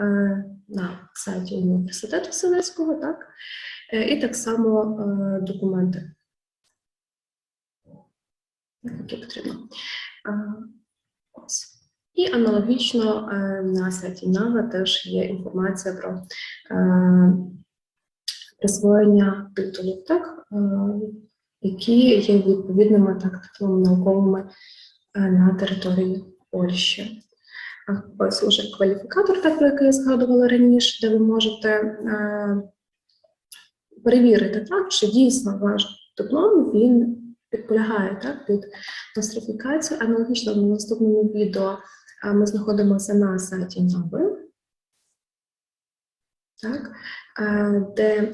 на сайті університету Сілеського, так, і так само документи, які потрібно. Ось. І аналогічно на сайті НАВА теж є інформація про присвоєння титулів, так, які є відповідними титулами науковими на території Польщі. Ось уже кваліфікатор, так, про який я згадувала раніше, де ви можете перевірити, так, що дійсно ваш диплом він підполягає, так, під нострифікацію. Аналогічно в наступному відео ми знаходимося на сайті НАВИ, так, де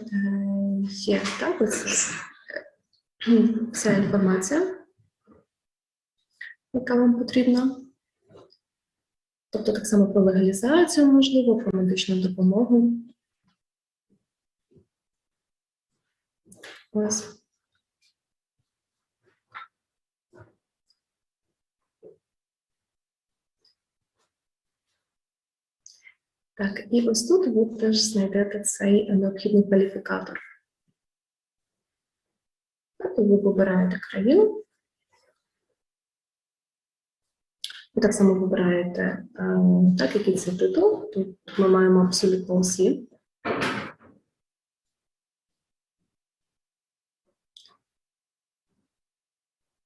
є, так, ось вся інформація, яка вам потрібна. Тобто так само про легалізацію, можливо, про медичну допомогу. Ось. Так, і ось тут ви теж знайдете цей необхідний кваліфікатор. Так, ви вибираєте країну. Ви так само вибираєте, так, який це титул. Тут ми маємо абсолютно усі.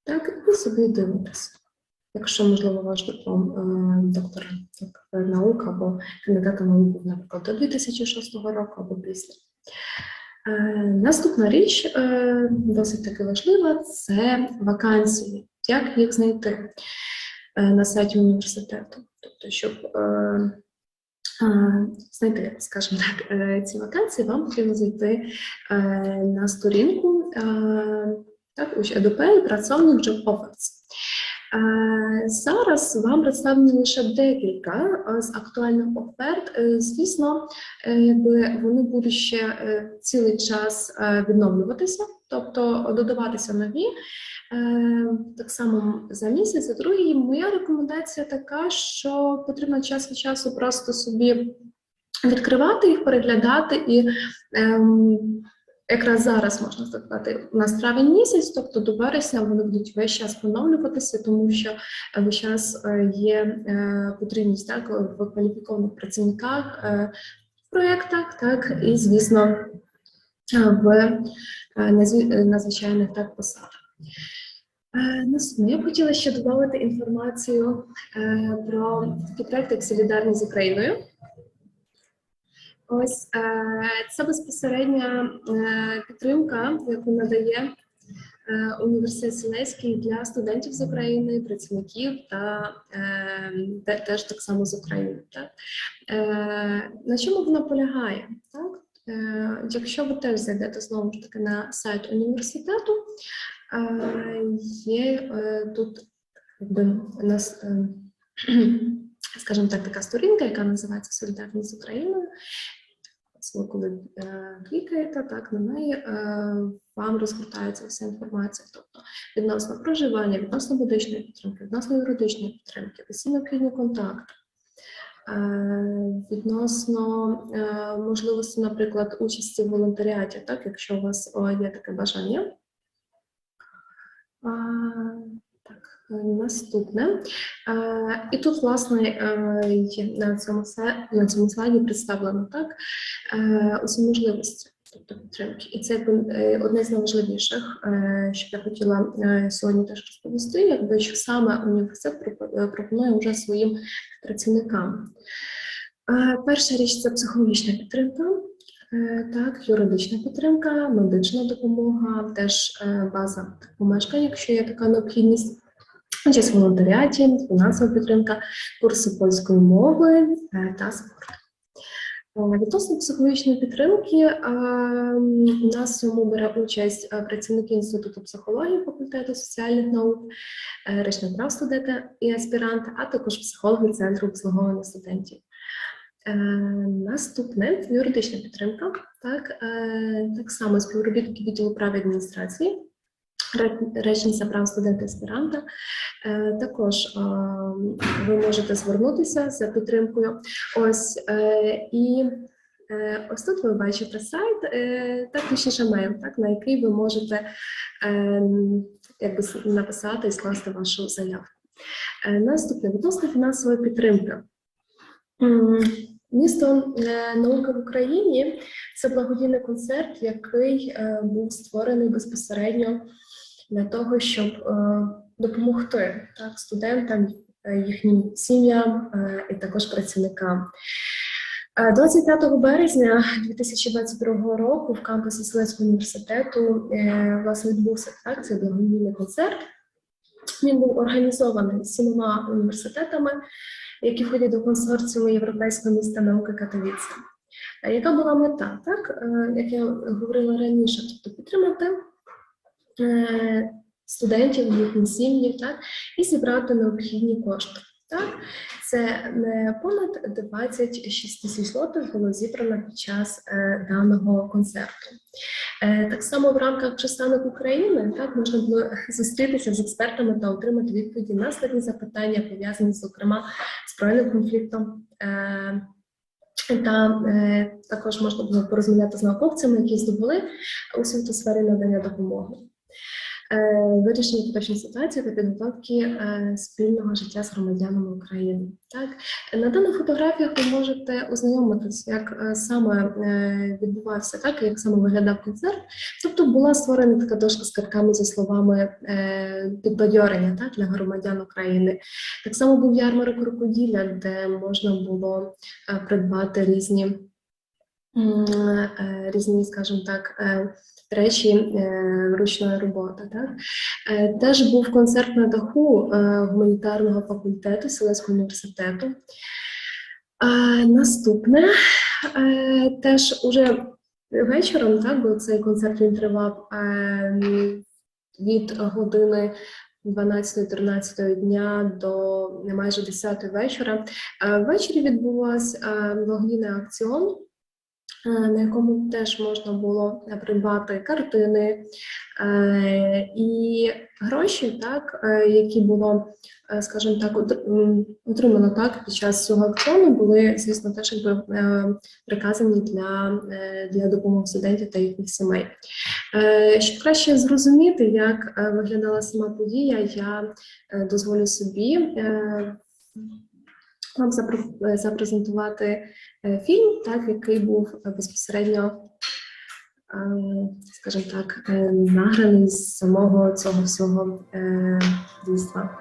Так, і собі дивитесь. Якщо, можливо, ваш диплом доктора наук або кандидата наук був, наприклад, до 2006 року або після. Наступна річ, досить таки важлива, це вакансії. Як їх знайти на сайті університету? Тобто, щоб знайти, скажімо так, ці вакансії, вам потрібно зайти на сторінку так, ЕДП, працовник Job Offers. Зараз вам представлені лише декілька з актуальних оферт. Звісно, вони будуть ще цілий час відновлюватися, тобто додаватися нові, так само за місяць, за другий. Моя рекомендація така, що потрібно час від часу просто собі відкривати їх, переглядати і якраз зараз, можна сказати, у нас травень місяць, тобто до вересня вони будуть весь час поновлюватися, тому що весь час є потрібність так, в кваліфікованих працівниках, в проєктах, так, і, звісно, в надзвичайних так посадах. Я б хотіла ще додати інформацію про такий проєкт, як «Солідарність з Україною». Ось це безпосередня підтримка, яку надає Університет Силезький для студентів з України, працівників та теж так само з України. Так? На чому вона полягає? Так? Якщо ви теж зайдете знову ж таки на сайт університету, є тут у нас, скажімо так, така сторінка, яка називається «Солідарність з Україною». Ви коли клікаєте так, на неї, вам розгортається вся інформація, тобто відносно проживання, відносно медичної підтримки, відносно юридичної підтримки, усі необхідні контакти, відносно можливості, наприклад, участі в волонтеріаті, так, якщо у вас є таке бажання. Наступне. І тут, власне, на цьому слайді представлено так, усі можливості, тобто підтримки. І це одне з найважливіших, що я хотіла сьогодні теж розповісти, що саме університет пропонує вже своїм працівникам. Перша річ – це психологічна підтримка, так, юридична підтримка, медична допомога, теж база помешкань, якщо є така необхідність. Участь в волонтеріаті, фінансова підтримка, курси польської мови та спорт. Відносно психологічної підтримки, у нас в цьому бере участь працівники Інституту психології факультету соціальних наук, речник прав студента і аспіранта, а також психологи Центру обслуговування студентів. Наступне – юридична підтримка, так само співробітники відділу прав і адміністрації, речниця прав студента-аспіранта. Також ви можете звернутися за підтримкою. Ось тут ви бачите сайт, так, точніше мейл, так, на який ви можете написати і скласти вашу заявку. Наступне – відносно фінансової підтримки. Місто науки в Україні – це благодійний концерт, який був створений безпосередньо для того, щоб допомогти так, студентам, їхнім сім'ям і також працівникам. 25 березня 2022 року в кампусі Силезького університету власне відбувся так, цей благодійний концерт. Він був організований 7 університетами, які входять до консорціуму Європейського міста науки Катовіце. Яка була мета? Так? Як я говорила раніше, тобто підтримати студентів, їхні сім'ї, так? І зібрати необхідні кошти. Так? Це понад 26 тисяч злотих було зібрано під час даного концерту. Так само в рамках «Пристанок України» так, можна було зустрітися з експертами та отримати відповіді на складні запитання, пов'язані, зокрема, з збройним конфліктом. Та також можна було порозмовляти з науковцями, які здобули освіту у сфері надання допомоги. Вирішення поточної ситуації та підготовки спільного життя з громадянами України. Так? На даних фотографіях ви можете ознайомитися, як саме відбувався, так, як саме виглядав концерт. Тобто була створена така дошка з картками зі словами підбадьорення так, для громадян України. Так само був ярмарок рукоділля, де можна було придбати різні, скажімо так, речі ручної роботи. Так? Теж був концерт на даху гуманітарного факультету Силезького університету. Наступне, теж уже вечором, так, бо цей концерт він тривав від години 12-13 дня до майже 10 вечора. Ввечері відбувався благодійний аукціон, на якому теж можна було придбати картини і гроші, так, які було, скажімо так, отримано так під час цього аукціону, були, звісно, теж якби приказані для допомоги студентів та їхніх сімей. Щоб краще зрозуміти, як виглядала сама подія, я дозволю собі вам запрезентувати фільм, так, який був безпосередньо, скажімо так, награний з самого цього всього дійства.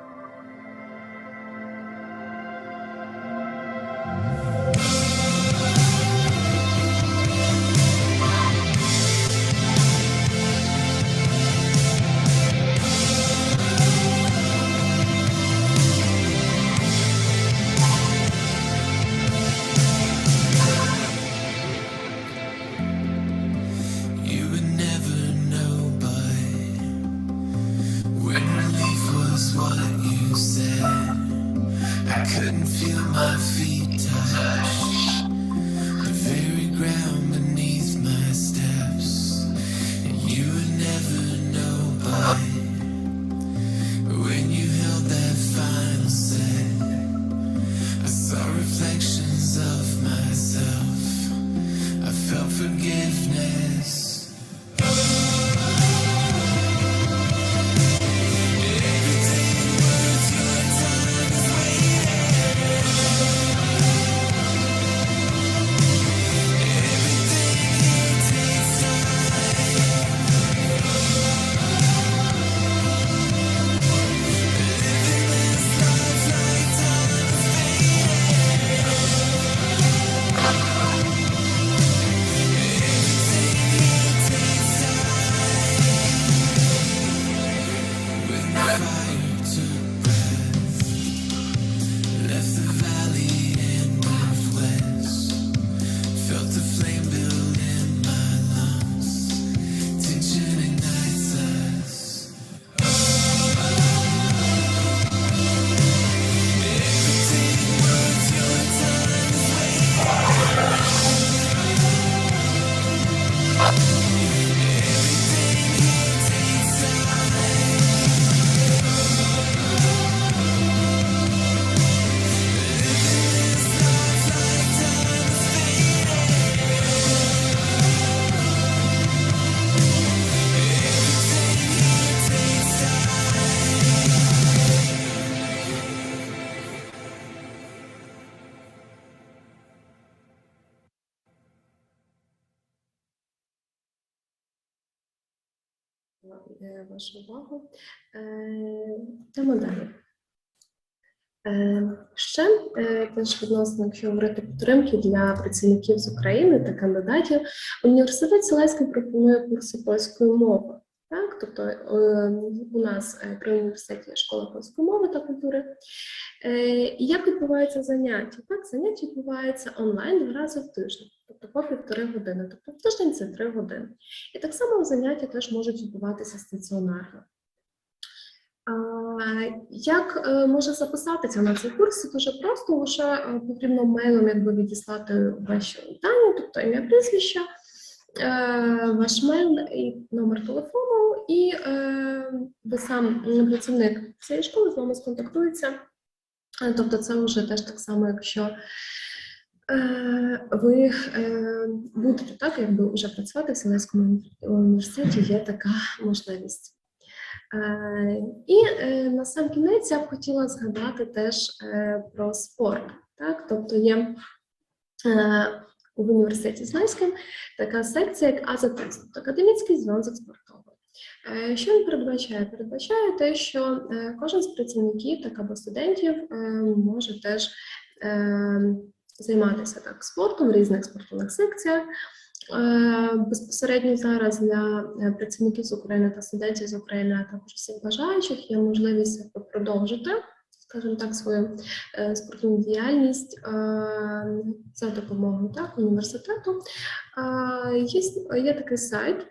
Вашу увагу. Йдемо далі. Ще теж відносно, якщо говорити підтримки для працівників з України та кандидатів, Університет Силезький пропонує курси польської мови. Так? Тобто у нас при університеті є школа польської мови та культури. І як відбуваються заняття? Так, заняття відбуваються онлайн 2 рази в тиждень, тобто по 1,5 години, тобто в тиждень це 3 години. І так само заняття теж можуть відбуватися стаціонарно. Як може записатися на цей курс? Це дуже просто, лише потрібно мейлом відіслати ваші дані, тобто ім'я, прізвище, ваш мейл і номер телефону, і сам працівник цієї школи з вами сконтактується. Тобто це вже теж так само, якщо ви будете так, якби вже працювати в Силезькому університеті, є така можливість. І на сам кінець я б хотіла згадати теж про спорт. Так? Тобто є в університеті Знайському така секція, як АЗТС, Академічний зв'язок спортовий. Що він передбачає? Передбачає те, що кожен з працівників так, або студентів може теж займатися так, спортом в різних спортивних секціях. Безпосередньо зараз для працівників з України та студентів з України, а також всіх бажаючих, є можливість продовжити, скажімо так, свою спортивну діяльність за допомогою так, університету. Є такий сайт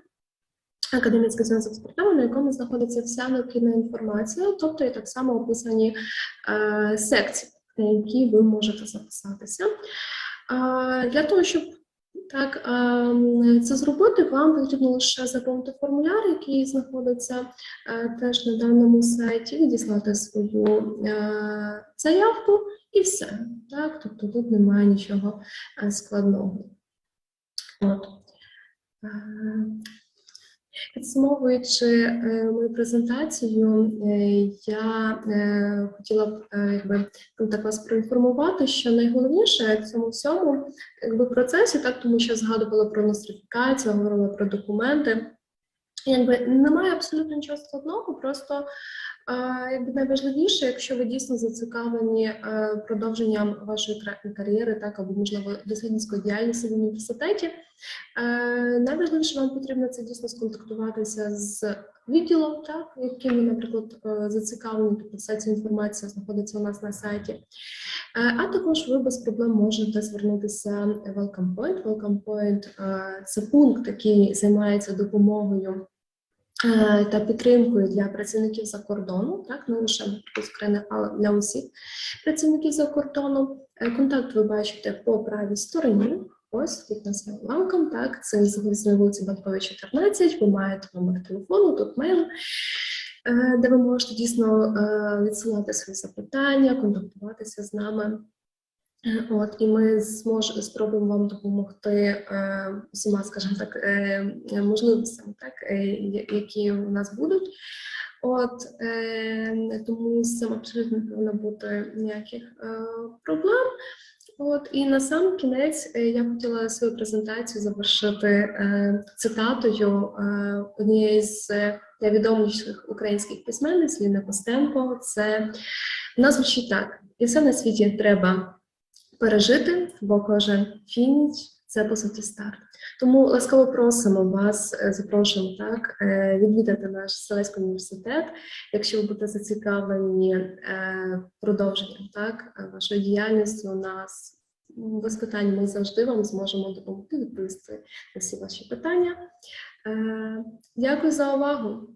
академічний зв'язок з порталом, на якому знаходиться вся необхідна інформація, тобто і так само описані секції, на які ви можете записатися. Для того, щоб так, це зробити, вам потрібно лише заповнити формуляр, який знаходиться теж на даному сайті, відіслати свою заявку і все. Так? Тобто тут немає нічого складного. От. Підсумовуючи мою презентацію, я хотіла б так вас проінформувати, що найголовніше в цьому всьому процесі, так, тому що згадувала про нострифікацію, говорила про документи, немає абсолютно нічого складного, просто найважливіше, якщо ви дійсно зацікавлені продовженням вашої кар'єри, так, або, можливо, дослідницької діяльності в університеті, найважливіше вам потрібно це дійсно сконтактуватися з відділом, так, яким ви, наприклад, зацікавлені, тобто вся ця інформація знаходиться у нас на сайті. А також ви без проблем можете звернутися в Welcome Point. Welcome Point – це пункт, який займається допомогою та підтримкою для працівників за кордону, так, не лише з України, але для усіх працівників за кордоном. Контакт ви бачите по правій стороні. Ось, тут нас є Welcome, так, це на вулиці Банковій, 14, ви маєте номер телефону, тут мейл, де ви можете дійсно відсилати свої запитання, контактуватися з нами. От, і ми спробуємо вам допомогти усіма, скажімо так, можливостями, так, які у нас будуть. От, тому з цим абсолютно не повинно бути ніяких проблем. От, і на сам кінець я хотіла свою презентацію завершити цитатою однієї з найвідоміших українських письменниць Ліни Костенко. Це вона звучить так: «І все на світі треба пережити, бо кожен фініш – це, по суті, старт». Тому ласкаво просимо вас, запрошуємо, так, відвідати наш Силезький університет, якщо ви будете зацікавлені продовженням, так, вашої діяльності у нас. Без питань ми завжди вам зможемо допомогти відповісти на всі ваші питання. Дякую за увагу.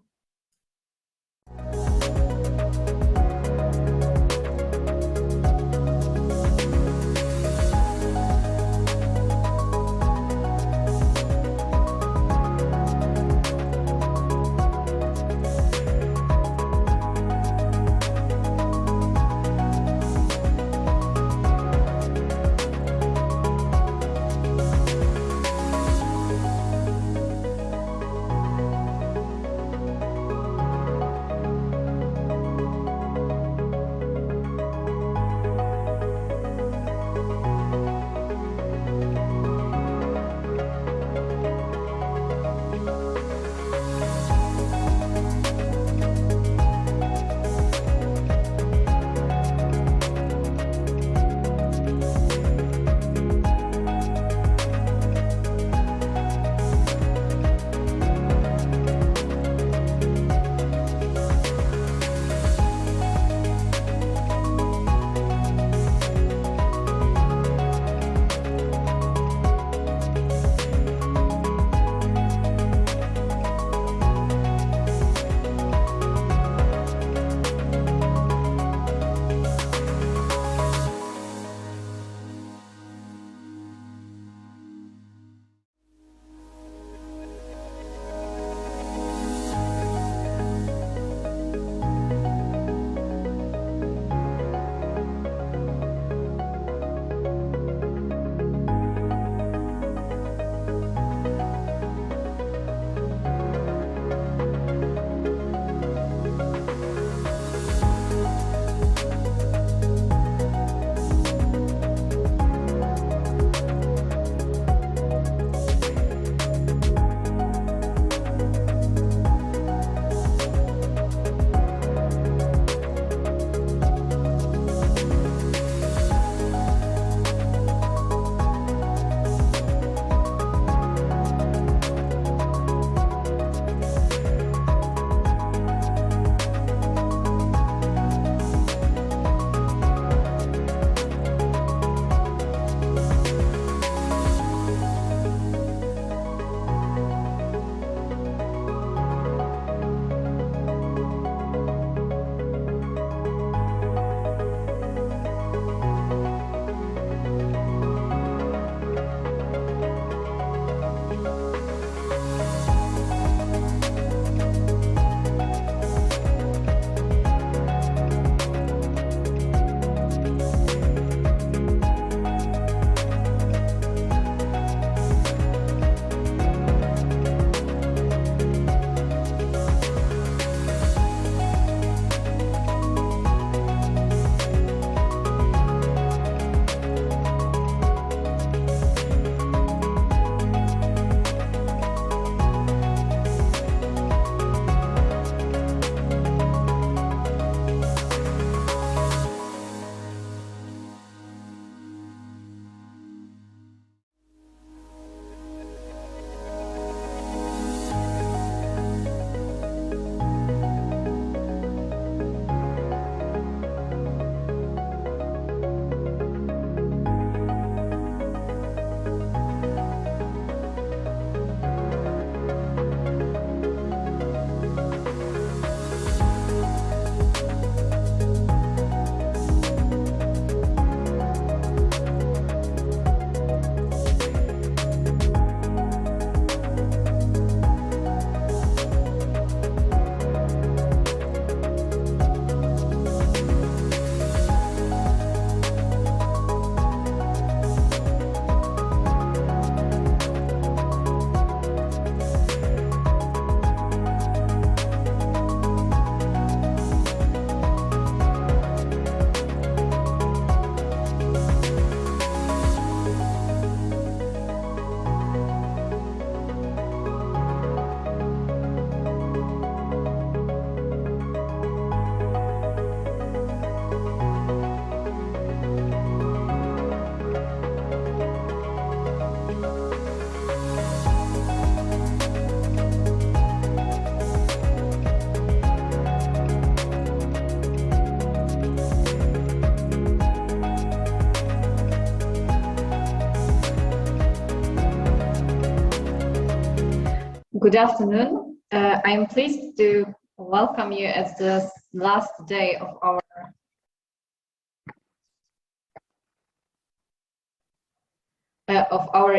Good afternoon. I am pleased to welcome you at the last day of our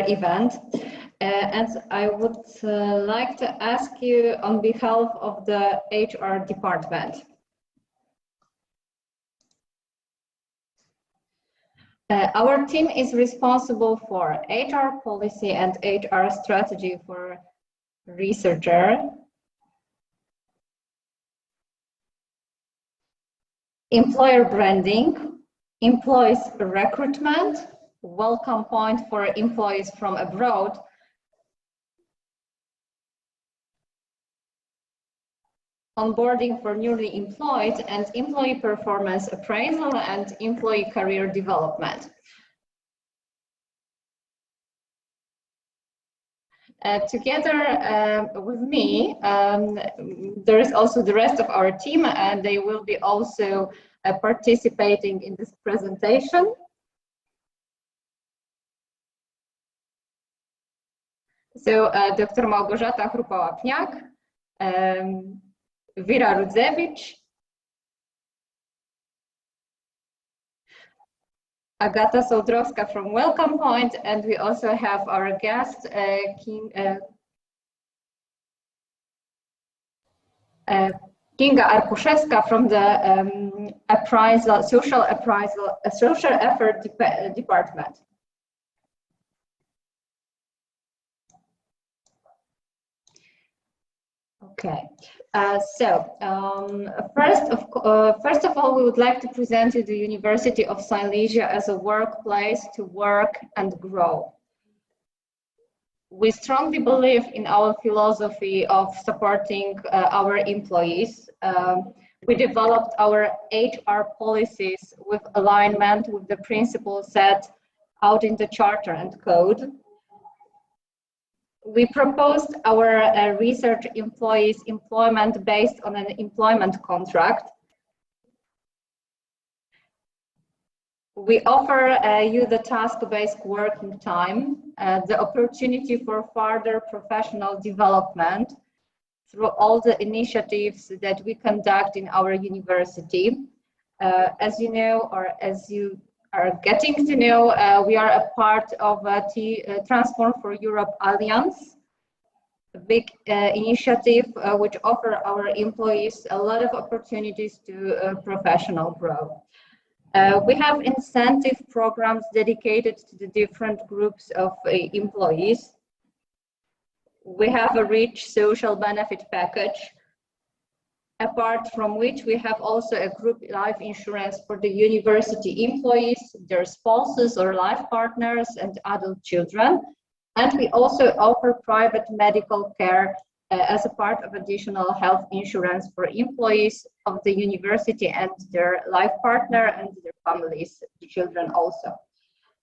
event. And I would like to ask you on behalf of the HR department. Our team is responsible for HR policy and HR strategy for researcher, employer branding, employees recruitment, welcome point for employees from abroad, onboarding for newly employed, and employee performance appraisal and employee career development. Together with me, there is also the rest of our team, and they will be also participating in this presentation. So Dr. Małgorzata Chrupa-Łapniak, Wira Rudzewicz, Agata Sołdrowska from Welcome Point, and we also have our guest, Kinga Arkuszewska from the social effort department. Okay, first of all, we would like to present you the University of Silesia as a workplace to work and grow. We strongly believe in our philosophy of supporting our employees. We developed our HR policies with alignment with the principles set out in the Charter and Code. We proposed our research employees employment based on an employment contract. We offer you the task-based working time, the opportunity for further professional development through all the initiatives that we conduct in our university. As you know, or as you are getting to know, we are a part of the Transform for Europe Alliance, a big initiative which offers our employees a lot of opportunities to professional growth. We have incentive programs dedicated to the different groups of employees. We have a rich social benefit package, apart from which we have also a group life insurance for the university employees, their spouses or life partners, and adult children. And we also offer private medical care as a part of additional health insurance for employees of the university and their life partner and their families, the children also.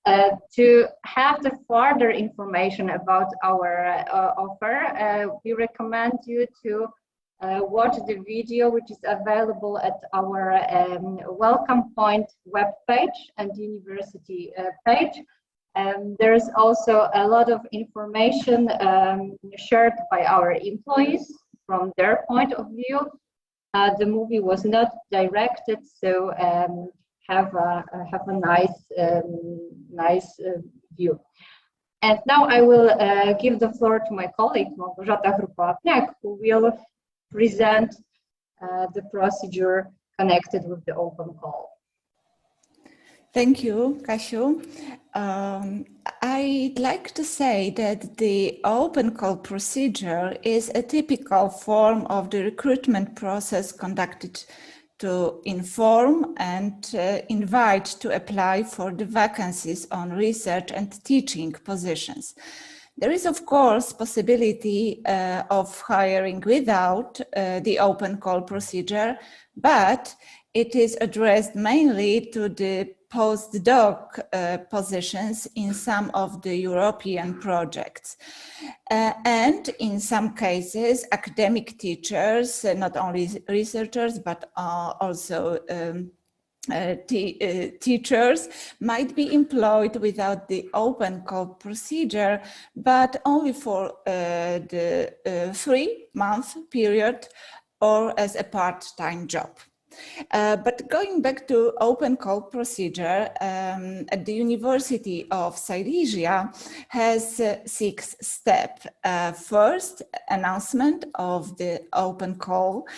To have the further information about our offer, we recommend you to watch the video which is available at our Welcome Point webpage and university page. There's also a lot of information shared by our employees from their point of view. The movie was not directed, so have a nice view. And now I will give the floor to my colleague Małgorzata Chrupa-Łapniak, who will present the procedure connected with the open call. Thank you, Kasiu. I'd like to say that the open call procedure is a typical form of the recruitment process conducted to inform and invite to apply for the vacancies on research and teaching positions. There is, of course, possibility of hiring without the open call procedure, but it is addressed mainly to the postdoc positions in some of the European projects. And in some cases, academic teachers, not only researchers, but also teachers might be employed without the open call procedure, but only for the 3-month period or as a part-time job. But going back to open call procedure, at the University of Silesia has 6 steps. First, announcement of the open call.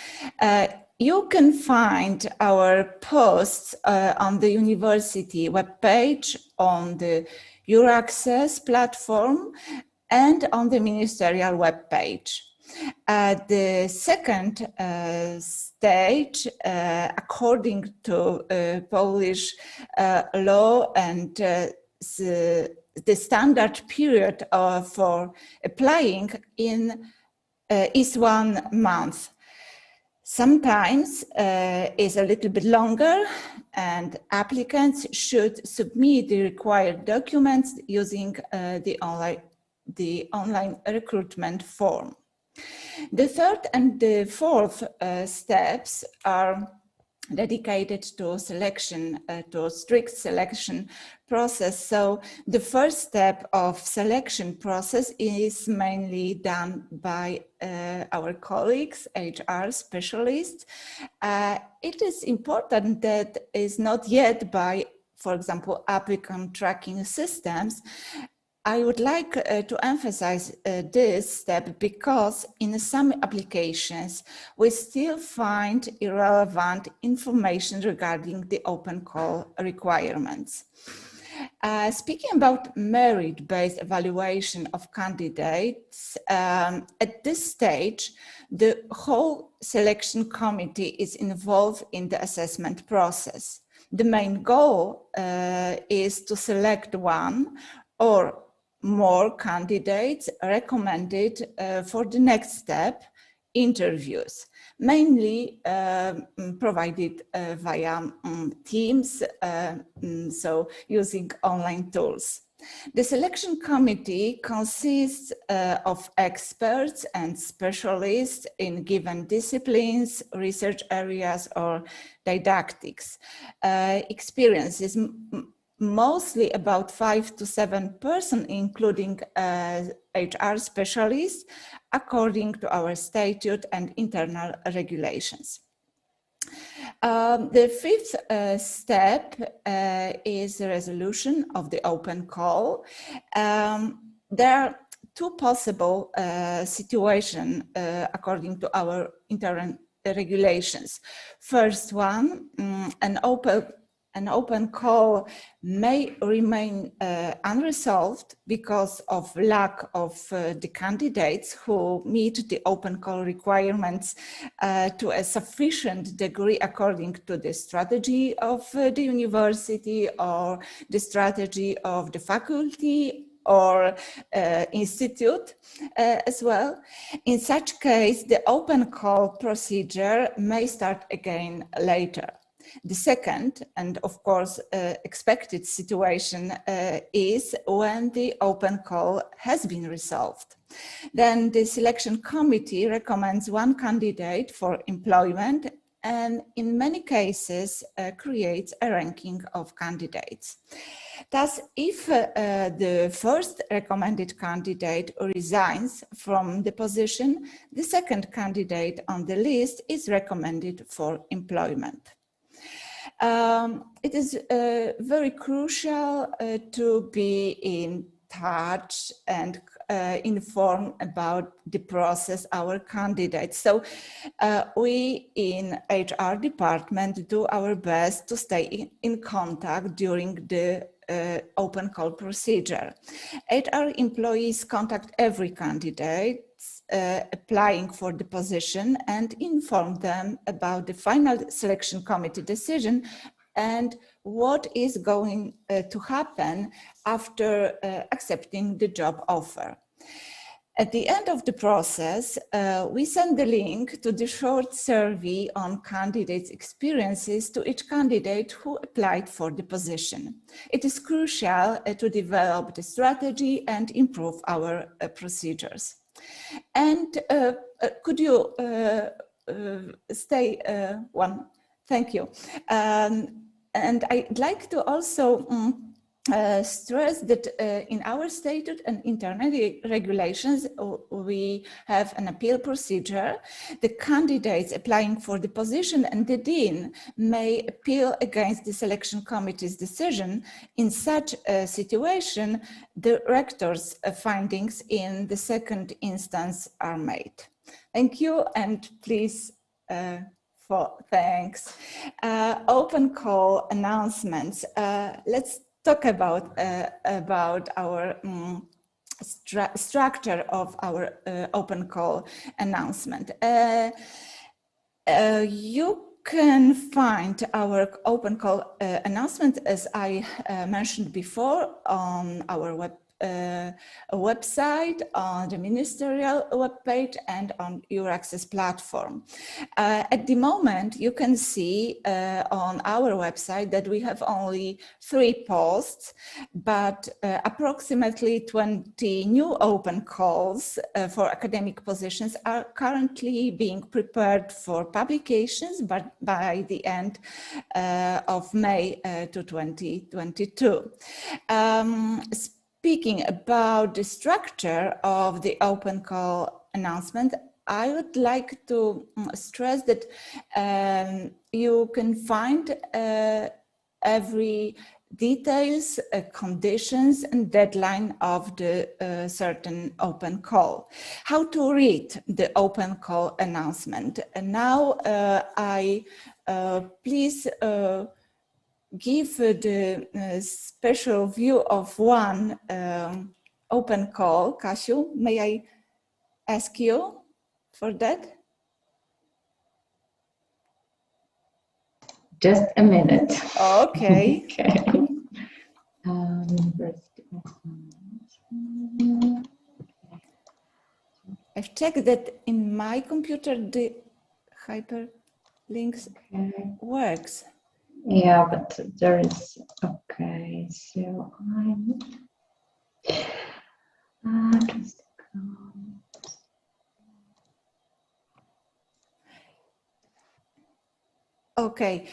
You can find our posts on the university webpage, on the EURAccess platform, and on the ministerial webpage. The second stage, according to Polish law and the standard period for applying is 1 month. Sometimes is a little bit longer, and applicants should submit the required documents using the online recruitment form. The third and the fourth steps are dedicated to selection, to strict selection process. So the first step of selection process is mainly done by our colleagues, HR specialists. It is important that is not yet by, for example, applicant tracking systems. I would like to emphasize this step because in some applications, we still find irrelevant information regarding the open call requirements. Speaking about merit-based evaluation of candidates, at this stage, the whole selection committee is involved in the assessment process. The main goal is to select one or more candidates recommended for the next step, interviews, mainly provided via Teams, so using online tools. The selection committee consists of experts and specialists in given disciplines, research areas, or didactics. Experience is mostly about 5 to 7 persons, including HR specialists, according to our statute and internal regulations. The fifth step is the resolution of the open call. There are 2 possible situations according to our internal regulations. First one, an open call may remain unresolved because of lack of the candidates who meet the open call requirements to a sufficient degree according to the strategy of the university or the strategy of the faculty or institute as well. In such case, the open call procedure may start again later. The second, and of course expected situation, is when the open call has been resolved. Then the selection committee recommends one candidate for employment and in many cases creates a ranking of candidates. Thus, if the first recommended candidate resigns from the position, the second candidate on the list is recommended for employment. It is very crucial to be in touch and inform about the process our candidates. So we in HR department do our best to stay in contact during the open call procedure. HR employees contact every candidate applying for the position and inform them about the final selection committee decision and what is going to happen after accepting the job offer. At the end of the process, we send the link to the short survey on candidates' experiences to each candidate who applied for the position. It is crucial to develop the strategy and improve our procedures. And could you stay one? Thank you. And I'd like to also stress that in our statute and internal regulations, we have an appeal procedure. The candidates applying for the position and the dean may appeal against the selection committee's decision. In such a situation, the rector's findings in the second instance are made. Thank you, and please, thanks. Open call announcements. Let's talk about our structure of our open call announcement. You can find our open call announcement, as I mentioned before, on our website, on the ministerial webpage, and on your access platform. At the moment, you can see on our website that we have only 3 posts, but approximately 20 new open calls for academic positions are currently being prepared for publications, but by the end of May 2022. Speaking about the structure of the open call announcement, I would like to stress that you can find every details, conditions, and deadline of the certain open call. How to read the open call announcement? And now I please give the special view of one open call. Kasiu, may I ask you for that? Just a minute. Okay. Okay. I've checked that in my computer the hyperlinks works. Yeah, but there is, okay, so I'm just okay,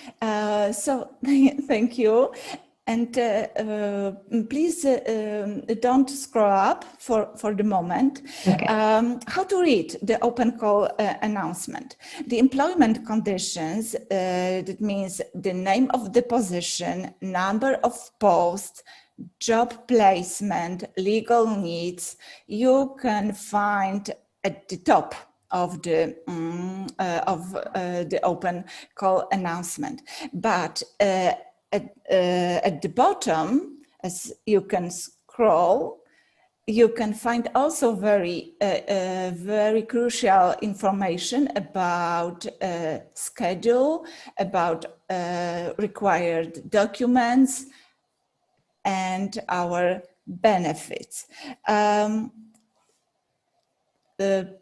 so thank you. And please don't scroll up for the moment. Okay. How to read the open call announcement? The employment conditions, that means the name of the position, number of posts, job placement, legal needs, you can find at the top of the open call announcement. But at the bottom, as you can scroll, you can find also very crucial information about schedule, about required documents, and our benefits.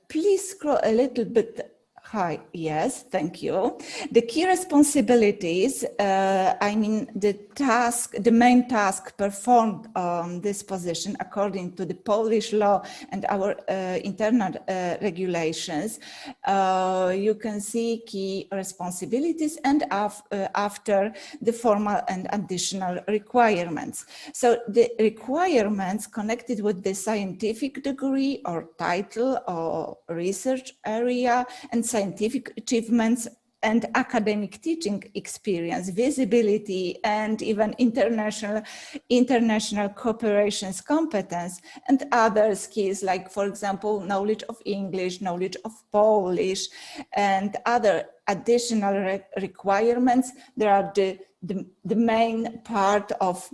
Please scroll a little bit high. Yes, thank you. The key responsibilities, I mean the main task performed on this position according to the Polish law and our internal regulations. You can see key responsibilities and after the formal and additional requirements. So the requirements connected with the scientific degree or title or research area and scientific achievements and academic teaching experience, visibility, and even international cooperations competence, and other skills like, for example, knowledge of English, knowledge of Polish, and other additional requirements. They are the main part of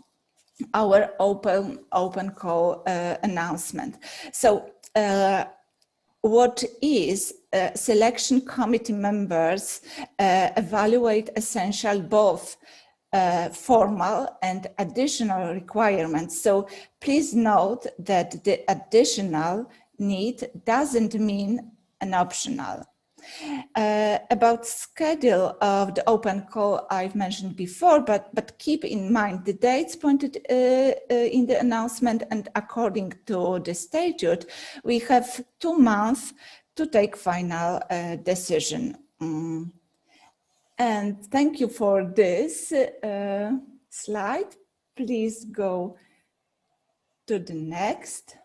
our open call announcement. So what is selection committee members evaluate essential both formal and additional requirements. So please note that the additional need doesn't mean an optional. About schedule of the open call I've mentioned before, but keep in mind the dates pointed in the announcement, and according to the statute, we have 2 months to take final decision. And thank you for this slide. Please go to the next.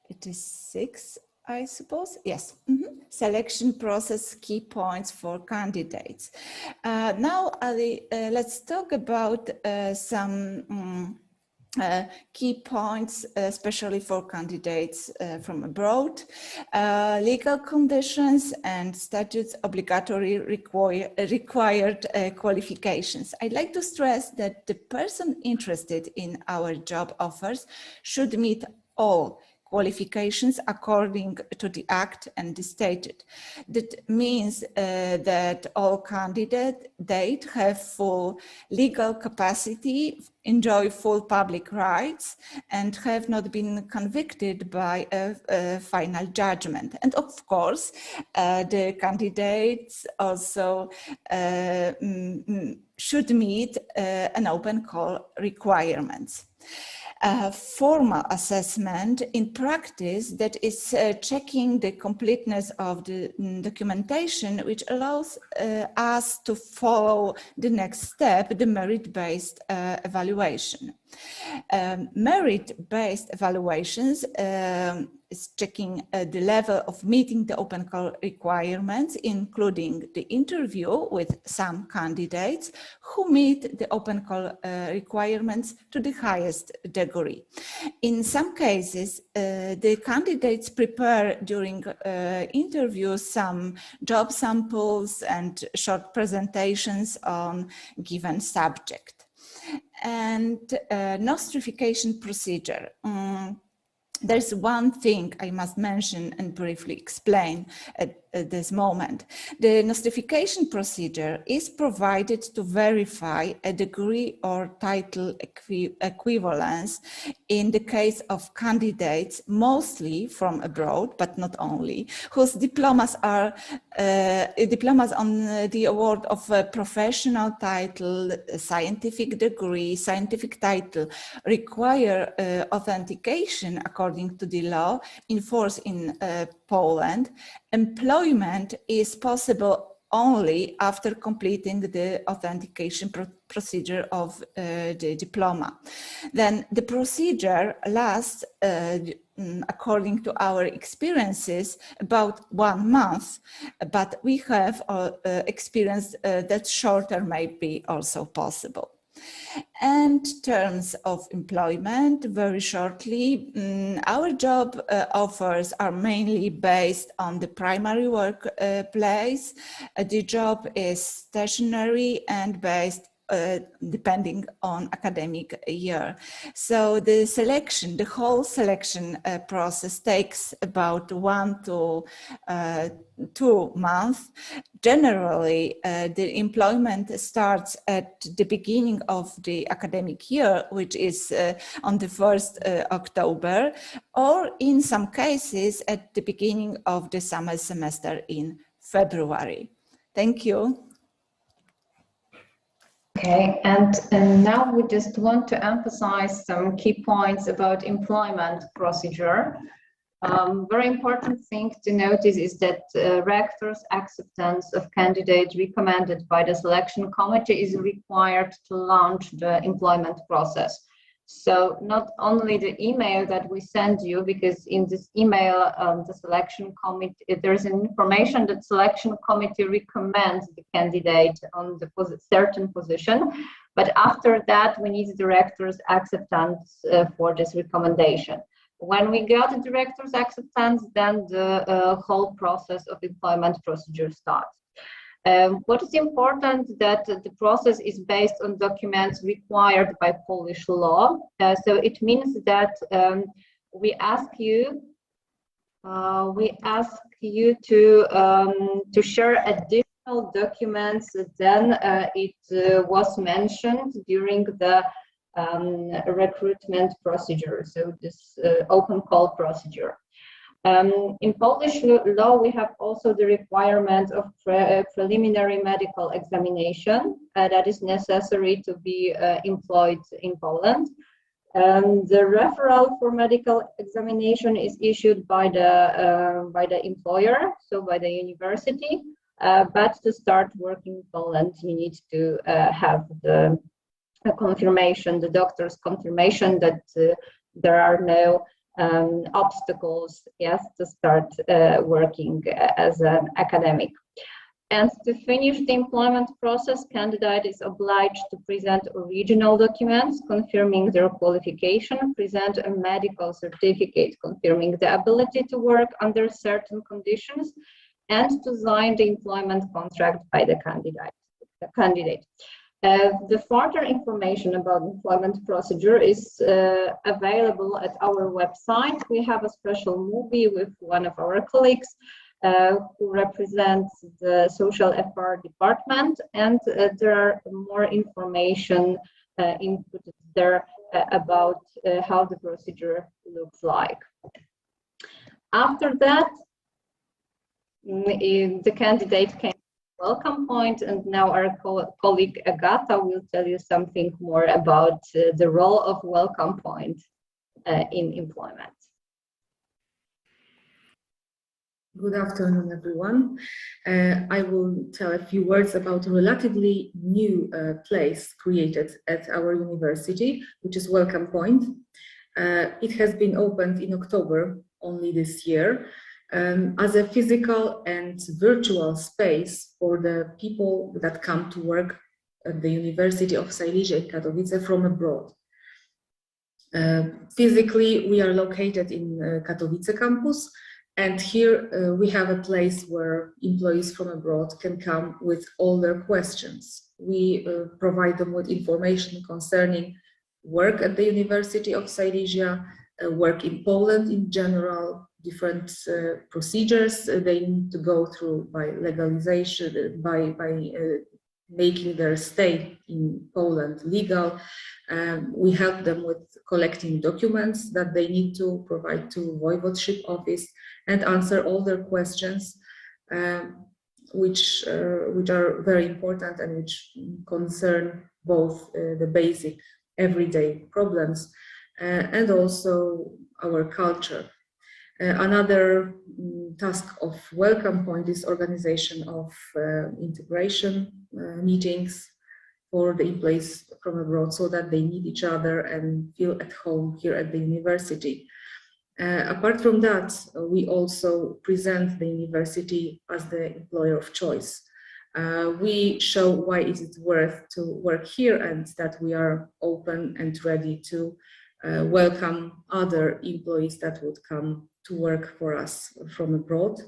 It is 6, I suppose. Yes. Selection process, key points for candidates. Now let's talk about some key points, especially for candidates from abroad, legal conditions and statutes obligatory required qualifications. I'd like to stress that the person interested in our job offers should meet all qualifications according to the Act and the statute. That means that all candidates have full legal capacity, enjoy full public rights, and have not been convicted by a final judgment. And of course, the candidates also should meet an open call requirements. Formal assessment in practice that is checking the completeness of the documentation, which allows us to follow the next step, the merit-based evaluation. Merit-based evaluations is checking the level of meeting the open call requirements, including the interview with some candidates who meet the open call requirements to the highest degree. In some cases, the candidates prepare during interviews some job samples and short presentations on given subject. And nostrification procedure. There's one thing I must mention and briefly explain at this moment. The nostrification procedure is provided to verify a degree or title equivalence in the case of candidates, mostly from abroad, but not only, whose diplomas are diplomas on the award of a professional title, a scientific degree, scientific title, require authentication according to the law in force in Poland. Employment is possible only after completing the authentication procedure of the diploma. Then the procedure lasts, according to our experiences, about 1 month, but we have experienced that shorter may be also possible. And terms of employment, very shortly, our job offers are mainly based on the primary workplace. The job is stationary and based depending on academic year. So the selection, the whole selection process takes about 1 to 2 months. Generally, the employment starts at the beginning of the academic year, which is on the 1st October, or in some cases at the beginning of the summer semester in February. Thank you. Okay, and now we just want to emphasize some key points about employment procedure. Very important thing to notice is that rector's acceptance of candidates recommended by the selection committee is required to launch the employment process. So not only the email that we send you, because in this email, the selection committee, there's an information that selection committee recommends the candidate on the certain position, but after that, we need the director's acceptance for this recommendation. When we got the director's acceptance, then the whole process of employment procedure starts. What is important that the process is based on documents required by Polish law. So it means that we ask you to share additional documents than it was mentioned during the recruitment procedure. So this open call procedure. In Polish law, we have also the requirement of preliminary medical examination that is necessary to be employed in Poland. The referral for medical examination is issued by the employer, so by the university. but to start working in Poland, you need to have the confirmation, the doctor's confirmation that there are no obstacles, yes, to start working as an academic. And to finish the employment process, candidate is obliged to present original documents confirming their qualification, present a medical certificate confirming the ability to work under certain conditions, and to sign the employment contract by the candidate. The further information about employment procedure is available at our website. We have a special movie with one of our colleagues who represents the social affairs department, and there are more information inputted there about how the procedure looks like. After that, the candidate came to welcome point, and now our colleague Agata will tell you something more about the role of welcome point in employment. Good afternoon, everyone. I will tell a few words about a relatively new place created at our university, which is Welcome Point. It has been opened in October only this year as a physical and virtual space for the people that come to work at the University of Silesia in Katowice from abroad. Physically, we are located in Katowice campus. And here we have a place where employees from abroad can come with all their questions. We provide them with information concerning work at the University of Silesia, work in Poland in general, different procedures they need to go through by legalization, by making their stay in Poland legal. We help them with collecting documents that they need to provide to Voivodeship office and answer all their questions, which are very important and which concern both the basic everyday problems and also our culture. Another task of Welcome Point is organization of integration meetings for the employees from abroad so that they meet each other and feel at home here at the university. Apart from that, we also present the university as the employer of choice. We show why it is worth to work here and that we are open and ready to welcome other employees that would come to work for us from abroad.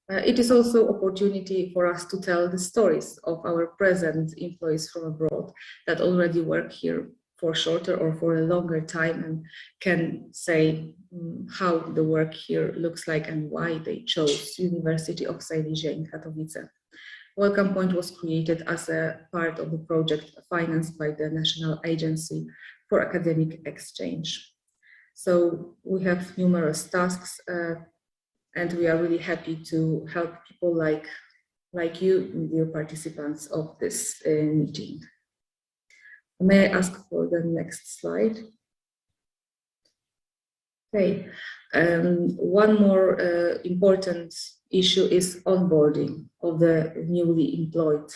It is also an opportunity for us to tell the stories of our present employees from abroad that already work here for shorter or for a longer time and can say how the work here looks like and why they chose University of Silesia in Katowice. Welcome Point was created as a part of the project financed by the National Agency for Academic Exchange. So we have numerous tasks and we are really happy to help people like you, dear participants of this meeting. May I ask for the next slide? Okay, one more important issue is onboarding of the newly employed.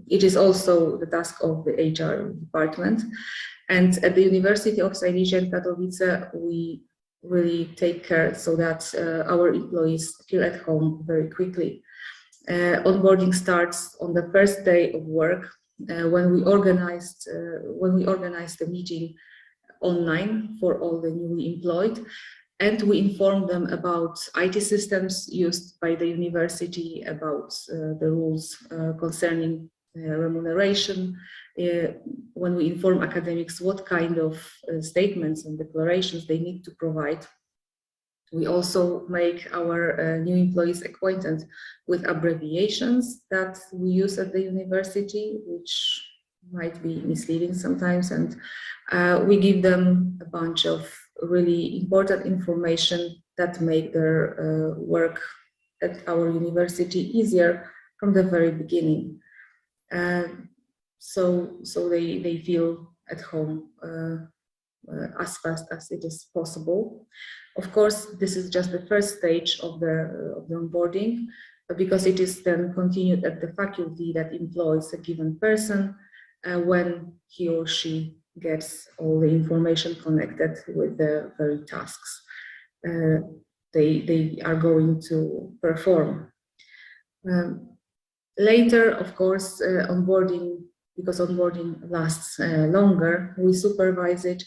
It is also the task of the HR department. And at the University of Silesia in Katowice, we really take care so that our employees feel at home very quickly. Onboarding starts on the first day of work when we organized the meeting online for all the newly employed, and we inform them about IT systems used by the university, about the rules concerning remuneration. When we inform academics what kind of statements and declarations they need to provide. We also make our new employees acquainted with abbreviations that we use at the university, which might be misleading sometimes, and we give them a bunch of really important information that make their work at our university easier from the very beginning. So they feel at home as fast as it is possible. Of course, this is just the first stage of the onboarding. because it is then continued at the faculty that employs a given person when he or she gets all the information connected with the very tasks they are going to perform. Later, of course, onboarding, because onboarding lasts longer, we supervise it,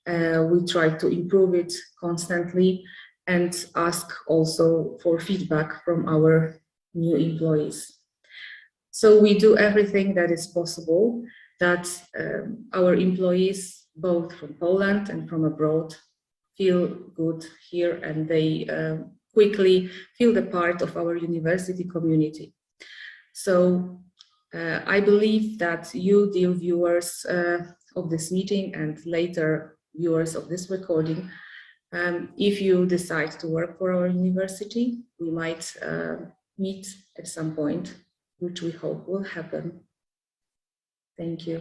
we try to improve it constantly and ask also for feedback from our new employees. So we do everything that is possible that our employees, both from Poland and from abroad, feel good here and they quickly feel the part of our university community. So I believe that you, dear viewers of this meeting and later viewers of this recording, if you decide to work for our university, we might meet at some point, which we hope will happen. Thank you.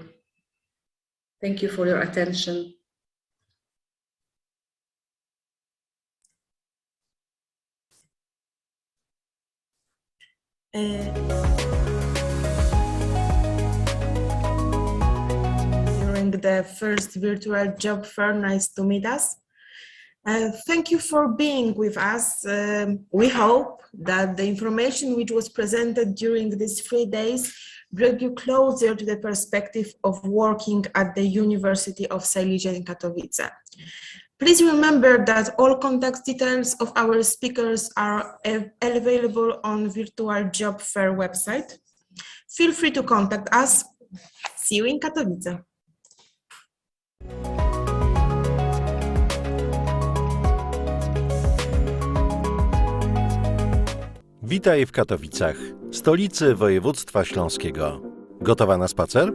Thank you for your attention. During the first virtual job fair, Nice to Meet Us. Thank you for being with us. We hope that the information which was presented during these 3 days brought you closer to the perspective of working at the University of Silesia in Katowice. Please remember that all contact details of our speakers are available on Virtual Job Fair website. Feel free to contact us. See you in Katowice. Witaj w Katowicach, stolicy województwa śląskiego. Gotowa na spacer?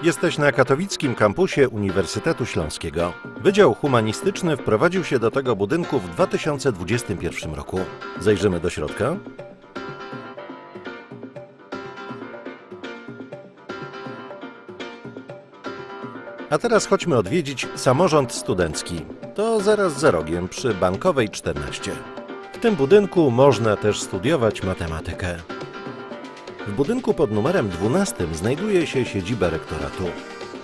Jesteś na katowickim kampusie Uniwersytetu Śląskiego. Wydział Humanistyczny wprowadził się do tego budynku w 2021 roku. Zajrzymy do środka. A teraz chodźmy odwiedzić samorząd studencki. To zaraz za rogiem przy Bankowej 14. W tym budynku można też studiować matematykę. W budynku pod numerem 12 znajduje się siedziba rektoratu.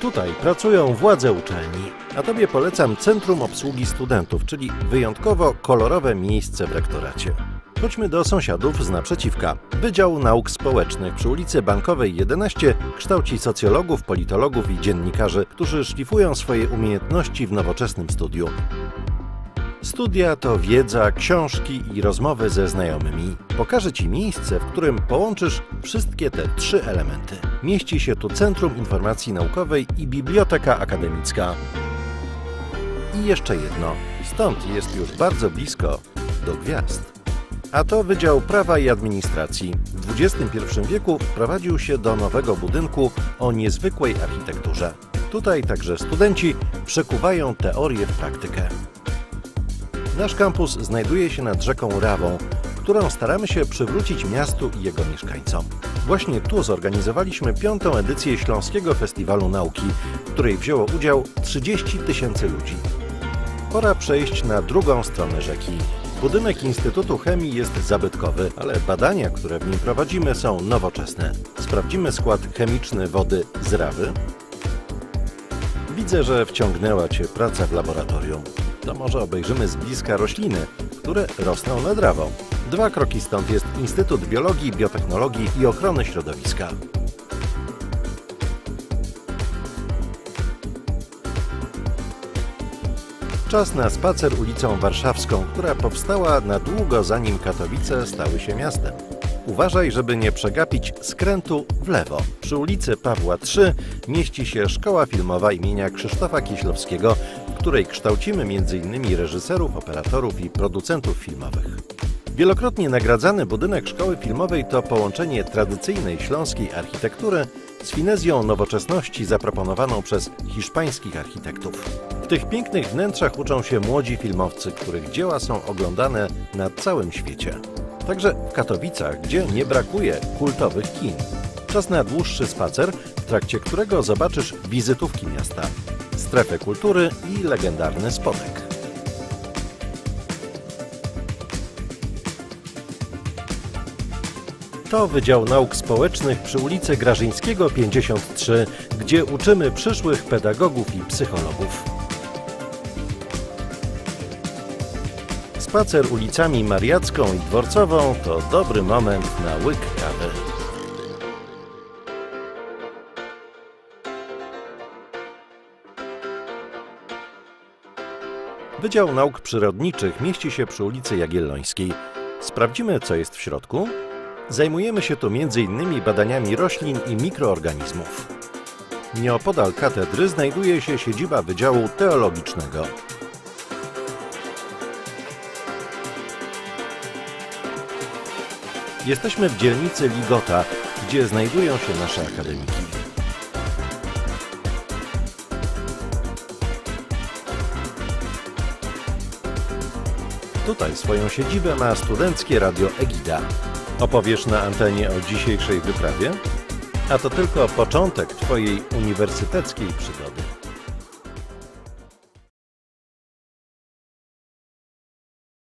Tutaj pracują władze uczelni, a Tobie polecam Centrum Obsługi Studentów, czyli wyjątkowo kolorowe miejsce w rektoracie. Chodźmy do sąsiadów z naprzeciwka. Wydział Nauk Społecznych przy ulicy Bankowej 11 kształci socjologów, politologów i dziennikarzy, którzy szlifują swoje umiejętności w nowoczesnym studiu. Studia to wiedza, książki i rozmowy ze znajomymi. Pokażę Ci miejsce, w którym połączysz wszystkie te 3 elementy. Mieści się tu Centrum Informacji Naukowej i Biblioteka Akademicka. I jeszcze jedno. Stąd jest już bardzo blisko do gwiazd. A to Wydział Prawa i Administracji. W XXI wieku wprowadził się do nowego budynku o niezwykłej architekturze. Tutaj także studenci przekuwają teorię w praktykę. Nasz kampus znajduje się nad rzeką Rawą, którą staramy się przywrócić miastu i jego mieszkańcom. Właśnie tu zorganizowaliśmy 5. edycję Śląskiego Festiwalu Nauki, w której wzięło udział 30 000 ludzi. Pora przejść na drugą stronę rzeki. Budynek Instytutu Chemii jest zabytkowy, ale badania, które w nim prowadzimy, są nowoczesne. Sprawdzimy skład chemiczny wody z Rawy. Widzę, że wciągnęła Cię praca w laboratorium. To może obejrzymy z bliska rośliny, które rosną nad Rawą. 2 kroki stąd jest Instytut Biologii, Biotechnologii i Ochrony Środowiska. Czas na spacer ulicą Warszawską, która powstała na długo zanim Katowice stały się miastem. Uważaj, żeby nie przegapić skrętu w lewo. Przy ulicy Pawła III mieści się Szkoła Filmowa imienia Krzysztofa Kieślowskiego, w której kształcimy m.in. reżyserów, operatorów i producentów filmowych. Wielokrotnie nagradzany budynek Szkoły Filmowej to połączenie tradycyjnej śląskiej architektury z finezją nowoczesności zaproponowaną przez hiszpańskich architektów. W tych pięknych wnętrzach uczą się młodzi filmowcy, których dzieła są oglądane na całym świecie. Także w Katowicach, gdzie nie brakuje kultowych kin. Czas na dłuższy spacer, w trakcie którego zobaczysz wizytówki miasta, strefę kultury i legendarny spodek. To Wydział Nauk Społecznych przy ulicy Grażyńskiego 53, gdzie uczymy przyszłych pedagogów i psychologów. Spacer ulicami Mariacką i Dworcową to dobry moment na łyk kawy. Wydział Nauk Przyrodniczych mieści się przy ulicy Jagiellońskiej. Sprawdzimy, co jest w środku. Zajmujemy się tu m.in. badaniami roślin i mikroorganizmów. Nieopodal katedry znajduje się siedziba Wydziału Teologicznego. Jesteśmy w dzielnicy Ligota, gdzie znajdują się nasze akademiki. Tutaj swoją siedzibę ma studenckie radio Egida. Opowiesz na antenie o dzisiejszej wyprawie? A to tylko początek Twojej uniwersyteckiej przygody.